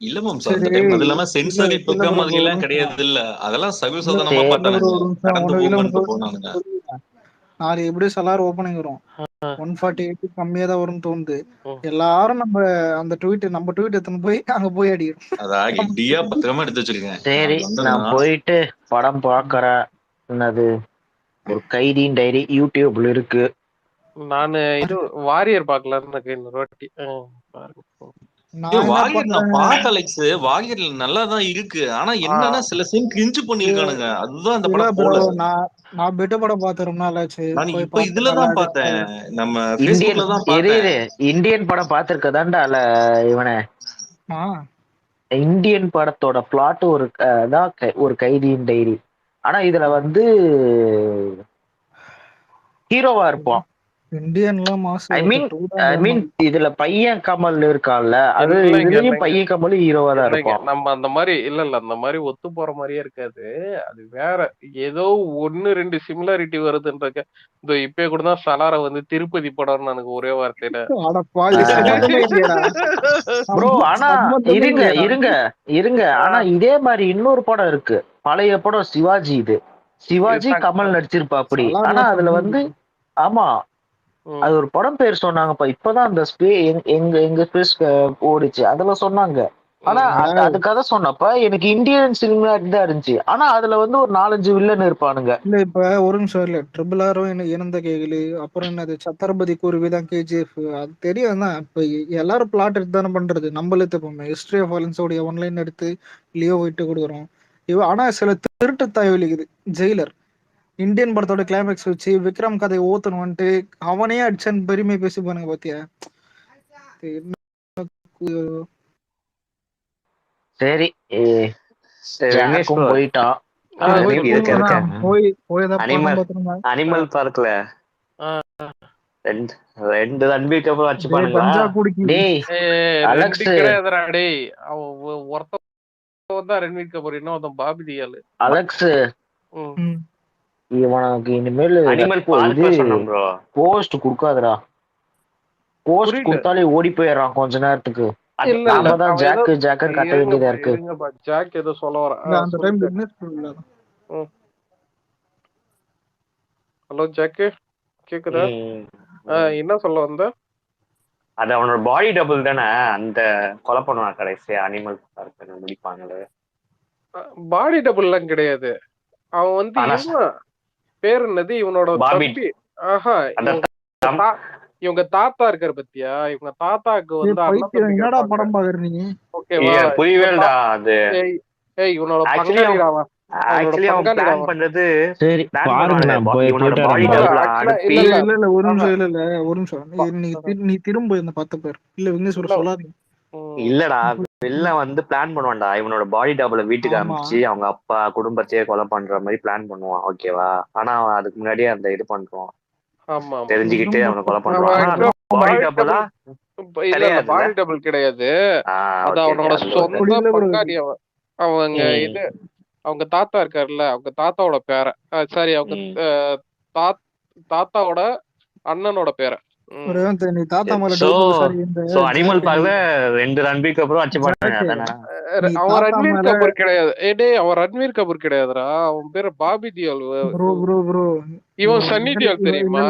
இல்ல மேம் சார், அந்த டைம் அது இல்லாம சென்சார் இப்ப மாதிரி எல்லாம் கிடையாது. இல்ல அதெல்லாம் சர்வசாதாரணமா பார்த்தானுங்க. கடந்து போகணும்னு போனானுங்க. நாளை எப்படி எல்லாரும் ஓப்பனிங் வரும். 148 கம்மியா தான் வரும்னு தோணுது. எல்லாரும் நம்ம அந்த நம்ம ட்வீட் எடுத்துன்னு போய் அங்க போய் அடிக்கிறோம். அதான் ஐடியா பத்திரமா எடுத்து வச்சிருக்கேன். சரி, நான் போயிட்டு படம் பாக்குறேன். என்னது ஒரு கைதியின் டைரி யூடியூப்ல இருக்கு. நானு இது வாரியர் பாக்கலாம்னு இன்னொரு வாட்டி பாருங்க. வாரியர்ல நல்லாதான் இருக்கு. ஆனா என்னன்னா சில சீன் கிரிஞ்சு பண்ணிருக்கானுங்க. அதுதான் அந்த படம் போல. நான் பெட்ட படம் பார்த்து ரொம்ப நாள் ஆச்சு. நான் இப்ப இதுலதான் பார்த்தேன். நம்ம Facebookல தான் பார்த்தேன். இந்தியன் படம் பார்த்திருக்கதாண்டா இவனே. இந்தியன் படத்தோட பிளாட் ஒரு கைதியின் டைரி. ஆனா இதுல ஹீரோவா இருப்பான். இந்தியன்லாம் மாஸ். ஐ மீன் இதுல பையன் கமல் இருக்கான்ல, அது இதுலயும் பையன் கமல் ஹீரோவா தான் இருப்பான். நம்ம அந்த மாதிரி இல்ல அந்த மாதிரி ஒத்து போற மாதிரியே இருக்காது. அது வேற ஏதோ 1-2 சிமிலாரிட்டி வருதுன்றாங்க. இந்த இப்ப கூட தான் சலார திருப்பதி படம்னு எனக்கு ஒரே வார்த்தையில. ப்ரோ ஆனா இருங்க ஆனா இதே மாதிரி இன்னொரு படம் இருக்கு. பழைய படம் சிவாஜி. இது சிவாஜி கமல் நடிச்சிருப்பா அப்படி. ஆனா அதுல ஆமா அது ஒரு படம் பேர் சொன்னாங்கப்பா. இப்பதான் அந்த எங்க ஸ்பேஸ் ஓடிச்சு அதுல சொன்னாங்க. ஆனா அது கதை சொன்னப்ப எனக்கு இந்தியன் சினிமாட்டிக் தான் இருந்துச்சு. ஆனா அதுல ஒரு 4-5 வில்லன் இருப்பானுங்க. இல்ல இப்ப ஒரு நிமிஷம் இல்ல ட்ரிபிள் ஆரும் இனந்த கேகலு, அப்புறம் என்னது சத்ரபதி குருவிதான் KGF. அது தெரியும் தான். இப்ப எல்லாரும் பிளாட் எடுத்து தானே பண்றது. நம்மளே தப்போம். ஹிஸ்டரி ஆஃப் வயலன்ஸோடைய ஒன்லைன் எடுத்து லியோ விட்டு கொடுக்குறோம். ஆனா சில திருட்டு தாய்வலிக்குது. ஜெயிலர் இந்தியன் படத்தோட கிளைமேக்ஸ் வச்சு விக்ரம் கதை ஓத்துன்னு வந்துட்டு அவனே அடிச்சன் பெருமை பேசி பாருங்க பாத்தியா. சரி போயிட்டான். அனிமல் பார்க்கல 2 அன்பிக்கு அப்புறம் வச்சு பாருங்களா. ஒருத்தன் ரன்வீர் கபூர் இன்னொருத்தன் பாபி தியால். அலெக்ஸ் இவனுக்கு இனிமேல் போஸ்ட் குடுக்காதடா. போஸ்ட் கொடுத்தாலே ஓடி போயிடுறான் கொஞ்ச நேரத்துக்கு. ஜாக் கட்ட வேண்டியதா இருக்கு. ஜாக் ஏதோ சொல்ல வரேன். ஹலோ ஜாக் கேக்குதா? என்ன சொல்ல வந்த? அது அவனோட பாடி டபுள் தானே அந்த கொலை பண்ணுவான் கடைசியா அனிமல் பார்க்க முடிப்பாங்களே. பாடி டபுள் எல்லாம் கிடையாது. அவன் பேர் என்னது இவனோட தம்பி. இவங்க தாத்தா இருக்காரு பத்தியா, இவங்க தாத்தாக்கு வந்து அண்ணன் தம்பி என்னடா கேட்பாங்க. படம் பாக்குற நீ? ஓகேவா? புரியவேடா அது. ஏய் இவனோட ஆக்சுவலி பங்காளிடா அவன். ஆக்சுவலி அவன் பிளான் பண்றது சரி பாருங்க இவனோட பாடி டபுள் அனுப்பி இல்ல ஒரு நிமிஷம் இல்ல ஒரு நிமிஷம் நீ திரும்ப இந்த 10 பேர் இல்ல விக்னேஸ்வர சொல்லாதீங்க. இல்லடா வில்லன் வந்து பிளான் பண்ணுவான்டா, இவனோட பாடி டபுள வீட்டுக்கு அனுப்பிச்சு அவங்க அப்பா குடும்பத்தையே கொலை பண்ற மாதிரி பிளான் பண்ணுவான். ஓகேவா? ஆனா அவன் அதுக்கு முன்னாடியே அந்த இது பண்றான், தெரிஞ்சுக்கிட்டு அவனை கொலை பண்றான். பாடி டபுளா இல்ல பாடி டபுள் கிடையாது, அது அவனோட சொந்த பங்காளி. அவங்க இது அவங்க தாத்தா இருக்காருல்ல, அவங்க தாத்தாவோட பேர சாரி அவங்க தாத்தாவோட அண்ணனோட பேர. நீ தாத்தா மேல டவுட் சாரி இந்த அனிமல் பார்க்ல 2 ரன்பீர் கபூர் அச்சு பண்ணாங்க. அவன் ரன்வீர் கபூர் கிடையாது. டேய் அவன் ரன்வீர் கபூர் கிடையாதுடா, அவன் பேரு பாபி தியோல். ப்ரோ இவன் சன்னி தியோல் தெரியுமா?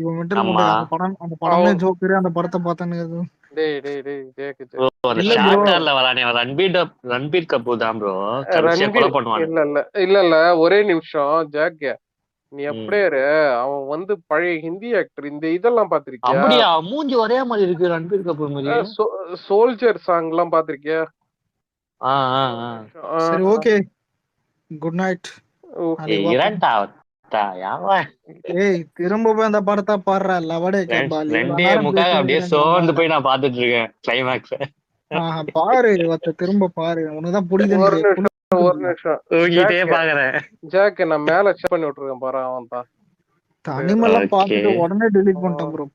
இவன் மெண்டல் முண்டை. அந்த படமே ஜோக்கர். அந்த படத்தை பார்த்தேன்னு டேய் டேய் டேய் கேக்குது. ஒரு ஷார்ட்டர்ல வரானே ரன்பீர் கபூர் தான் ப்ரோ. கொலை பண்ணுவான். இல்ல ஒரே நிமிஷம் ஜாக், நீ அப்படியே அவன் வந்து பழைய ஹிந்தி ஆக்டர். இந்த இதெல்லாம் பாத்திருக்கியா? அப்படியா? மூஞ்சி ஒரே மாதிரி இருக்கு ரன்பீர் கபூர் மாதிரி. சோல்ஜர் சாங் எல்லாம் பாத்திருக்கியா? சரி ஓகே குட் நைட். ஏய் திரும்ப போய் அந்த படத்தை பாடுற லவடே கேபாலி. 2.25 அப்படியே சோர்ந்து போய் நான் பாத்துட்டு இருக்கேன் கிளைமாக்ஸ். பாரு திரும்ப பாரு, உனக்குதான் புரியுது. ஒரு நிமிஷம் பாக்குறேன் ஜாக், நான் மேல செக் பண்ணி விட்டுருக்கேன் பாரு. அவன் தான் அனிமல்லாம் பார்த்துட்டு உடனே டெலீட் பண்ணிட்டான் ப்ரோ.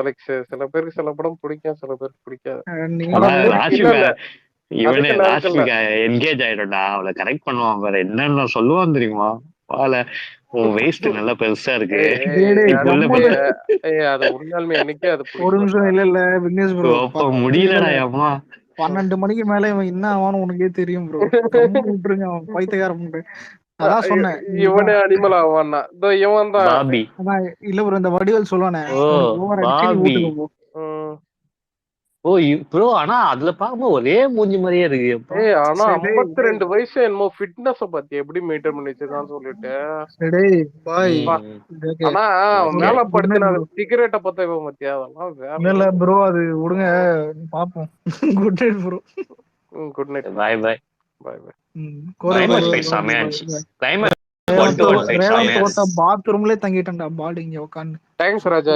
அலெக்ஸ், சில பேருக்கு சில படம் பிடிக்கும், சில பேருக்கு பிடிக்காது. இவனே என்கேஜ் ஆயிடும்டா, அவளை கரெக்ட் பண்ணுவான் பாரு. என்னன்னு சொல்லுவான் தெரியுமா? வேஸ்ட் நல்லா பெருசா இருக்கு. அது உண்மையாலுமே எனக்கே அது ஒரு நிமிஷம் இல்ல விக்னேஷ் ப்ரோ முடியலடா அம்மா. 12 மணிக்கு மேல இவன் என்ன ஆவான்னு உனக்கே தெரியும் ப்ரோ. விட்டுருங்க அவன் பைத்தியக்காரன். அதான் சொன்னேன் இவனே அனிமல் ஆவான்னா இவன் தான். இல்ல ப்ரோ இந்த வடிவேல் சொல்லுவானே வீட்டுக்கு ஓ ப்ரோ. ஆனா அதுல பாக்கும்போது ஒரே மூஞ்சி மாதிரியே இருக்கு. ஆனா 52 வயசு என்னமோ ஃபிட்னஸ் பத்தி எப்படி மெயின்டைன் பண்ணி வச்சிருக்கான்னு சொல்லிட்டு. ஆனா மேல படுத்து சிகரெட்டை பத்த பத்தியா அதெல்லாம் வேற இல்ல ப்ரோ. அது விடுங்க பாப்போம். Good night bro. Good night. Bye bye bye bye. பாத்ரூம்ல தங்கிட்டேன்டா பாடி இங்க உட்காந்து. தேங்க்ஸ் ராஜா.